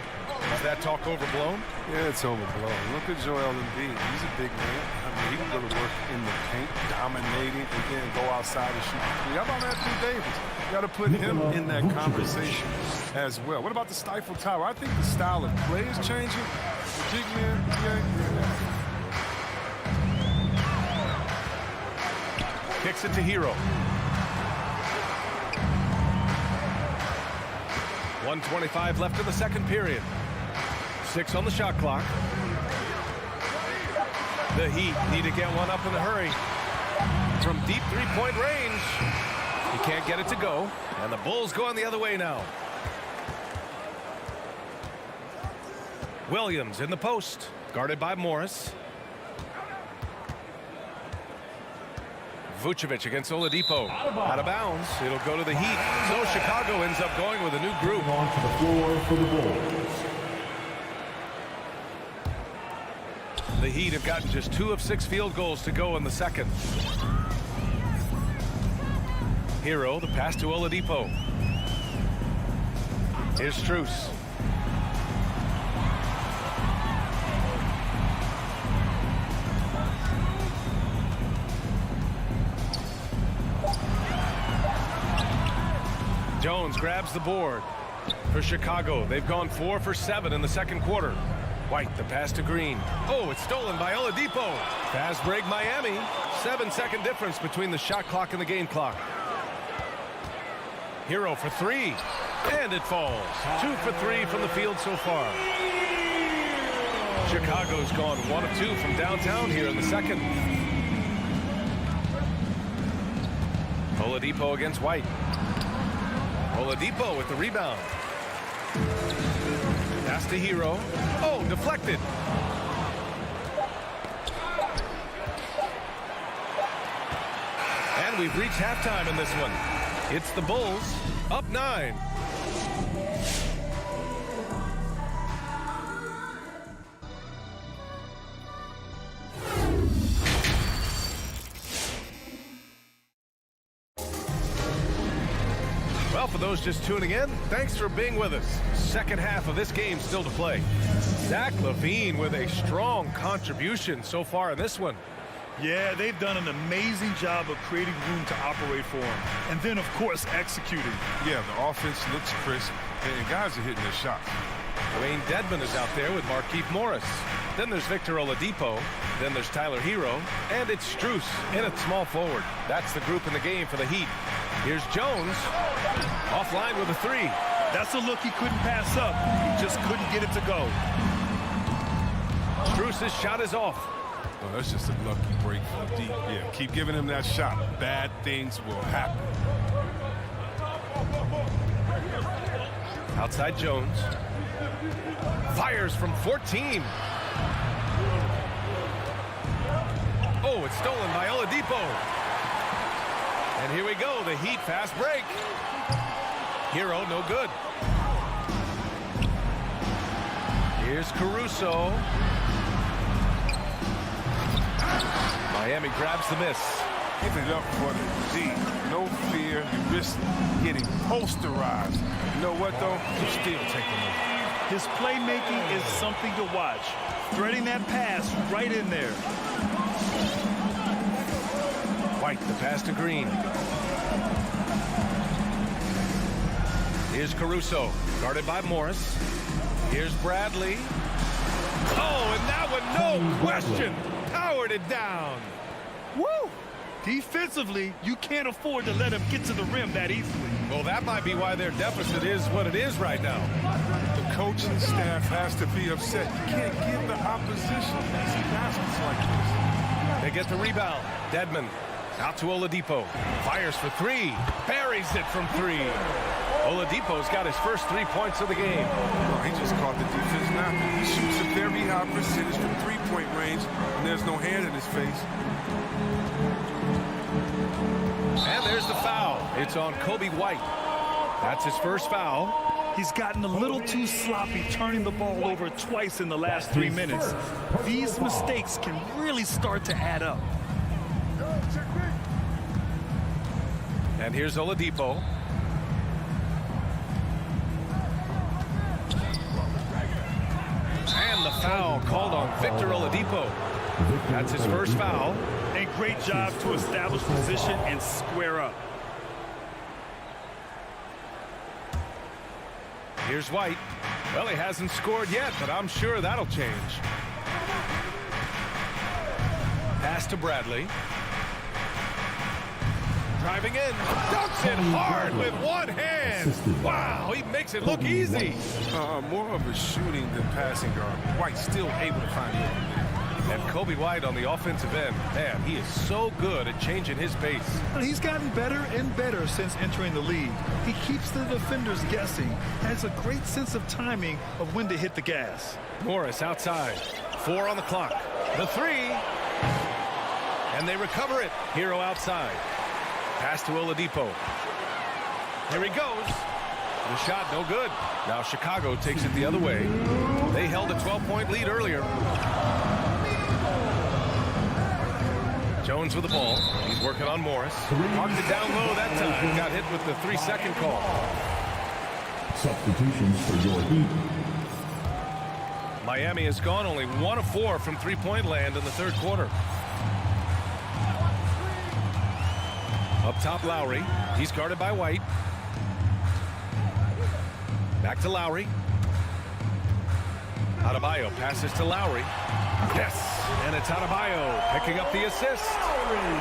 Is that talk overblown? Yeah, it's overblown. Look at Joel Embiid. He's a big man. I mean, he can go to work in the paint, dominating, and then go outside and shoot. How about Anthony Davis? You got to put him in that conversation as well. What about the Stifle Tower? I think the style of play is changing. The big man, Kicks it to Hero. 1:25 left in the second period. 6 on the shot clock. The Heat need to get one up in a hurry. From deep 3-point range. He can't get it to go. And the Bulls going the other way now. Williams in the post, guarded by Morris. Vucevic against Oladipo. Out of bounds. It'll go to the Heat. So Chicago ends up going with a new group. Onto the floor for the Bulls. The Heat have gotten just 2 of 6 field goals to go in the second. Hero, the pass to Oladipo. Here's Strus. Jones grabs the board for Chicago. They've gone 4 for 7 in the second quarter. White, the pass to Green. Oh, it's stolen by Oladipo. Fast break Miami. 7-second difference between the shot clock and the game clock. Hero for 3. And it falls. 2 for 3 from the field so far. Chicago's gone 1 of 2 from downtown here in the second. Oladipo against White. Oladipo with the rebound. Pass to Hero. Oh, deflected. And we've reached halftime in this one. It's the Bulls up 9. Well, for those just tuning in, thanks for being with us. Second half of this game still to play. Zach LaVine with a strong contribution so far in this one. Yeah, they've done an amazing job of creating room to operate for him. And then, of course, executing. Yeah, the offense looks crisp, and guys are hitting their shots. Wayne Dedmon is out there with Markieff Morris. Then there's Victor Oladipo. Then there's Tyler Hero. And it's Strus in at small forward. That's the group in the game for the Heat. Here's Jones. Offline with a 3. That's a look he couldn't pass up. He just couldn't get it to go. Strus's shot is off. Oh, that's just a lucky break from deep. Yeah, keep giving him that shot. Bad things will happen. Outside Jones. Fires from 14. Oh, it's stolen by Oladipo. And here we go, the Heat fast break. Hero, no good. Here's Caruso. Miami grabs the miss. Give it up for the D. No fear. You risk getting posterized. You know what, though? You still take them over. His playmaking is something to watch. Threading that pass right in there. White, the pass to Green. Here's Caruso, guarded by Morris. Here's Bradley. Oh, and that one, no question, powered it down. Woo! Defensively, you can't afford to let him get to the rim that easily. Well, that might be why their deficit is what it is right now. The coaching staff has to be upset. You can't give the opposition easy baskets like this. They get the rebound. Dedmon out to Oladipo. Fires for 3. Buries it from 3. Oladipo's got his first 3 points of the game. Well, he just caught the defense now. He shoots a very high percentage from three-point range, and there's no hand in his face. And there's the foul. It's on Kobe White. That's his first foul. He's gotten a little too sloppy turning the ball over twice in the last 3 minutes. These mistakes can really start to add up. And here's Oladipo. And the foul called on Victor Oladipo. That's his first foul. And great job to establish position and square up. Here's White. Well, he hasn't scored yet, but I'm sure that'll change. Pass to Bradley. Driving in, dunks it hard with one hand. Wow, he makes it look easy. More of a shooting than passing guard. White still able to find it. And Kobe White on the offensive end. Man, he is so good at changing his pace. He's gotten better and better since entering the league. He keeps the defenders guessing, has a great sense of timing of when to hit the gas. Morris outside. 4 on the clock. The 3. And they recover it. Hero outside. Pass to Oladipo. Here he goes. The shot no good. Now Chicago takes it the other way. They held a 12-point lead earlier. Jones with the ball. He's working on Morris. Marked it down low that time. Got hit with the 3-second call. Substitutions for your Heat. Miami has gone only 1 of 4 from three-point land in the third quarter. Up top, Lowry. He's guarded by White. Back to Lowry. Adebayo passes to Lowry. Yes, and it's Adebayo picking up the assist.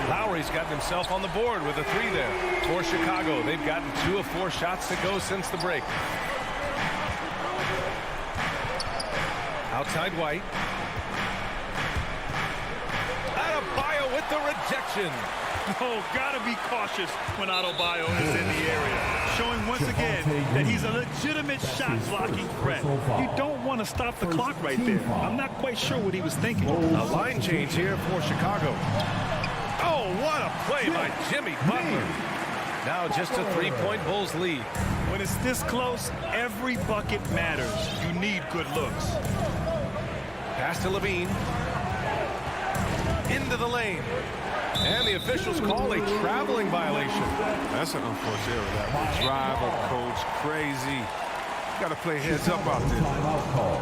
Lowry's gotten himself on the board with a 3 there. For Chicago, they've gotten 2 of 4 shots to go since the break. Outside White. Adebayo with the rejection. Oh, gotta be cautious when Adebayo is in the area. Showing once again that he's a legitimate shot-blocking threat. You don't want to stop the clock right there. I'm not quite sure what he was thinking. A line change here for Chicago. Oh, what a play by Jimmy Butler. Now just a 3-point Bulls lead. When it's this close, every bucket matters. You need good looks. Pass to Levine. Into the lane. And the officials call a traveling violation. That's an unfortunate error. That will drive a coach crazy. Got to play heads up out there. Timeout call.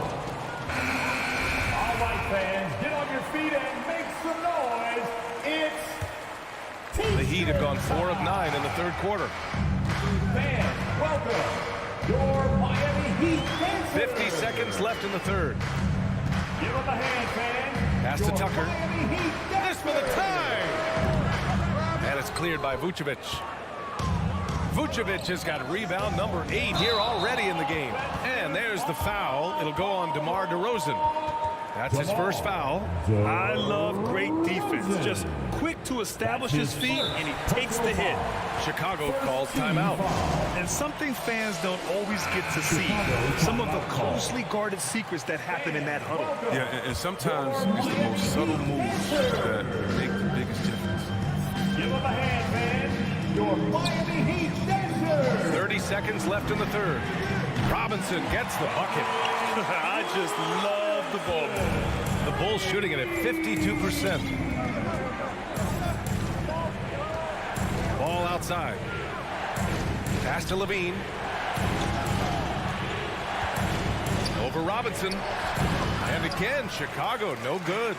All right, fans, get on your feet and make some noise. It's The Heat have gone 4 of 9 in the third quarter. fans, welcome your Miami Heat dancers. 50 seconds left in the third. Give them a hand, fans. Pass to Tucker. Miami Heat This for the tie! And it's cleared by Vucevic. Vucevic has got rebound number 8 here already in the game. And there's the foul. It'll go on DeMar DeRozan. That's his first foul. I love great defense. Just quick to establish his feet, and he takes the hit. Chicago calls timeout. And something fans don't always get to see. Some of the closely guarded secrets that happen in that huddle. Yeah, and sometimes it's the most subtle moves that make the biggest difference. Give them a hand, man. Your Miami Heat dancers. 30 seconds left in the third. Robinson gets the bucket. I just love the ball. The Bulls shooting it at 52%. Ball outside. Pass to Levine. Over Robinson. And again, Chicago, no good.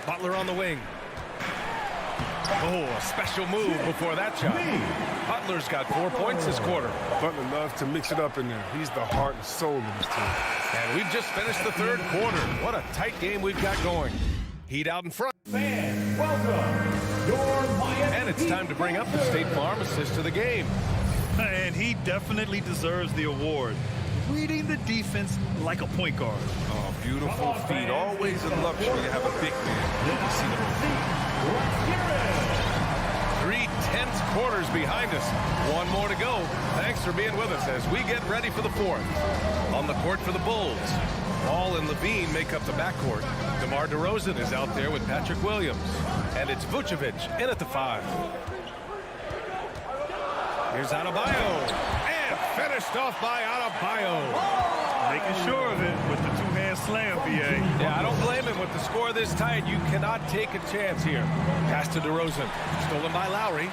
Butler on the wing. Oh, a special move before that shot. Butler's got 4 points this quarter. Butler loves to mix it up in there. He's the heart and soul of this team. And we've just finished the third quarter. What a tight game we've got going. Heat out in front. Fans, welcome your Miami And it's time to bring up the State Farm assist to the game. And he definitely deserves the award. Reading the defense like a point guard. Oh, beautiful feet. Always a luxury to have a big man. You can see the 3 tense quarters behind us. 1 more to go. Thanks for being with us as we get ready for the fourth. On the court for the Bulls. Ball and Levine make up the backcourt. DeMar DeRozan is out there with Patrick Williams. And it's Vucevic in at the 5. Here's Adebayo. And finished off by Adebayo. Making sure of it with the two-hand slam, B.A. Yeah, I don't blame him with the score this tight. You cannot take a chance here. Pass to DeRozan. Stolen by Lowry.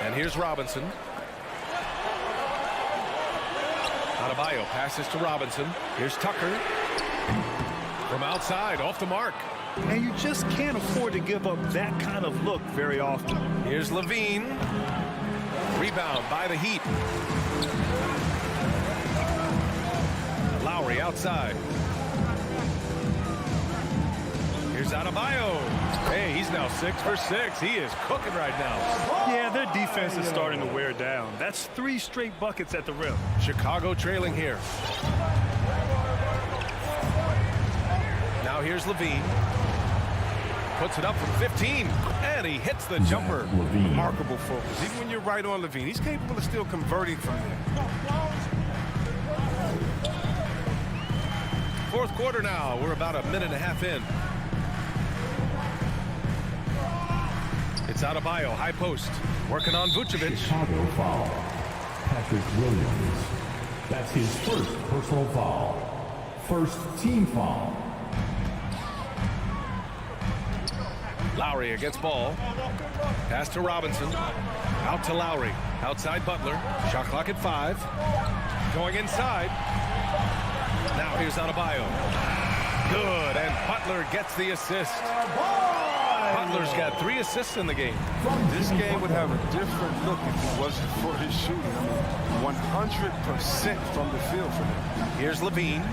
And here's Robinson. Adebayo passes to Robinson. Here's Tucker. From outside, off the mark. And you just can't afford to give up that kind of look very often. Here's Levine. Rebound by the Heat. Lowry outside. Here's Here's Adebayo. Hey, he's now 6 for 6. He is cooking right now. Yeah, their defense is starting to wear down. That's 3 straight buckets at the rim. Chicago trailing here. Now here's Levine. Puts it up from 15, and he hits the jumper. Remarkable focus. Even when you're right on Levine, he's capable of still converting from there. Fourth quarter now. We're about a minute and a half in. It's Adebayo, high post. Working on Vucevic. Chicago foul. Patrick Williams. That's his first personal foul. First team foul. Lowry against ball. Pass to Robinson. Out to Lowry. Outside Butler. Shot clock at 5. Going inside. Now here's Adebayo. Good, and Butler gets the assist. Butler's got 3 assists in the game. This game would have a different look if it wasn't for his shooting. I mean, 100% from the field for him. Here's Levine.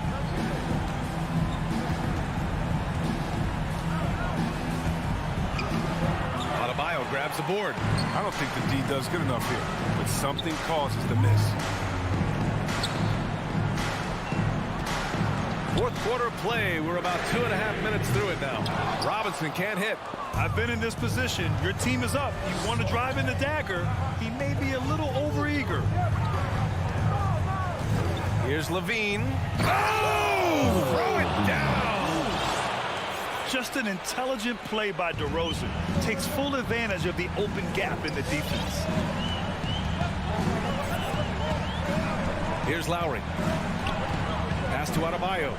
Adebayo grabs the board. I don't think the D does good enough here, but something causes the miss. Fourth quarter play. We're about 2.5 minutes through it now. Robinson can't hit. I've been in this position. Your team is up. You want to drive in the dagger. He may be a little overeager. Here's Levine. Oh! Throw it down! Just an intelligent play by DeRozan. Takes full advantage of the open gap in the defense. Here's Lowry. Pass to Adebayo.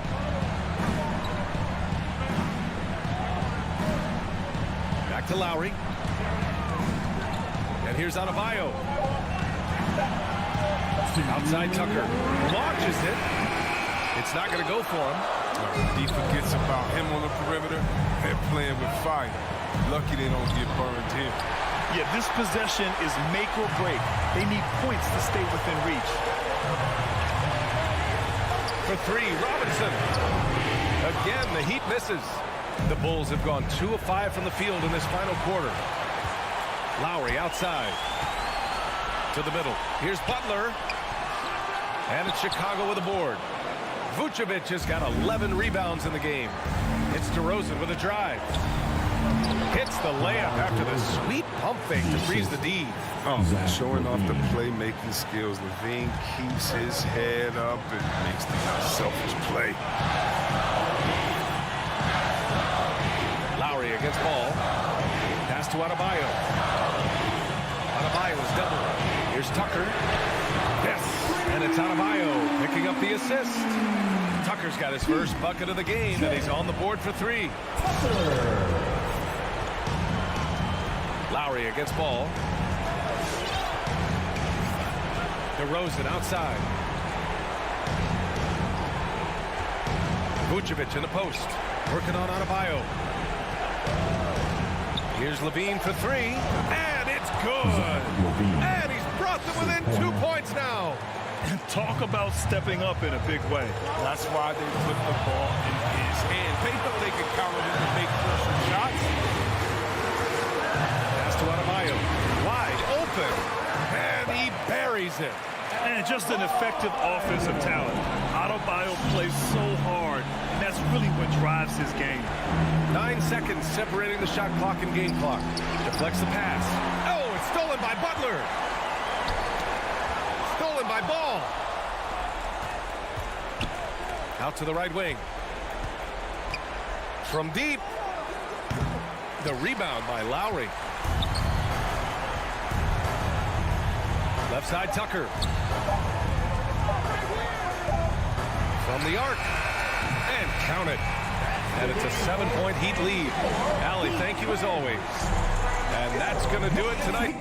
Back to Lowry. And here's Adebayo. Outside Tucker. Launches it. It's not going to go for him. D forgets about him on the perimeter. They're playing with fire. Lucky they don't get burned here. Yeah, this possession is make or break. They need points to stay within reach. For 3, Robinson. Again, the Heat misses. The Bulls have gone 2 of 5 from the field in this final quarter. Lowry outside. To the middle. Here's Butler. And it's Chicago with a board. Vucevic has got 11 rebounds in the game. It's DeRozan with a drive. Hits the layup after the sweet pump fake to freeze the D. Oh, showing off the playmaking skills. Levine keeps his head up and makes the selfish play. Lowry against ball. Pass to Adebayo. Adebayo is double. Here's Tucker. Yes, and it's Adebayo picking up the assist. Tucker's got his first bucket of the game, and he's on the board for 3. Lowry against ball. DeRozan outside. Vucevic in the post. Working on Adebayo. Here's Levine for 3. And it's good. And he's brought them within 2 points now. Talk about stepping up in a big way. That's why they put the ball in his hand. They know they can count on him to make crucial shots. Pass to Adebayo. Wide open. And he buries it. And just an effective offensive talent. Adebayo plays so hard, and that's really what drives his game. 9 seconds separating the shot clock and game clock. Deflects the pass. Oh, it's stolen by Butler. Stolen by Ball. Out to the right wing. From deep. The rebound by Lowry. Left side Tucker. From the arc. And count it. And it's a 7-point Heat lead. Allie, thank you as always. And that's going to do it tonight.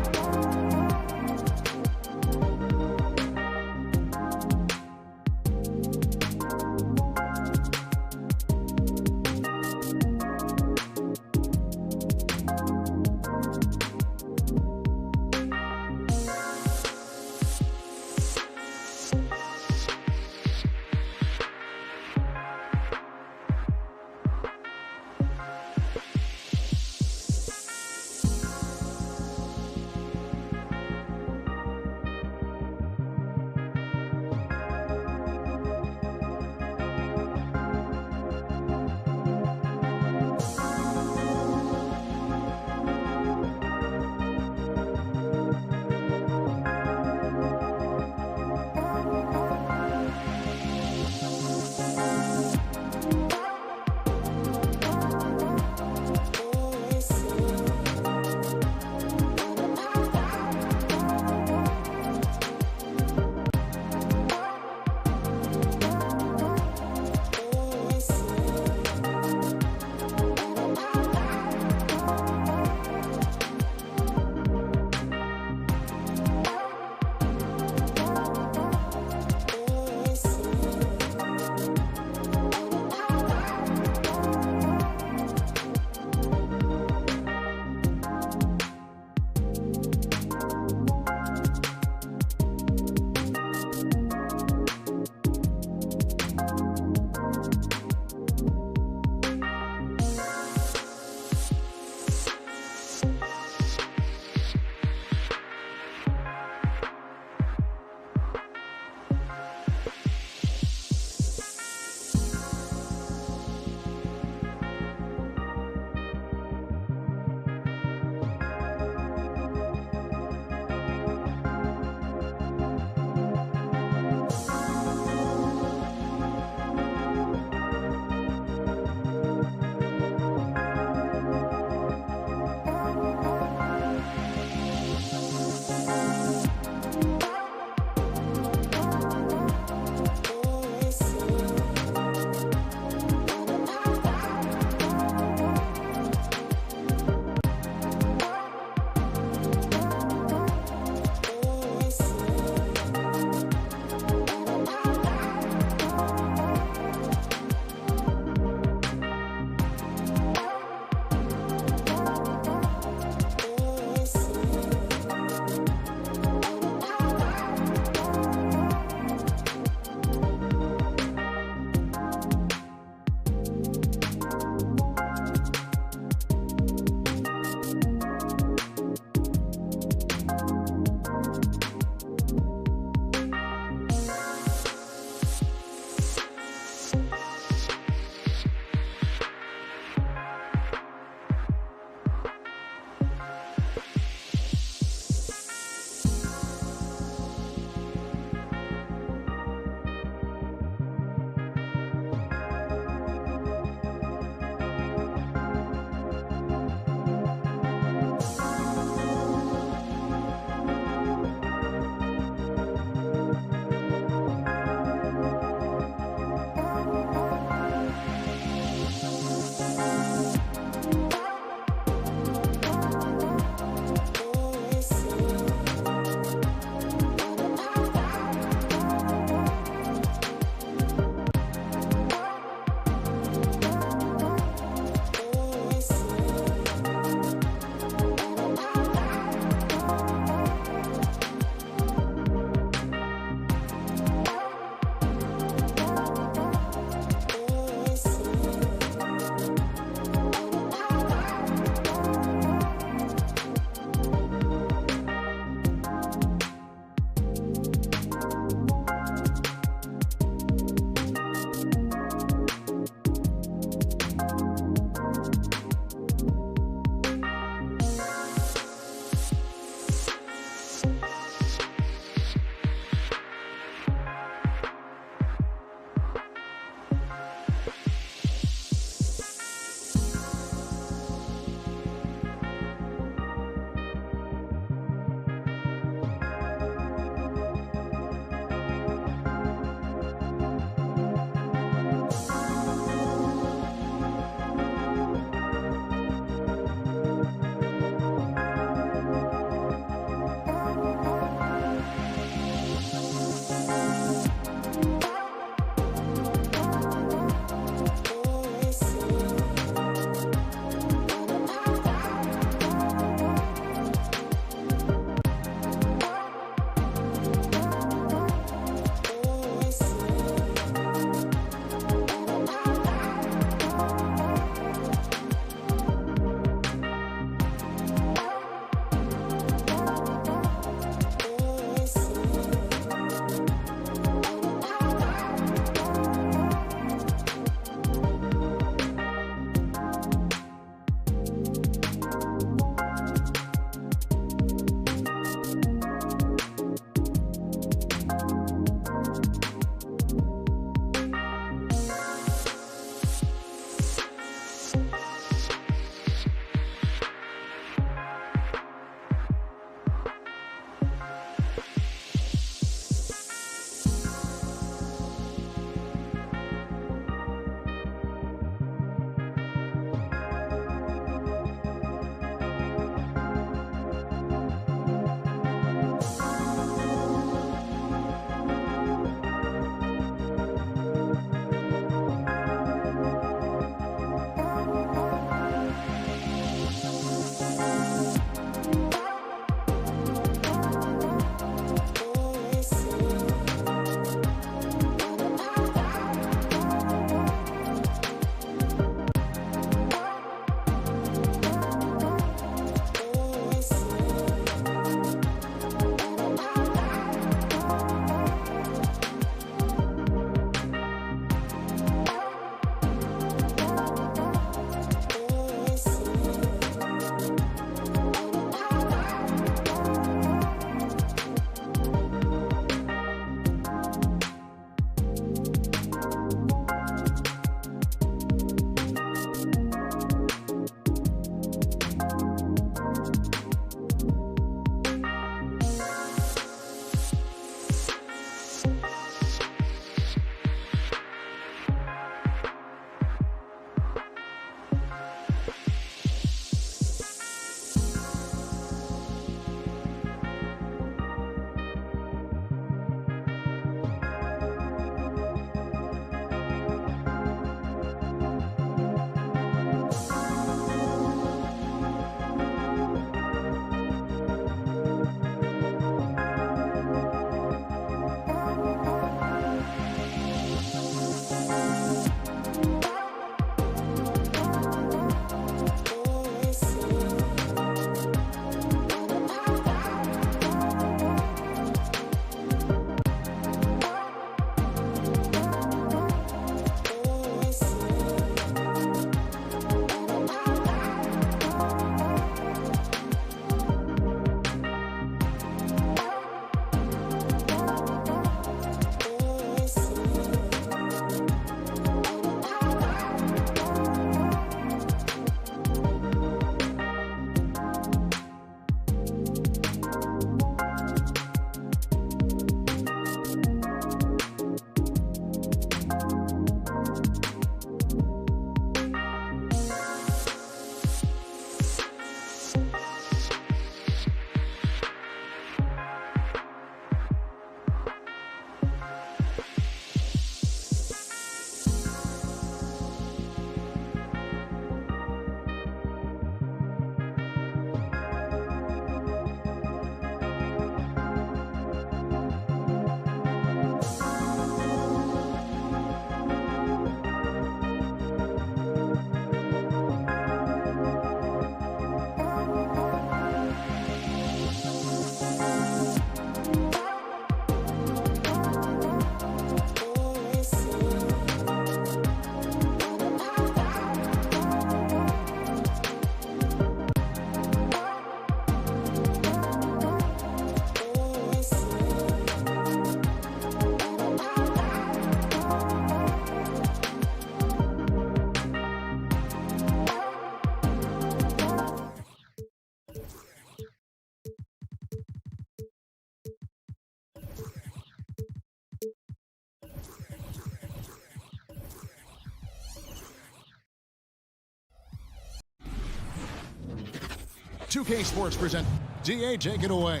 2K Sports present. DA, take it away.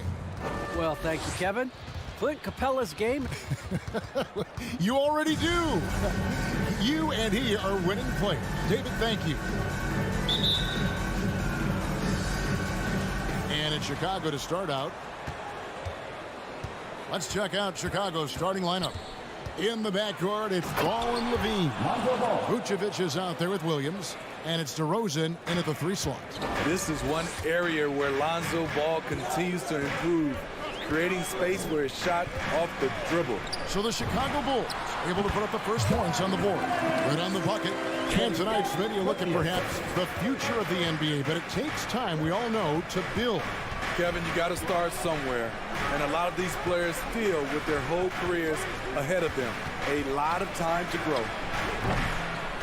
Well, thank you, Kevin. Clint Capella's game. You already do. You and he are winning players. David, thank you. And it's Chicago to start out. Let's check out Chicago's starting lineup. In the backcourt, it's Ball and Levine. Vucevic is out there with Williams. And it's DeRozan in at the 3 slot. This is one area where Lonzo Ball continues to improve, creating space for his shot off the dribble. So the Chicago Bulls able to put up the first points on the board. Right on the bucket. And tonight, Smith, you look at perhaps the future of the NBA, but it takes time, we all know, to build. Kevin, you got to start somewhere. And a lot of these players feel with their whole careers ahead of them. A lot of time to grow.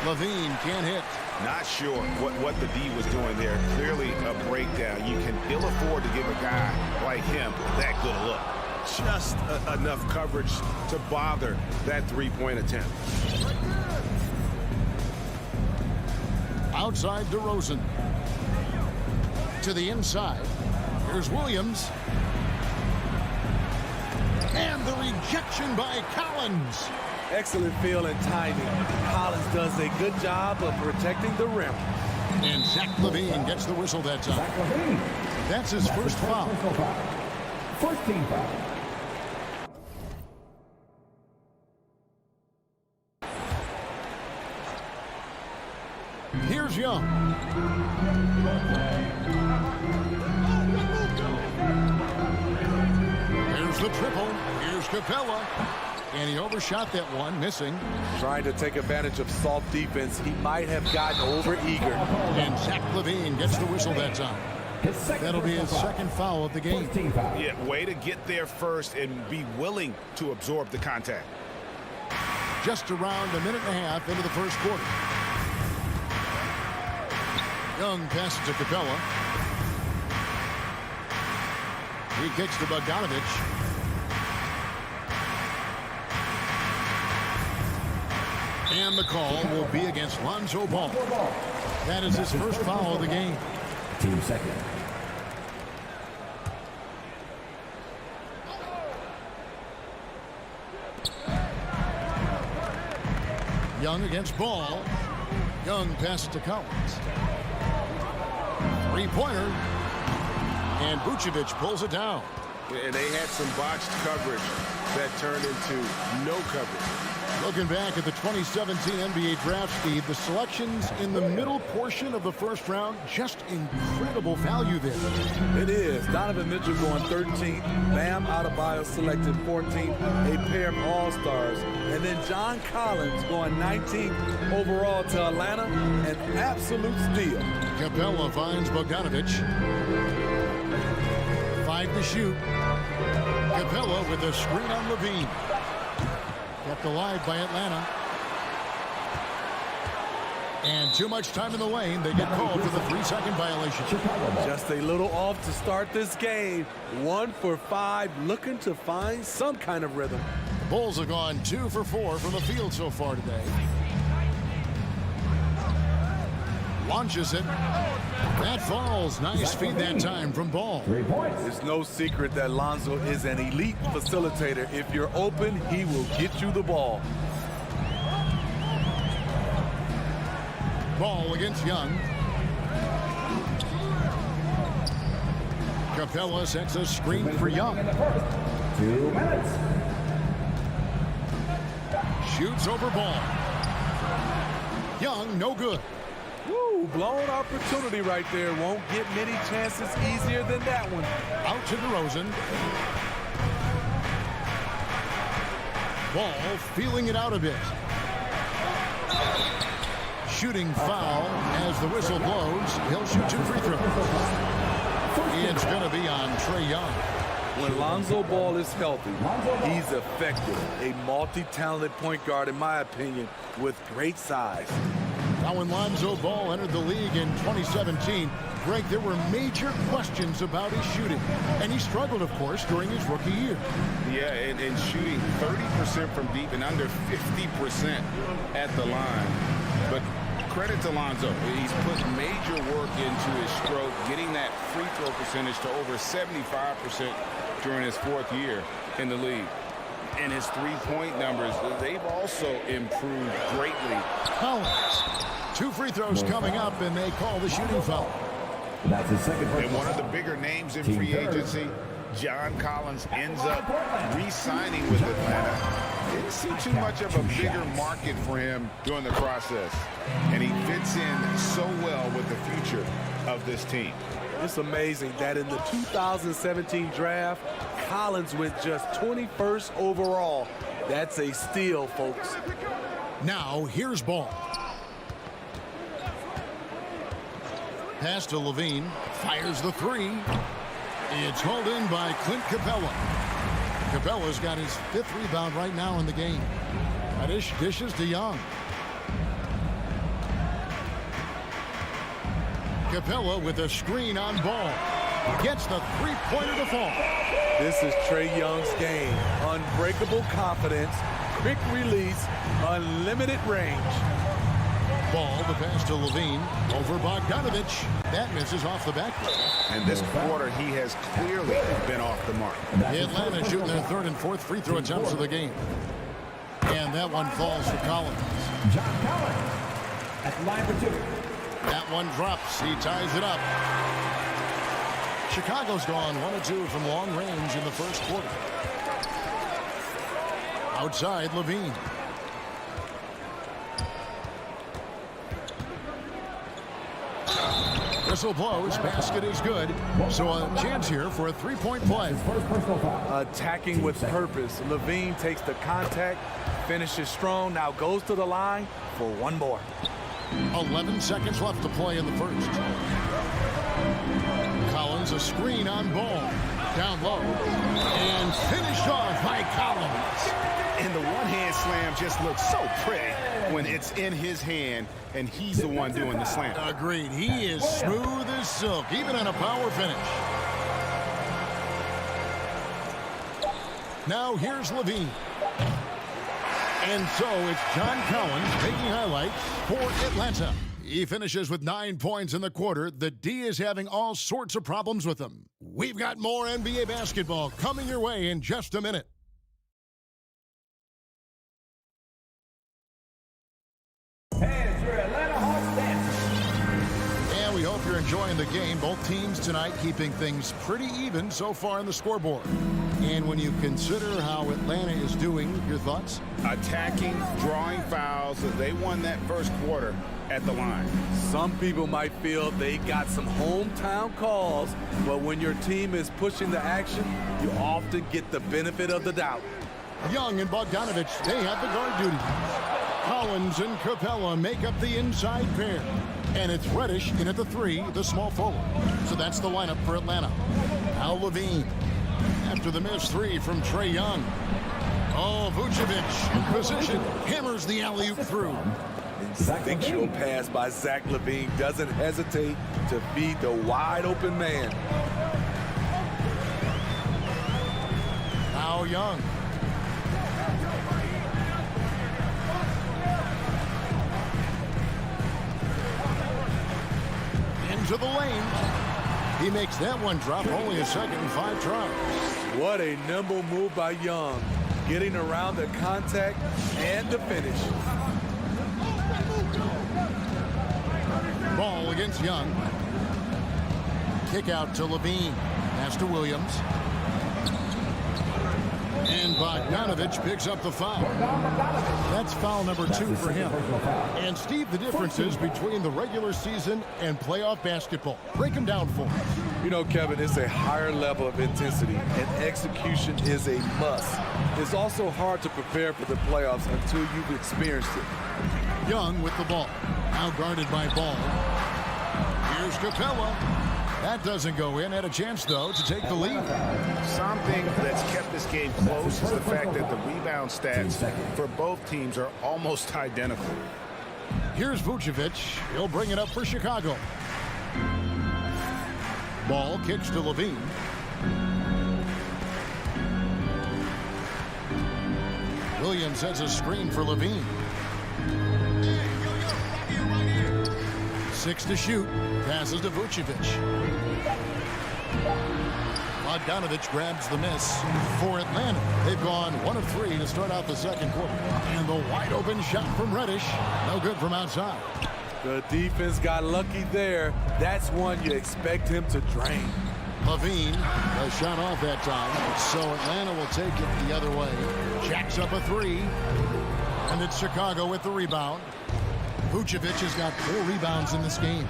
Levine can't hit. Not sure what the D was doing there. Clearly a breakdown. You can ill afford to give a guy like him that good a look. Just enough coverage to bother that three-point attempt. Outside DeRozan. To the inside. Here's Williams. And the rejection by Collins. Excellent feel and timing. Collins does a good job of protecting the rim. And Zach LaVine gets the whistle that time. That's his first foul. First team foul. Here's Young. There's the triple. Here's Capella. And he overshot that one, missing. Trying to take advantage of soft defense. He might have gotten over-eager. And Zach LaVine gets the whistle that time. That'll be his second foul of the game. Yeah, way to get there first and be willing to absorb the contact. Just around a minute and a half into the first quarter. Young passes to Capella. He kicks to Bogdanovich. And the call will be against Lonzo Ball. That is his first foul of the game. Team second. Young against Ball. Young passes to Collins. Three-pointer. And Vucevic pulls it down. And they had some botched coverage that turned into no coverage. Looking back at the 2017 NBA draft, Steve, the selections in the middle portion of the first round, just incredible value there. It is. Donovan Mitchell going 13th. Bam Adebayo selected 14th. A pair of all-stars. And then John Collins going 19th overall to Atlanta. An absolute steal. Capella finds Bogdanovich. 5 to shoot. Capella with a screen on Levine. Kept alive by Atlanta. And too much time in the lane. They get called for the 3-second violation. Just a little off to start this game. 1 for 5, looking to find some kind of rhythm. The Bulls have gone 2 for 4 from the field so far today. Launches it. That falls. Nice feed that time from Ball. 3 points. It's no secret that Lonzo is an elite facilitator. If you're open, he will get you the ball. Ball against Young. Capella sets a screen for Young. 2 minutes. Shoots over Ball. Young, no good. Woo, blown opportunity right there. Won't get many chances easier than that one. Out to DeRozan. Ball feeling it out a bit. Shooting foul as the whistle blows. He'll shoot 2 free throws. It's going to be on Trae Young. When Lonzo Ball is healthy, he's effective. A multi-talented point guard, in my opinion, with great size. Now, when Lonzo Ball entered the league in 2017, Greg, there were major questions about his shooting. And he struggled, of course, during his rookie year. Yeah, and shooting 30% from deep and under 50% at the line. But credit to Lonzo. He's put major work into his stroke, getting that free throw percentage to over 75% during his 4th year in the league. And his three-point numbers, they've also improved greatly. Collins. 2 free throws coming up, and they call the shooting foul. That's his second. And one of the bigger names in free agency, John Collins, ends up re-signing with Atlanta. Didn't see too much of a bigger market for him during the process. And he fits in so well with the future of this team. It's amazing that in the 2017 draft, Collins went just 21st overall. That's a steal, folks. Now, here's Ball. Pass to Levine. Fires the 3. It's hauled in by Clint Capella. Capella's got his 5th rebound right now in the game. Reddish dishes to Young. Capella with a screen on Ball. Gets the 3-pointer to fall. This is Trae Young's game. Unbreakable confidence, quick release, unlimited range. Ball, the pass to Levine. Over Bogdanovich. That misses off the backboard. And this quarter, he has clearly been off the mark. Atlanta shooting their 3rd and 4th free throw attempts of the game. And that one falls for Collins. John Collins at the line for 2. That one drops. He ties it up. Chicago's gone 1 of 2 from long range in the 1st quarter. Outside, Levine. Whistle blows. Basket is good. So a chance here for a 3-point play. Attacking with purpose. Levine takes the contact, finishes strong, now goes to the line for one more. 11 seconds left to play in the 1st. Collins, a screen on Ball. Down low. And finished off by Collins. And the one-hand slam just looks so pretty when it's in his hand and he's the one doing the slam. Agreed. He is smooth as silk, even in a power finish. Now here's Levine. And so it's John Collins making highlights for Atlanta. He finishes with 9 points in the quarter. The D is having all sorts of problems with him. We've got more NBA basketball coming your way in just a minute. Hey, it's your Atlanta Hawks dance. And we hope you're enjoying the game. Both teams tonight keeping things pretty even so far on the scoreboard. And when you consider how Atlanta is doing, your thoughts? Attacking, drawing fouls. They won that 1st quarter at the line. Some people might feel they got some hometown calls, but when your team is pushing the action, you often get the benefit of the doubt. Young and Bogdanovich, they have the guard duty. Collins and Capella make up the inside pair. And it's Reddish in at the 3, the small forward. So that's the lineup for Atlanta. Now Levine. After the missed 3 from Trae Young. Oh, Vucevic in position. Hammers the alley-oop through. Instinctual pass by Zach LaVine doesn't hesitate to feed the wide-open man. Now Young. Into the lane. He makes that one drop, only a second and 5 tries. What a nimble move by Young, getting around the contact and the finish. Ball against Young. Kick out to Levine. Pass to Williams. And Bogdanovich picks up the foul. That's foul number 2 for him. And Steve, the differences between the regular season and playoff basketball. Break them down for us. You know, Kevin, it's a higher level of intensity, and execution is a must. It's also hard to prepare for the playoffs until you've experienced it. Young with the ball. Now guarded by Ball. Here's Capella. That doesn't go in. Had a chance, though, to take the lead. Something that's kept this game close is the fact that the rebound stats for both teams are almost identical. Here's Vucevic. He'll bring it up for Chicago. Ball kicks to Levine. Williams has a screen for Levine. 6 to shoot. Passes to Vucevic. Bogdanovich grabs the miss for Atlanta. They've gone 1 of 3 to start out the second quarter. And the wide open shot from Reddish. No good from outside. The defense got lucky there. That's one you expect him to drain. Levine, a shot off that time. So Atlanta will take it the other way. Jacks up a 3. And it's Chicago with the rebound. Vucevic has got 4 rebounds in this game.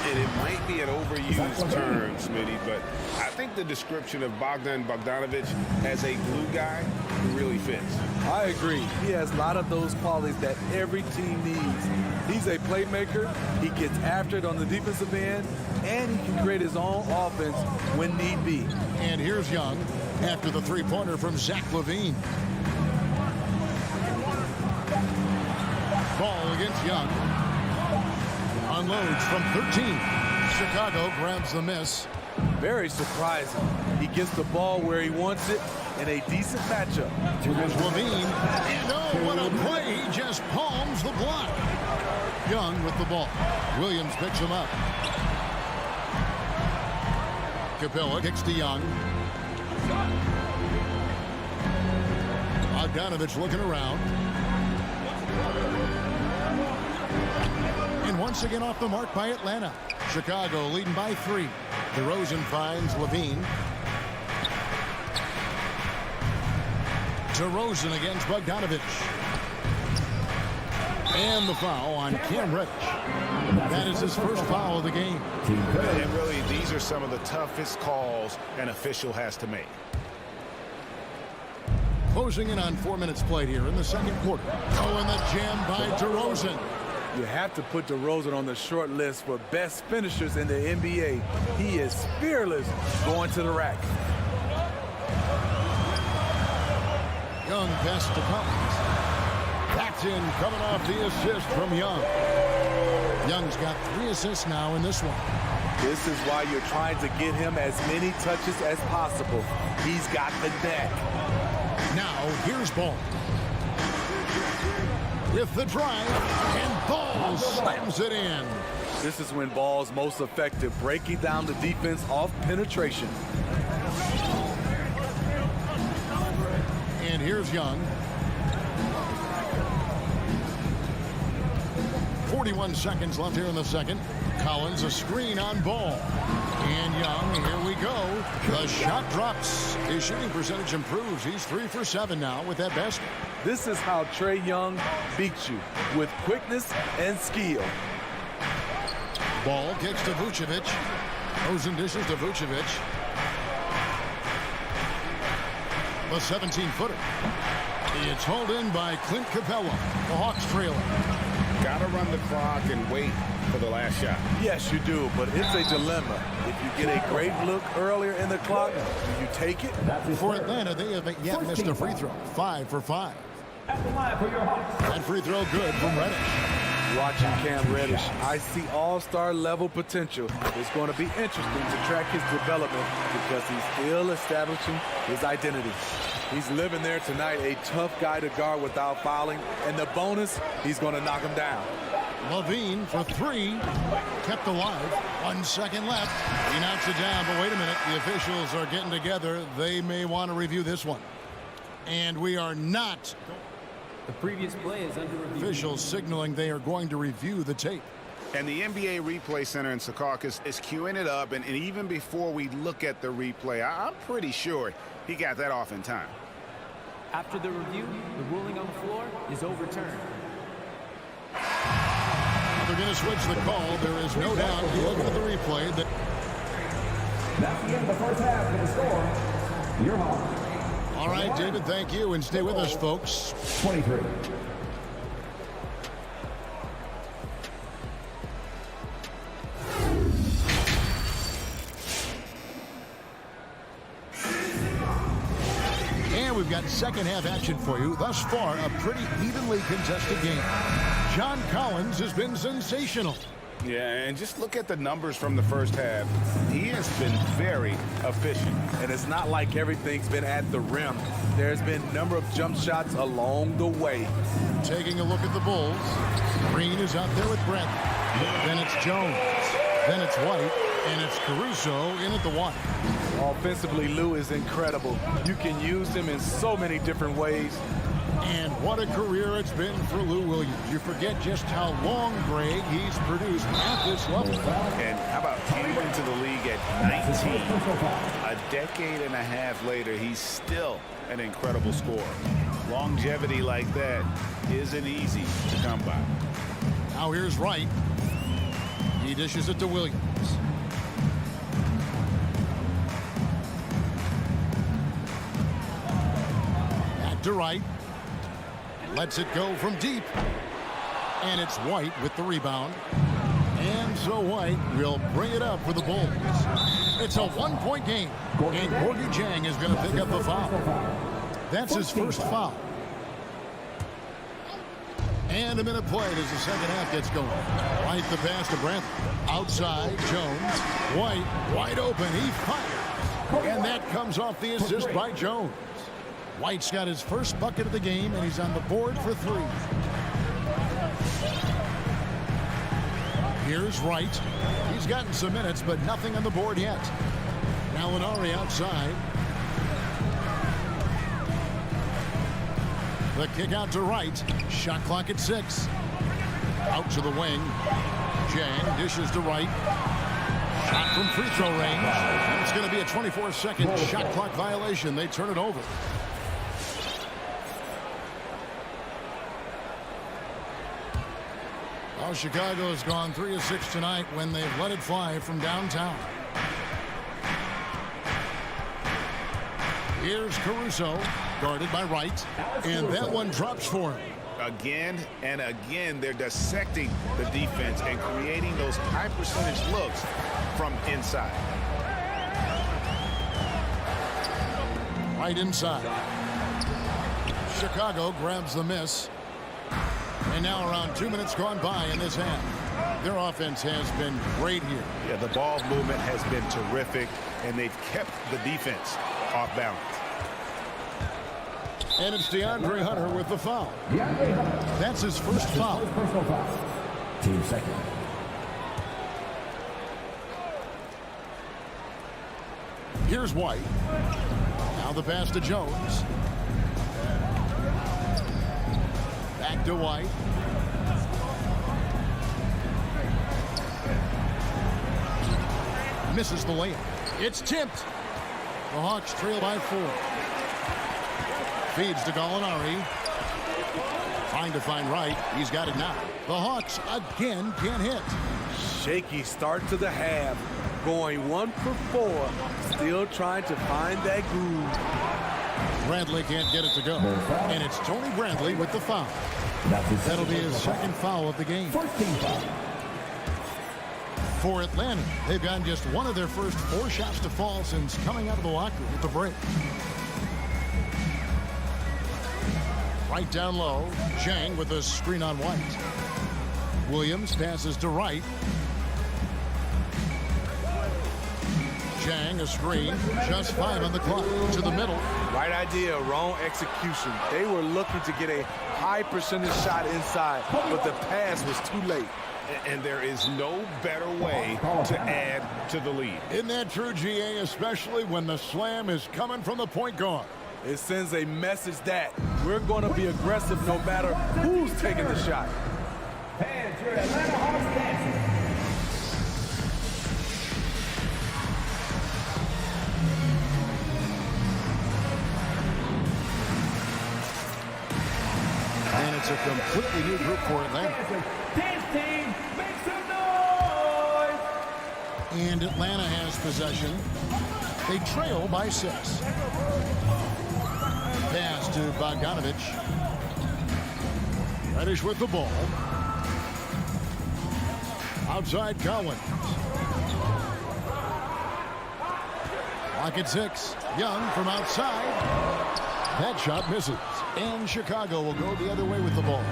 And it might be an overused term, Smitty, but I think the description of Bogdan Bogdanovic as a glue guy really fits. I agree. He has a lot of those qualities that every team needs. He's a playmaker. He gets after it on the defensive end, and he can create his own offense when need be. And here's Young after the three-pointer from Zach LaVine. Ball against Young. Unloads from 13. Chicago grabs the miss. Very surprising. He gets the ball where he wants it in a decent matchup. Here's LaVine. And oh, what a play. He just palms the block. Young with the ball. Williams picks him up. Capella kicks to Young. Bogdanovich looking around. And once again off the mark by Atlanta. Chicago leading by 3. DeRozan finds LaVine. DeRozan against Bogdanovich. And the foul on Cam Reddish. That is his first foul of the game. And really, these are some of the toughest calls an official has to make. Closing in on 4 minutes played here in the second quarter. Oh, and the jam by DeRozan. You have to put DeRozan on the short list for best finishers in the NBA. He is fearless going to the rack. Young pass to Collins. That's in, coming off the assist from Young. Young's got 3 assists now in this one. This is why you're trying to get him as many touches as possible. He's got the net. Now, here's Ball. With the drive, and Ball slams it in. This is when Ball's most effective, breaking down the defense off penetration. And here's Young. 41 seconds left here in the second. Collins, a screen on Ball. And Young, here we go. The shot drops. His shooting percentage improves. He's 3 for 7 now with that basket. This is how Trae Young beats you, with quickness and skill. Ball kicks to Vucevic. Rosen dishes to Vucevic. The 17-footer. It's hauled in by Clint Capella. The Hawks trailing. Got to run the clock and wait for the last shot. Yes, you do, but it's a dilemma. If you get a great look earlier in the clock, do you take it? For Atlanta, they haven't yet missed a free throw. 5 for 5. That free throw good from Reddish. Watching Cam Reddish, I see all-star level potential. It's going to be interesting to track his development because he's still establishing his identity. He's living there tonight, a tough guy to guard without fouling, and the bonus, he's going to knock him down. LaVine for 3, kept alive. 1 second left. He knocks it down, but wait a minute. The officials are getting together. They may want to review this one. And we are not. The previous play is under review. Officials signaling they are going to review the tape. And the NBA Replay Center in Secaucus is queuing it up, and even before we look at the replay, I'm pretty sure he got that off in time. After the review, the ruling on the floor is overturned. They're going to switch the call. There is no doubt. You look at the replay. That's the end of the first half of the score. Your Hawks. All right, David, thank you. And stay with us, folks. 23. And we've got second half action for you. Thus far, a pretty evenly contested game. John Collins has been sensational. Yeah, and just look at the numbers from the first half. He has been very efficient. And it's not like everything's been at the rim. There's been a number of jump shots along the way. Taking a look at the Bulls. Green is out there with Brett. Then it's Jones. Then it's White. And it's Caruso in at the one. Offensively, Lou is incredible. You can use him in so many different ways. And what a career it's been for Lou Williams. You forget just how long, Greg, he's produced at this level. And how about came into the league at 19? A decade and a half later, he's still an incredible scorer. Longevity like that isn't easy to come by. Now here's Wright. He dishes it to Williams. Back to Wright. Lets it go from deep. And it's White with the rebound. And so White will bring it up for the Bulls. It's a one-point game. And Gorgie Jang is going to pick up the foul. That's his first foul. And a minute played as the second half gets going. White the pass to Brantley. Outside, Jones. White wide open. He fires. And that comes off the assist by Jones. White's got his first bucket of the game, and he's on the board for three. Here's Wright. He's gotten some minutes, but nothing on the board yet. Now Linari outside. The kick out to Wright. Shot clock at 6. Out to the wing. Jang dishes to Wright. Shot from free throw range. It's going to be a 24-second shot clock violation. They turn it over. Well, Chicago has gone 3 of 6 tonight when they've let it fly from downtown. Here's Caruso, guarded by Wright, and that one drops for him. Again and again, they're dissecting the defense and creating those high percentage looks from inside. Right inside. Chicago grabs the miss. And now around 2 minutes gone by in this half. Their offense has been great here. Yeah, the ball movement has been terrific, and they've kept the defense off balance. And it's DeAndre Hunter with the foul. That's his first foul. Team second. Here's White. Now the pass to Jones. Back to White. Misses the layup. It's tipped. The Hawks trail by 4. Feeds to Gallinari. Trying to find Wright. He's got it now. The Hawks again can't hit. Shaky start to the half. Going 1 for 4. Still trying to find that groove. Brantley can't get it to go. And it's Tony Brantley with the foul. That'll be his second foul of the game. For Atlanta, they've gotten just one of their first 4 shots to fall since coming out of the locker room with the break. Right down low, Jang with a screen on White. Williams passes to Wright. Jang a screen, just 5 on the clock, to the middle. Right idea, wrong execution. They were looking to get a high percentage shot inside, but the pass was too late. And there is no better way to add to the lead. Isn't that true, GA, especially when the slam is coming from the point guard? It sends a message that we're going to be aggressive no matter who's taking the shot. And your Atlanta Hawks dancing. And it's a completely new group for Atlanta. Dance team, make some noise! And Atlanta has possession. They trail by 6. Pass to Bogdanovich. Reddish with the ball. Outside Collins. Clock at 6. Young from outside. That shot misses. And Chicago will go the other way with the ball.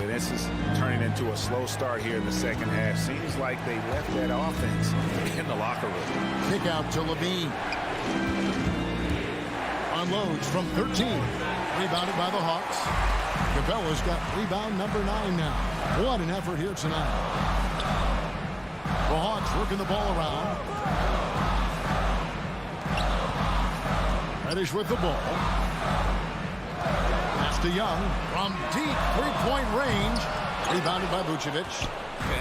And this is turning into a slow start here in the second half. Seems like they left that offense in the locker room. Kick out to Levine. Unloads from 13. Rebounded by the Hawks. Capella's got rebound number 9 now. What an effort here tonight. The Hawks working the ball around. Reddish with the ball. Pass to Young from deep three-point range. Rebounded by Vucevic.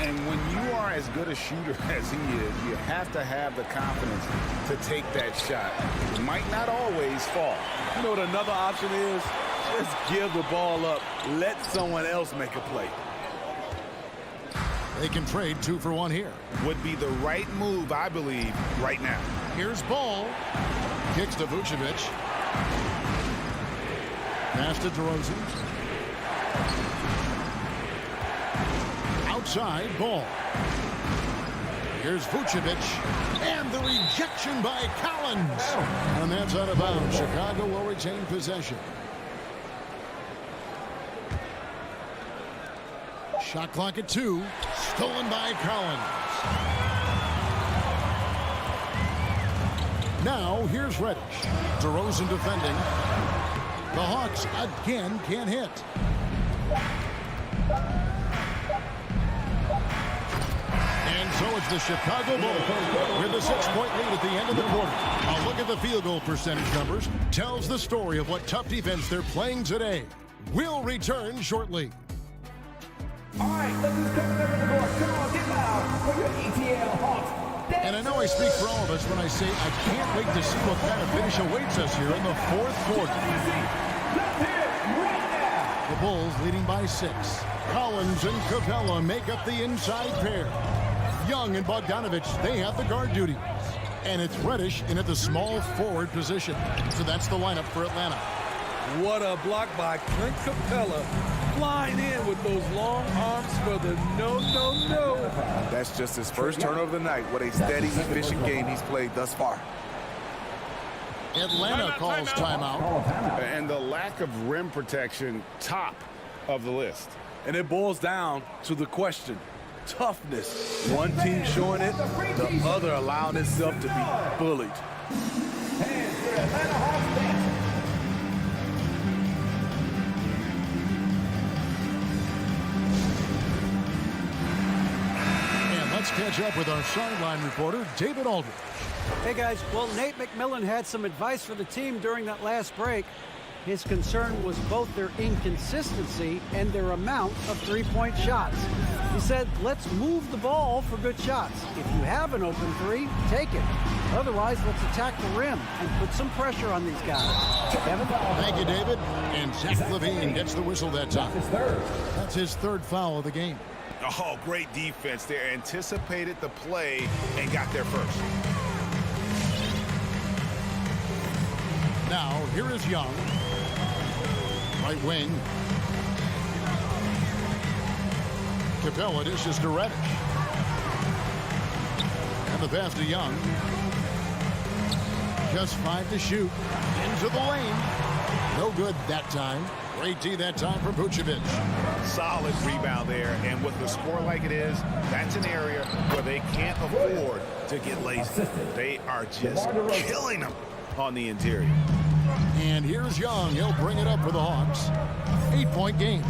And when you are as good a shooter as he is, you have to have the confidence to take that shot. It might not always fall. You know what another option is? Just give the ball up. Let someone else make a play. They can trade 2 for 1 here. Would be the right move, I believe, right now. Here's Ball. Kicks to Vucevic. Pass to DeRozan. Outside, Ball. Here's Vucevic. And the rejection by Collins. And that's out of bounds. Chicago will retain possession. Shot clock at 2. Stolen by Collins. Now here's Reddish. DeRozan defending. The Hawks again can't hit. And so it's the Chicago Bulls with a 6-point lead at the end of the quarter. A look at the field goal percentage numbers tells the story of what tough defense they're playing today. We'll return shortly. All right, let's just come over the court. Come on, get loud for your ETL Hawks. And I know I speak for all of us when I say I can't wait to see what kind of finish awaits us here in the fourth quarter. The Bulls leading by 6. Collins and Capella make up the inside pair. Young and Bogdanovich, they have the guard duty. And it's Reddish in at the small forward position. So that's the lineup for Atlanta. What a block by Clint Capella. Flying in with those long arms for the no. That's just his first turnover of the night. What a steady, efficient game he's played thus far. Atlanta calls timeout. And the lack of rim protection, top of the list. And it boils down to the question. Toughness. One team showing it, the other allowing itself to be bullied. Let's catch up with our sideline reporter, David Aldridge. Hey, guys. Well, Nate McMillan had some advice for the team during that last break. His concern was both their inconsistency and their amount of three-point shots. He said, let's move the ball for good shots. If you have an open 3, take it. Otherwise, let's attack the rim and put some pressure on these guys. Kevin? Thank you, David. And Zach LaVine gets the whistle that time. That's his 3rd foul of the game. Oh, great defense there. Anticipated the play and got there first. Now, here is Young. Right wing. Capella dishes to Reddish. And the pass to Young. Just 5 to shoot. Into the lane. No good that time. Great D that time from Vucevic. Solid rebound there, and with the score like it is, that's an area where they can't afford to get lazy. They are just killing them on the interior. And here's Young. He'll bring it up for the Hawks. 8-point game.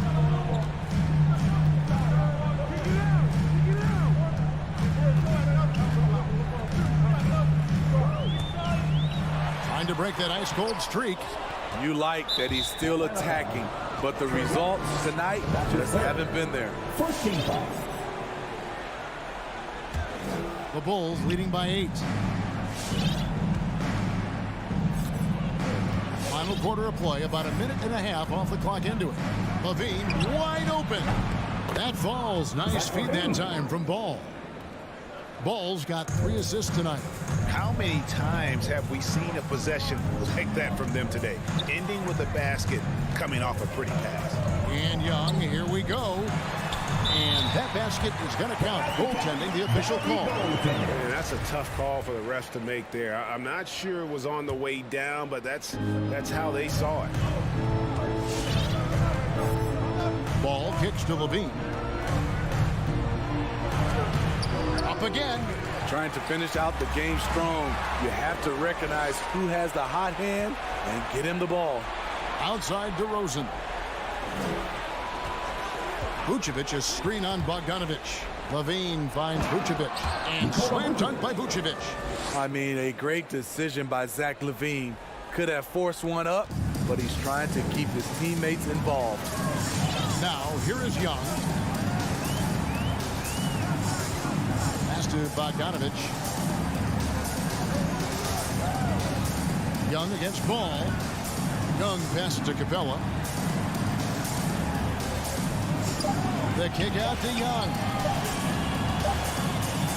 Trying to break that ice-cold streak. You like that he's still attacking, but the results tonight just haven't been there. The Bulls leading by 8. Final quarter of play, about a minute and a half off the clock into it. LaVine wide open. That falls. Nice feed that time from Ball. Ball's got 3 assists tonight. How many times have we seen a possession like that from them today? Ending with a basket, coming off a pretty pass. And Young, here we go. And that basket is going to count. Goaltending, the official call. And that's a tough call for the refs to make there. I'm not sure it was on the way down, but that's how they saw it. Ball kicks to Levine. Up again. Trying to finish out the game strong. You have to recognize who has the hot hand and get him the ball. Outside DeRozan. Vucevic is screen on Bogdanovic. Levine finds Vucevic. And slam dunk by Vucevic. I mean, a great decision by Zach LaVine. Could have forced one up, but he's trying to keep his teammates involved. Now, here is Young. Pass to Bogdanovic. Young against Ball. Young passes to Capella. The kick out to Young.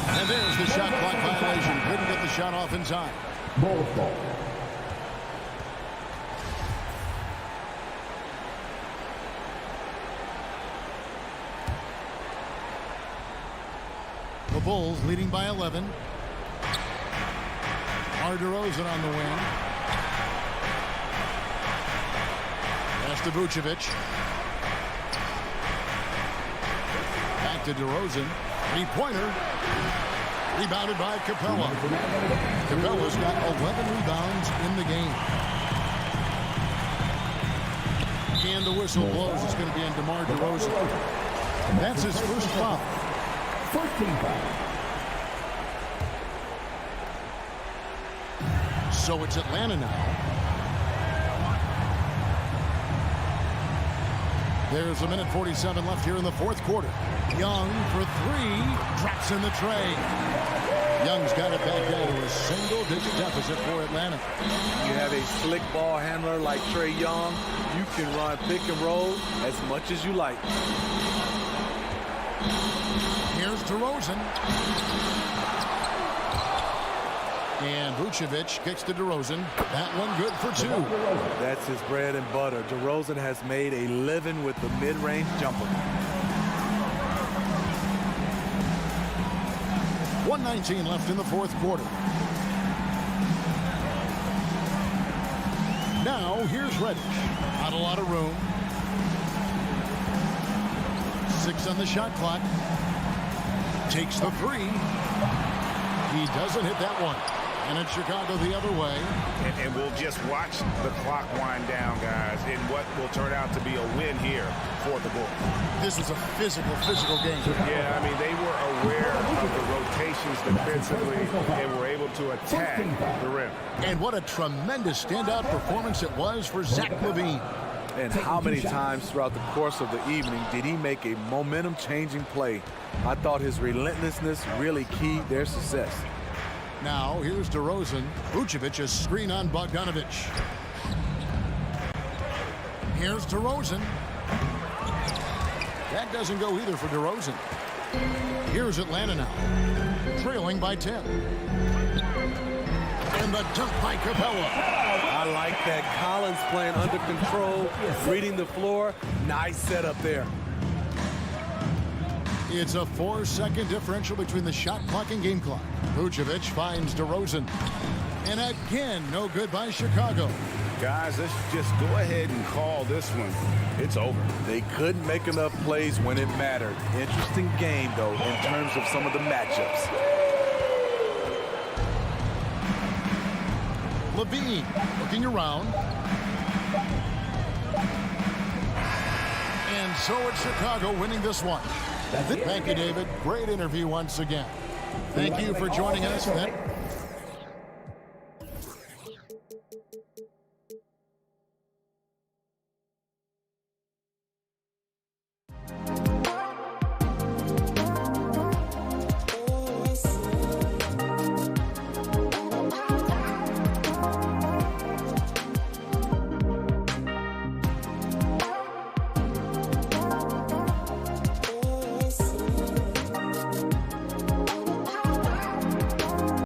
And there's the shot clock violation. Couldn't get the shot off in time. Ball. The Bulls leading by 11. DeRozan on the wing. Pass to Vucevic. Back to DeRozan. Three-pointer. Rebounded by Capella. Capella's got 11 rebounds in the game. And the whistle blows. It's going to be on DeMar DeRozan. That's his first foul. First team foul. So it's Atlanta now. There's 1:47 left here in the fourth quarter. Young for three. Drops in the tray. Young's got it back down to a single-digit deficit for Atlanta. You have a slick ball handler like Trae Young. You can run pick and roll as much as you like. Here's DeRozan. And Vucevic kicks to DeRozan. That one good for two. That's his bread and butter. DeRozan has made a living with the mid-range jumper. 1:19 left in the fourth quarter. Now here's Reddish. Not a lot of room. 6 on the shot clock. Takes the three. He doesn't hit that one. And it's Chicago the other way. And we'll just watch the clock wind down, guys, in what will turn out to be a win here for the Bulls. This was a physical game. Yeah, I mean, they were aware of the rotations defensively and were able to attack the rim. And what a tremendous standout performance it was for Zach LaVine. And how many times throughout the course of the evening did he make a momentum-changing play? I thought his relentlessness really keyed their success. Now, here's DeRozan. Vucevic is screen on Bogdanovic. Here's DeRozan. That doesn't go either for DeRozan. Here's Atlanta now, trailing by 10. And the dunk by Capella. I like that. Collins playing under control, reading the floor. Nice setup there. It's a 4-second differential between the shot clock and game clock. Vucevic finds DeRozan. And again, no good by Chicago. Guys, let's just go ahead and call this one. It's over. They couldn't make enough plays when it mattered. Interesting game, though, in terms of some of the matchups. LaVine looking around. And so it's Chicago winning this one. Thank you, David. Great interview once again. Thank you for joining us.